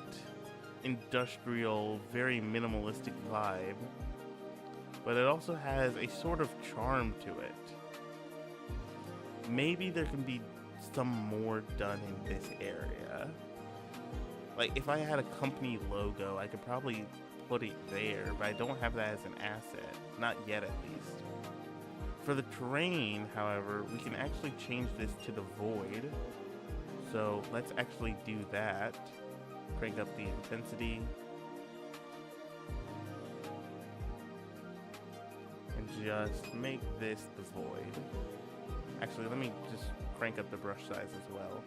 industrial, very minimalistic vibe, but it also has a sort of charm to it. Maybe there can be some more done in this area. Like, if I had a company logo, I could probably put it there, but I don't have that as an asset. Not yet, at least. For the terrain, however, we can actually change this to the void. So let's actually do that. Crank up the intensity. And just make this the void. Actually, let me just crank up the brush size as well.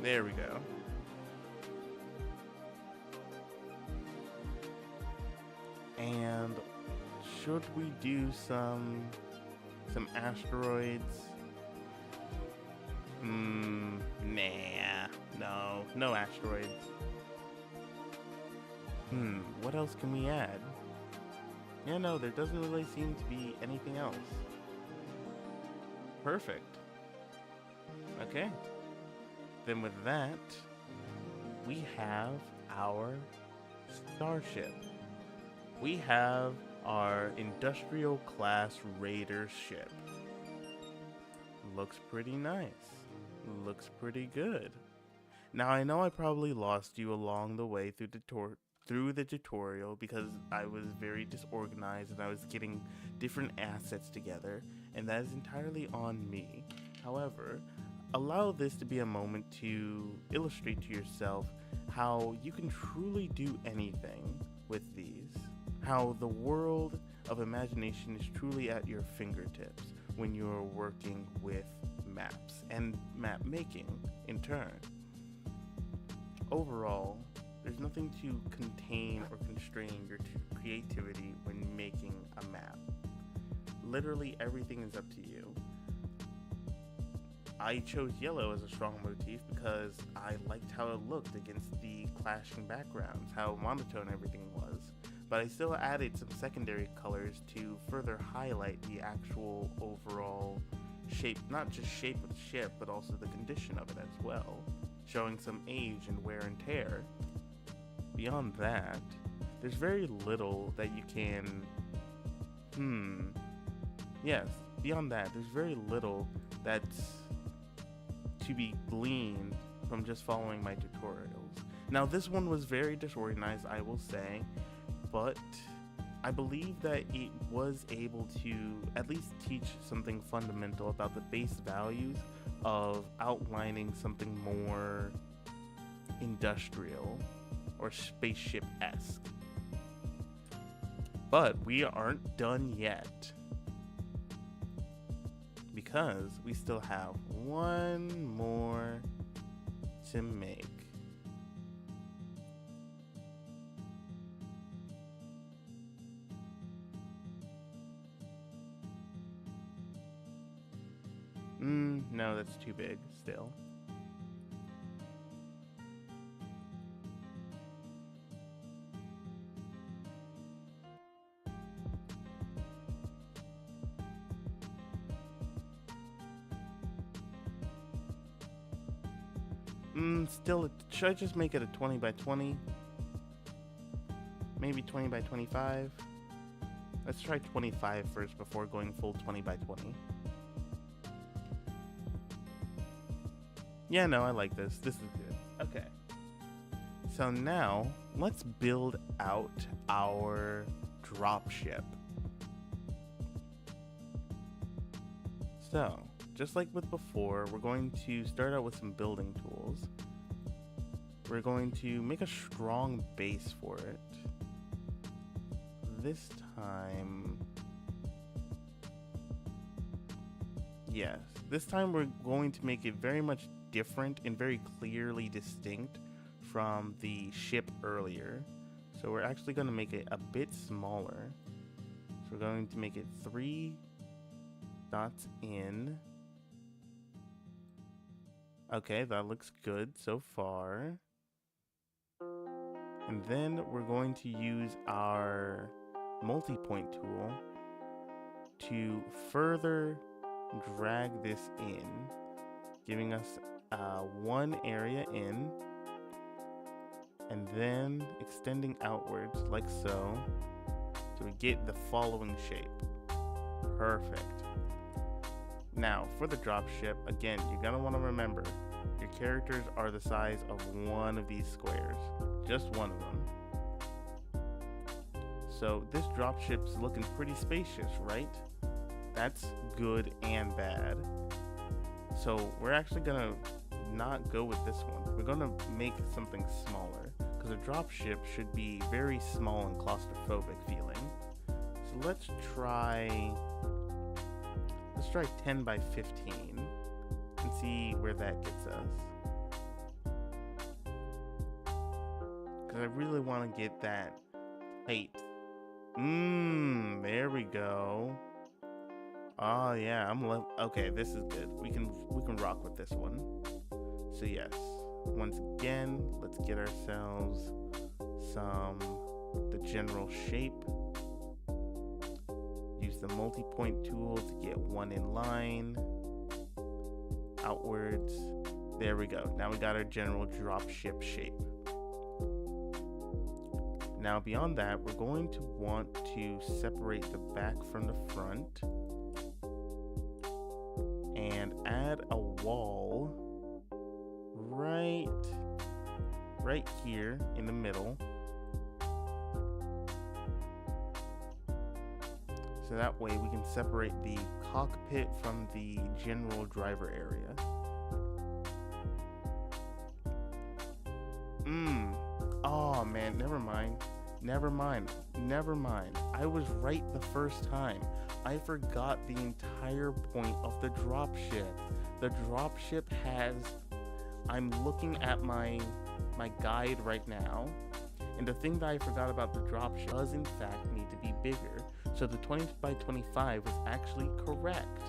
There we go. And should we do some asteroids? Nah, no asteroids. What else can we add? Yeah, no, there doesn't really seem to be anything else. Perfect. Okay. Then with that, we have our starship. We have our industrial class raider ship. Looks pretty nice. Looks pretty good. Now I know I probably lost you along the way through the tutorial because I was very disorganized and I was getting different assets together, and that is entirely on me. However, allow this to be a moment to illustrate to yourself how you can truly do anything with these. How the world of imagination is truly at your fingertips when you're working with maps and map making in turn. Overall, there's nothing to contain or constrain your creativity when making a map. Literally everything is up to you. I chose yellow as a strong motif because I liked how it looked against the clashing backgrounds, how monotone everything was. But I still added some secondary colors to further highlight the actual overall shape, not just shape of the ship, but also the condition of it as well, showing some age and wear and tear. Beyond that, there's very little that you can, beyond that, there's very little that's to be gleaned from just following my tutorials. Now, this one was very disorganized, I will say, but I believe that it was able to at least teach something fundamental about the base values of outlining something more industrial or spaceship-esque. But we aren't done yet, because we still have one more to make. No, that's too big still. Still, should I just make it a 20 by 20? Maybe 20 by 25? Let's try 25 first before going full 20 by 20. Yeah, no, I like this. This is good. Okay. So now, let's build out our dropship. So, just like with before, we're going to start out with some building tools. We're going to make a strong base for it. This time... Yes, this time we're going to make it very much different and very clearly distinct from the ship earlier. So we're actually going to make it a bit smaller. So we're going to make it 3 dots in. Okay, that looks good so far. And then we're going to use our multi-point tool to further drag this in, giving us one area in, and then extending outwards like so, so we get the following shape. Perfect. Now for the dropship, again, you're gonna want to remember your characters are the size of one of these squares, just one of them. So this dropship's looking pretty spacious, right? That's good and bad. So we're actually gonna not go with this one. We're gonna make something smaller because a dropship should be very small and claustrophobic feeling. So let's try 10 by 15 and see where that gets us. Because I really want to get that height. There we go. Oh yeah, okay, this is good. We can rock with this one. So yes, once again, let's get ourselves the general shape. Use the multi-point tool to get one in line. Outwards. There we go. Now we got our general dropship shape. Now beyond that, we're going to want to separate the back from the front and add a wall right here in the middle. So that way we can separate the cockpit from the general driver area. Oh man, never mind. I was right the first time. I forgot the entire point of the dropship. The dropship has... I'm looking at my guide right now, and the thing that I forgot about the dropship does in fact need to be bigger. So the 20 by 25 was actually correct.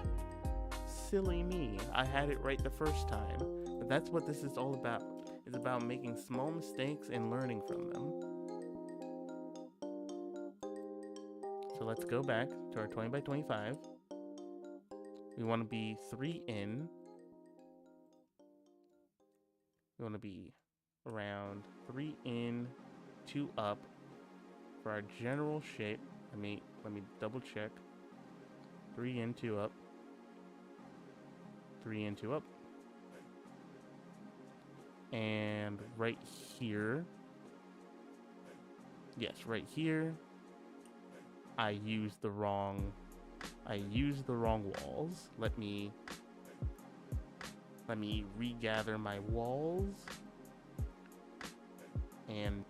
Silly me. I had it right the first time. But that's what this is all about. It's about making small mistakes and learning from them. So let's go back to our 20 by 25. We want to be 3 in. We want to be around 3 in, 2 up for our general shape. Let me double check. 3 in, 2 up. 3 in, 2 up. And right here. Yes, right here. I used the wrong walls. Let me regather my walls. And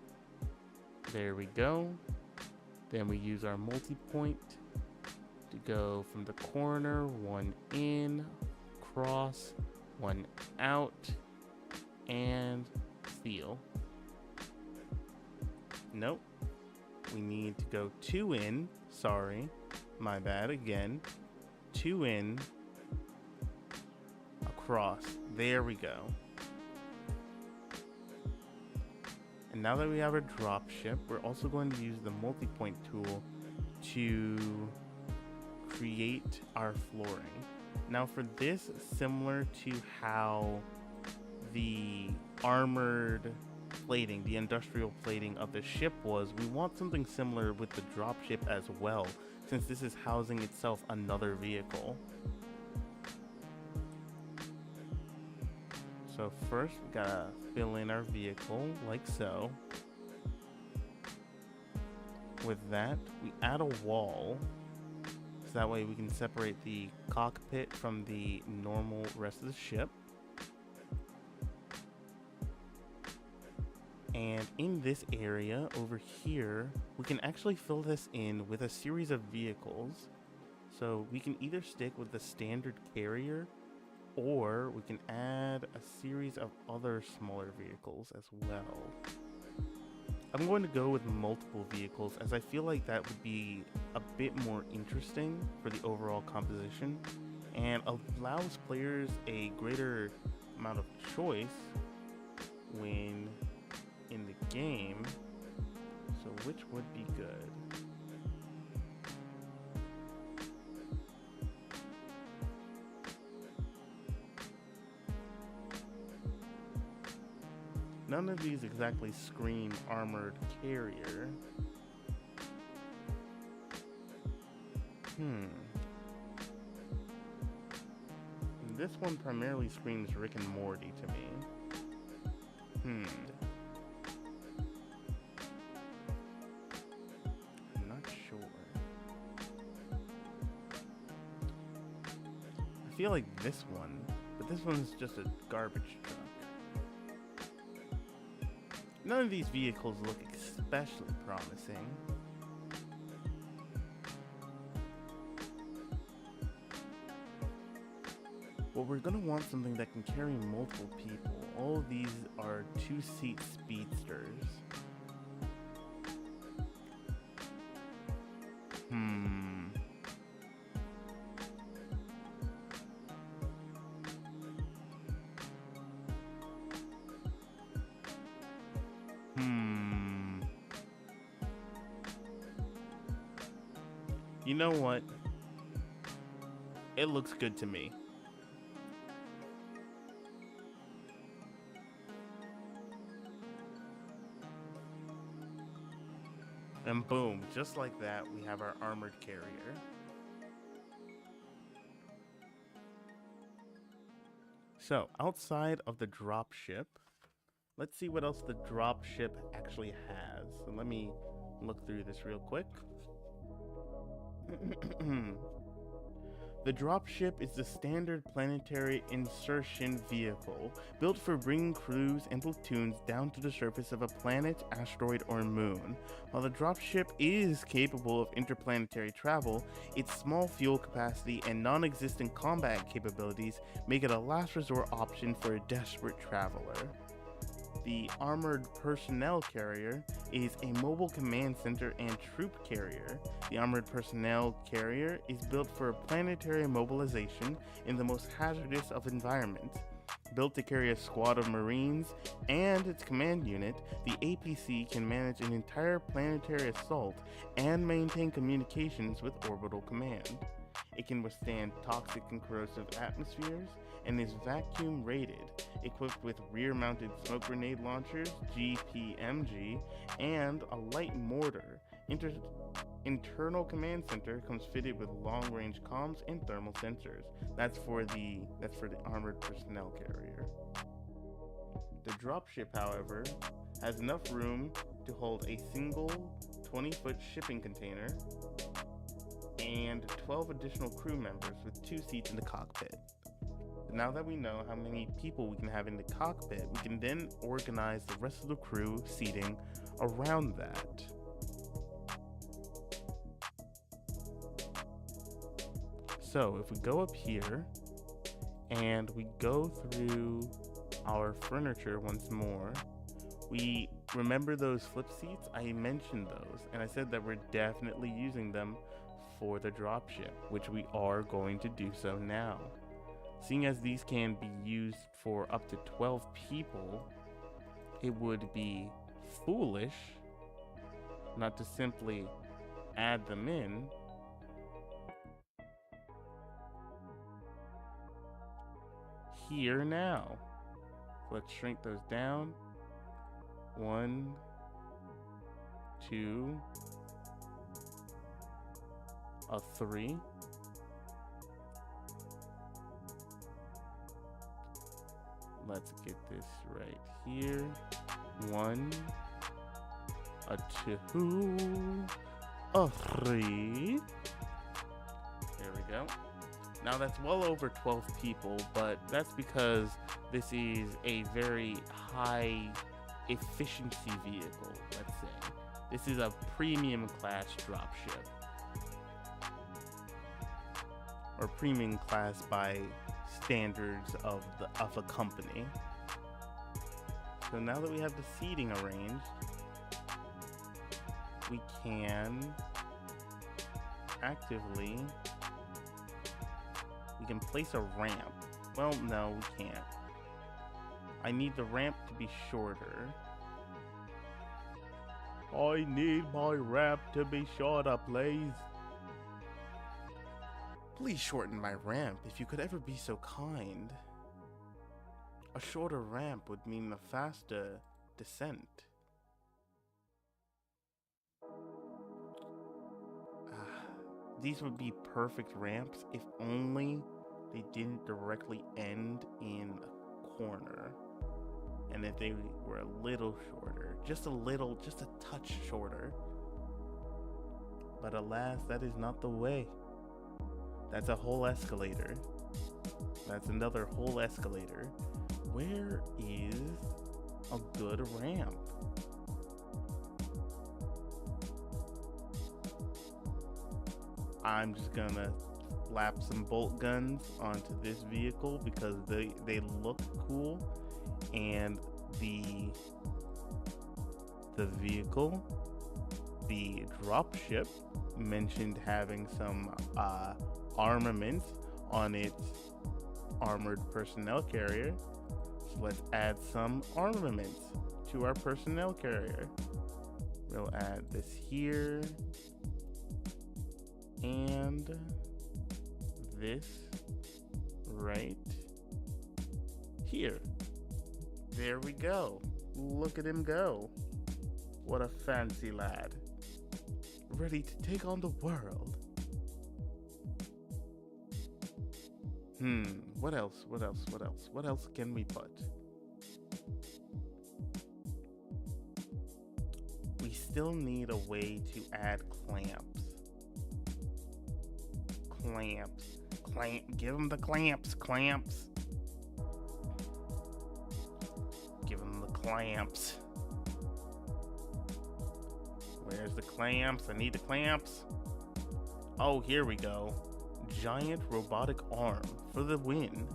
there we go. Then we use our multi-point to go from the corner, 1 in, cross, 1 out, and seal. Nope. We need to go 2 in. Sorry. My bad again. 2 in. Across. There we go. And now that we have our dropship, we're also going to use the multi-point tool to create our flooring. Now for this, similar to how the armored plating, the industrial plating of the ship was, we want something similar with the dropship as well, since this is housing itself another vehicle. So first we gotta fill in our vehicle like so. With that, we add a wall, so that way we can separate the cockpit from the normal rest of the ship. And in this area over here, we can actually fill this in with a series of vehicles. So we can either stick with the standard carrier, or we can add a series of other smaller vehicles as well. I'm going to go with multiple vehicles, as I feel like that would be a bit more interesting for the overall composition and allows players a greater amount of choice when in the game. So which would be good? None of these exactly scream armored carrier. This one primarily screams Rick and Morty to me. I'm not sure. I feel like this one, but this one's just a garbage truck. None of these vehicles look especially promising. Well, we're gonna want something that can carry multiple people. All of these are two-seat speedsters. You know what? It looks good to me. And boom, just like that, we have our armored carrier. So, outside of the dropship, let's see what else the dropship actually has. So let me look through this real quick. The dropship is the standard planetary insertion vehicle built for bringing crews and platoons down to the surface of a planet, asteroid, or moon. While the dropship is capable of interplanetary travel, its small fuel capacity and non-existent combat capabilities make it a last resort option for a desperate traveler. The Armored Personnel Carrier is a mobile command center and troop carrier. The Armored Personnel Carrier is built for planetary mobilization in the most hazardous of environments. Built to carry a squad of Marines and its command unit, the APC can manage an entire planetary assault and maintain communications with orbital command. It can withstand toxic and corrosive atmospheres and is vacuum rated, equipped with rear-mounted smoke grenade launchers, GPMG, and a light mortar. Internal command center comes fitted with long-range comms and thermal sensors. That's for the Armored Personnel Carrier. The dropship, however, has enough room to hold a single 20-foot shipping container and 12 additional crew members with 2 seats in the cockpit. Now that we know how many people we can have in the cockpit, we can then organize the rest of the crew seating around that. So if we go up here and we go through our furniture once more, we remember those flip seats? I mentioned those, and I said that we're definitely using them for the dropship, which we are going to do so now. Seeing as these can be used for up to 12 people, it would be foolish not to simply add them in here now. Let's shrink those down. 1, 2, a 3. Let's get this right here. 1, a 2, a 3. There we go. Now that's well over 12 people, but that's because this is a very high efficiency vehicle, let's say. This is a premium class dropship. Or premium class by standards of a company. So now that we have the seating arranged, we can actively, we can place a ramp. Well, no, we can't. I need the ramp to be shorter. I need my ramp to be shorter, please. Please shorten my ramp if you could ever be so kind. A shorter ramp would mean a faster descent. These would be perfect ramps if only they didn't directly end in a corner. And if they were a little shorter, just a touch shorter. But alas, that is not the way. That's a whole escalator. That's another whole escalator. Where is a good ramp? I'm just gonna slap some bolt guns onto this vehicle because they look cool, and the vehicle, the dropship, mentioned having some armaments on its armored personnel carrier. So let's add some armaments to our personnel carrier. We'll add this here and this right here. There we go. Look at him go. What a fancy lad. Ready to take on the world. What else? What else can we put? We still need a way to add clamps. Give him the clamps. Give him the clamps. Where's the clamps? I need the clamps. Oh, here we go. Giant robotic arm for the win.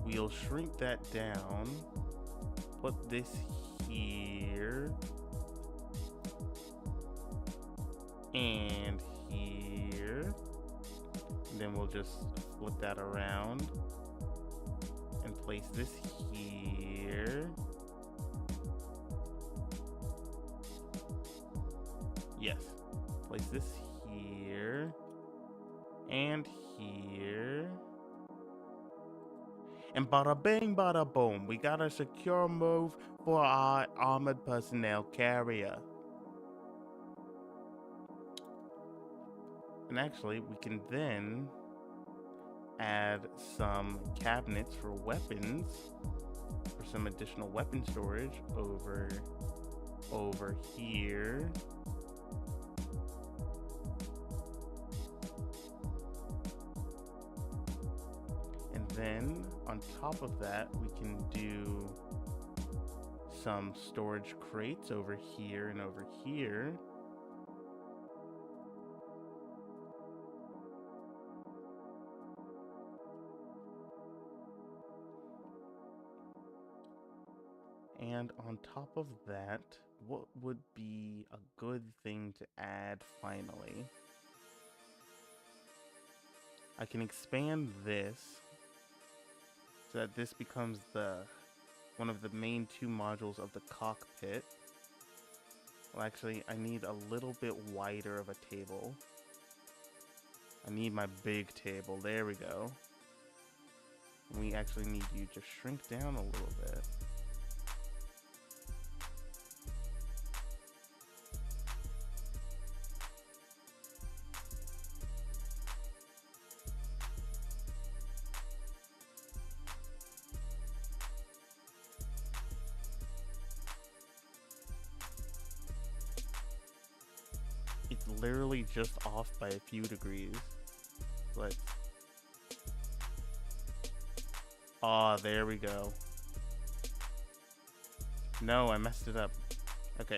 We'll shrink that down. Put this here. And here. And then we'll just flip that around. And place this here. Yes. Place this here. And here. And bada bing, bada boom. We got a secure move for our armored personnel carrier. And actually, we can then add some cabinets for weapons, for some additional weapon storage over here. And then on top of that, we can do some storage crates over here and over here. And on top of that, what would be a good thing to add finally? I can expand this so that this becomes one of the main two modules of the cockpit. Well, actually, I need a little bit wider of a table. I need my big table. There we go. We actually need you to shrink down a little bit. It's literally just off by a few degrees. But there we go. No, I messed it up. Okay.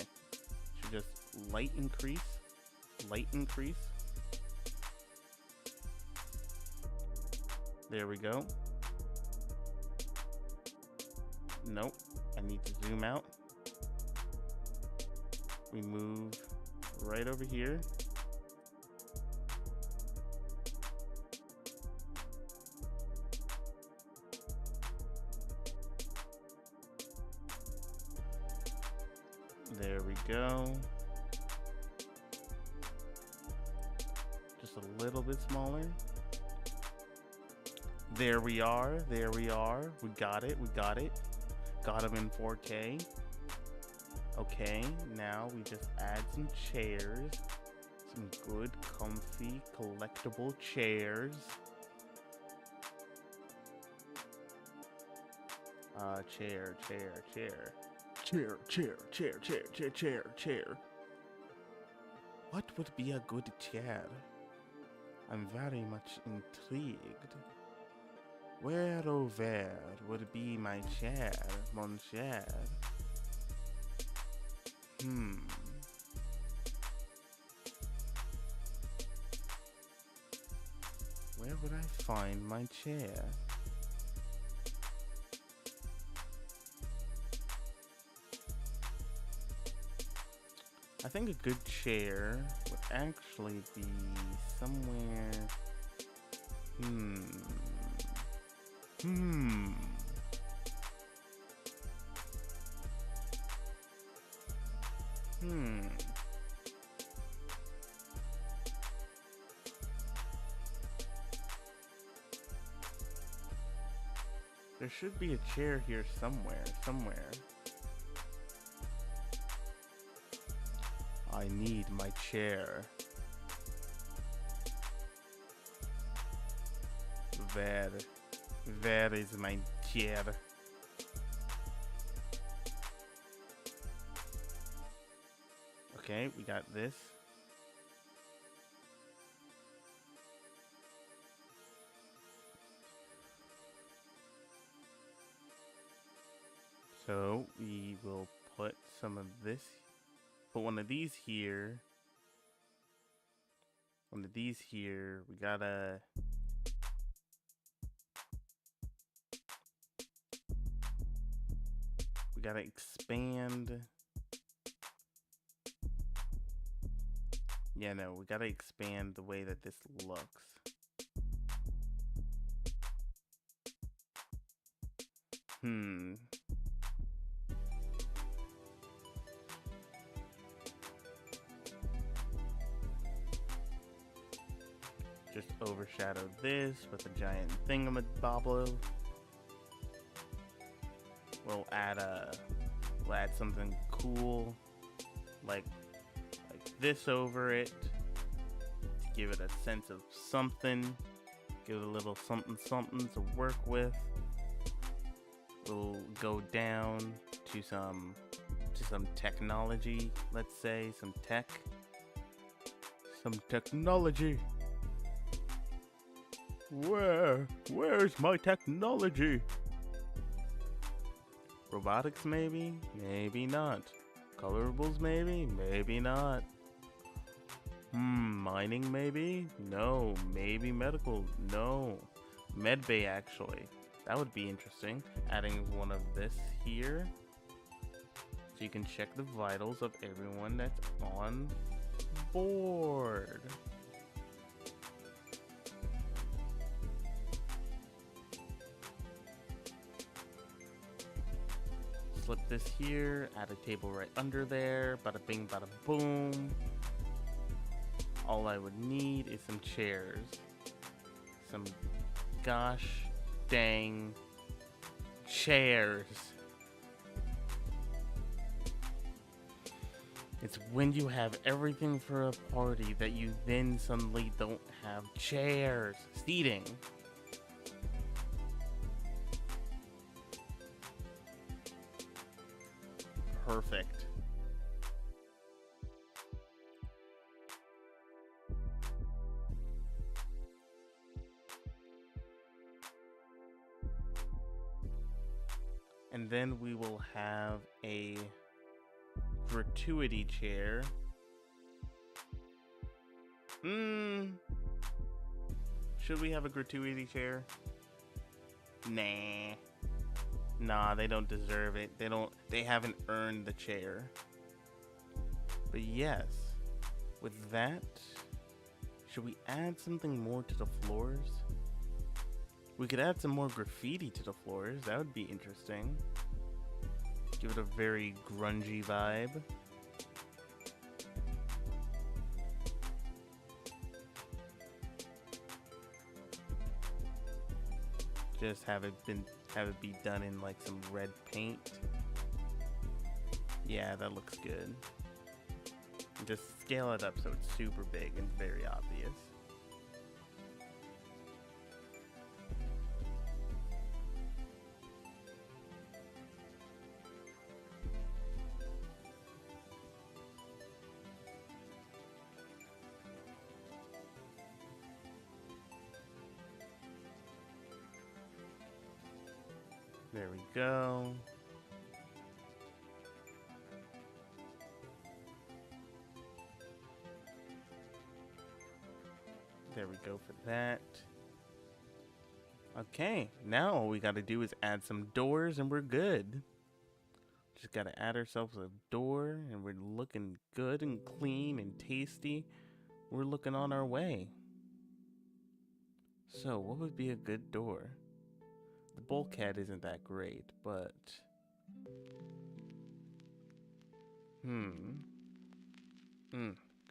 Should just light increase. Light increase. There we go. Nope. I need to zoom out. We move right over here. There we go. Just a little bit smaller. There we are. There we are. We got it. We got it. Got him in 4K. Okay, now we just add some chairs. Some good, comfy, collectible chairs. Chair. What would be a good chair? I'm very much intrigued. Where, oh where, would be my chair, mon cher? Where would I find my chair? I think a good chair would actually be somewhere. There should be a chair here somewhere. I need my chair. Where is my chair? Okay, we got this. So we will put some of this. Put one of these here. One of these here. We gotta. We gotta expand. Yeah, no, we gotta expand the way that this looks. Just overshadow this with a giant thingamabobble. We'll add something cool like this over it to give it a sense of something. Give it a little something to work with. We'll go down to some technology, let's say, some technology. Where's my technology? Robotics maybe? Maybe not. Colorables maybe? Maybe not. Mining maybe? No. Maybe medical? No. Medbay actually. That would be interesting. Adding one of this here. So you can check the vitals of everyone that's on board. Slip this here, add a table right under there, bada bing, bada boom. All I would need is some chairs. Some gosh dang chairs. It's when you have everything for a party that you then suddenly don't have chairs, seating. Perfect. And then we will have a gratuity chair. Should we have a gratuity chair? Nah, they don't deserve it. They haven't earned the chair. But yes, with that, should we add something more to the floors? We could add some more graffiti to the floors. That would be interesting. Give it a very grungy vibe. Just have it be done in like some red paint. Yeah, that looks good. And just scale it up so it's super big and very obvious. There we go. There we go for that. Okay, now all we gotta do is add some doors and we're good. Just gotta add ourselves a door and we're looking good and clean and tasty. We're looking on our way. So, what would be a good door? The bulkhead isn't that great, but...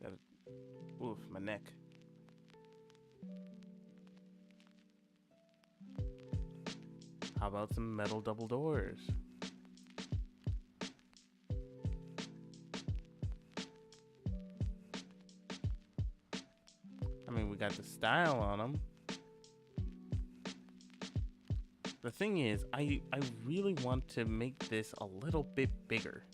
Got it. Oof, my neck. How about some metal double doors? I mean, we got the style on them. The thing is, I really want to make this a little bit bigger.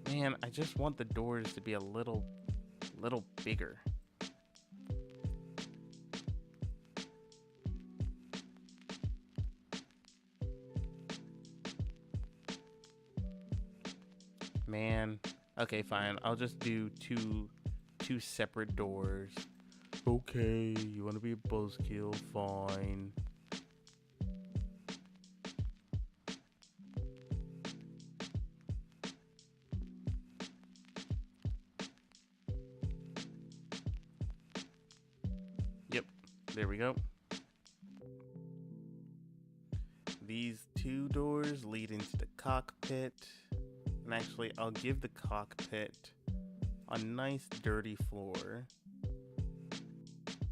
Man, I just want the doors to be a little bigger. Man, okay, fine. I'll just do two separate doors. Okay, you want to be a buzzkill? Fine. Yep, there we go. These two doors lead into the cockpit. And actually, I'll give the cockpit a nice dirty floor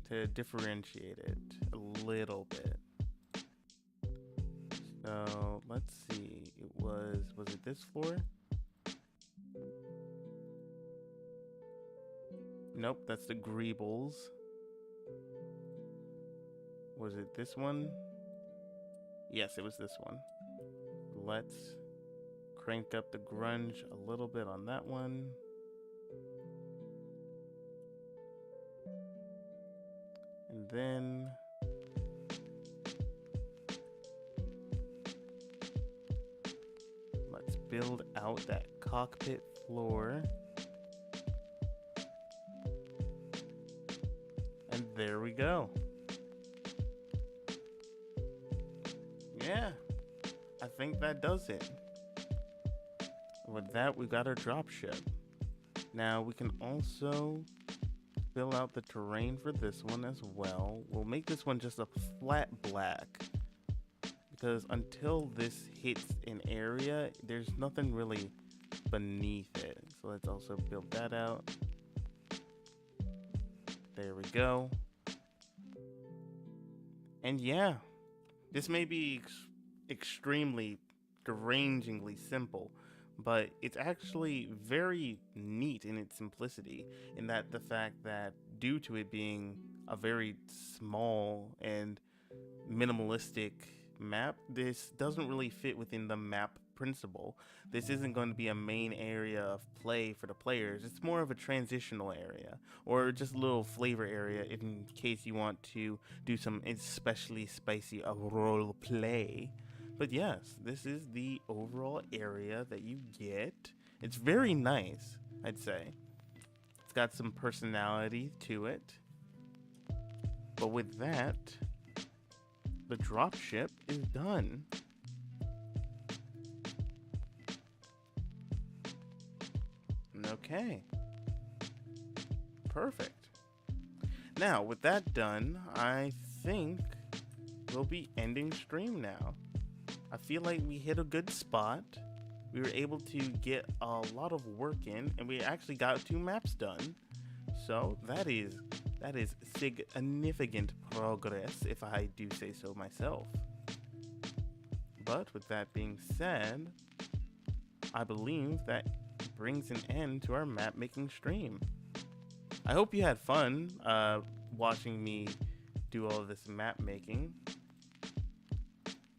to differentiate it a little bit. So let's see, was it this floor? Nope, that's the Greebles. Was it this one? Yes, it was this one. Let's crank up the grunge a little bit on that one. And then let's build out that cockpit floor. And there we go. Yeah, I think that does it. With that, we got our dropship. Now we can also fill out the terrain for this one as well. We'll make this one just a flat black, because until this hits an area, there's nothing really beneath it. So let's also build that out. There we go. And yeah, this may be extremely derangingly simple, but it's actually very neat in its simplicity, in that the fact that due to it being a very small and minimalistic map, this doesn't really fit within the map principle. This isn't going to be a main area of play for the players. It's more of a transitional area, or just a little flavor area in case you want to do some especially spicy role play. But yes, this is the overall area that you get. It's very nice, I'd say. It's got some personality to it. But with that, the dropship is done. Okay. Perfect. Now, with that done, I think we'll be ending stream now. I feel like we hit a good spot. We were able to get a lot of work in, and we actually got 2 maps done. So that is significant progress, if I do say so myself. But with that being said, I believe that brings an end to our map making stream. I hope you had fun watching me do all of this map making.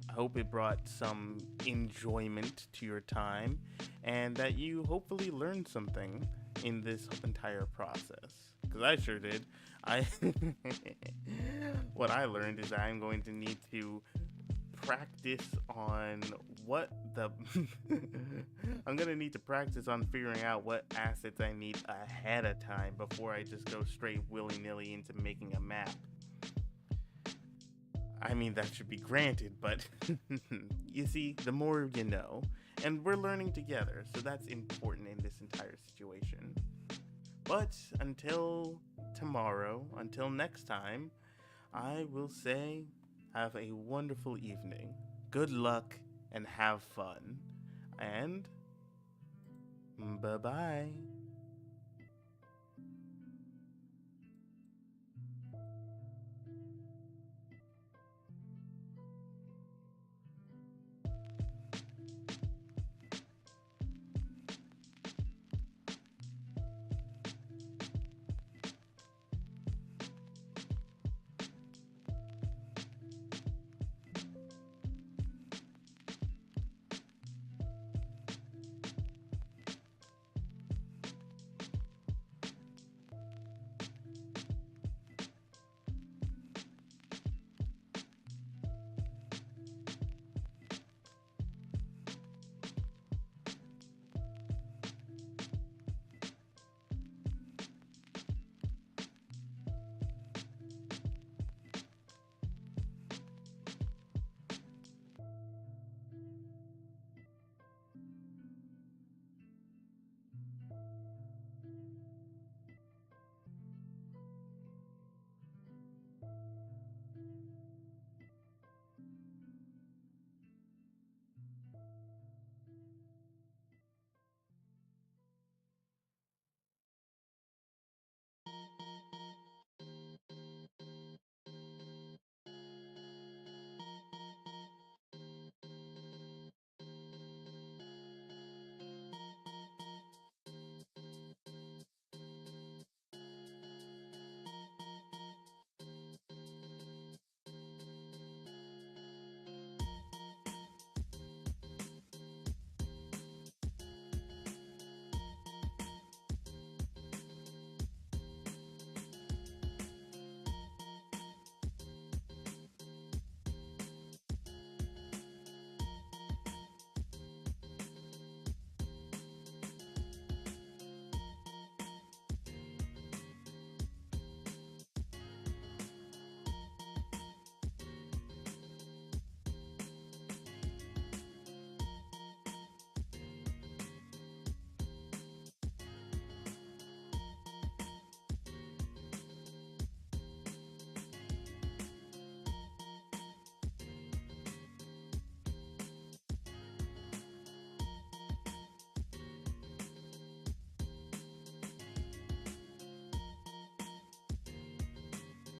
I hope it brought some enjoyment to your time, and that you hopefully learned something in this entire process, because I sure did. What I learned is I'm going to need to practice on I'm gonna need to practice on figuring out what assets I need ahead of time before I just go straight willy-nilly into making a map. I mean, that should be granted, but you see, the more you know, and we're learning together, so that's important in this entire situation. But until tomorrow, until next time, I will say, have a wonderful evening, good luck, and have fun, and bye-bye.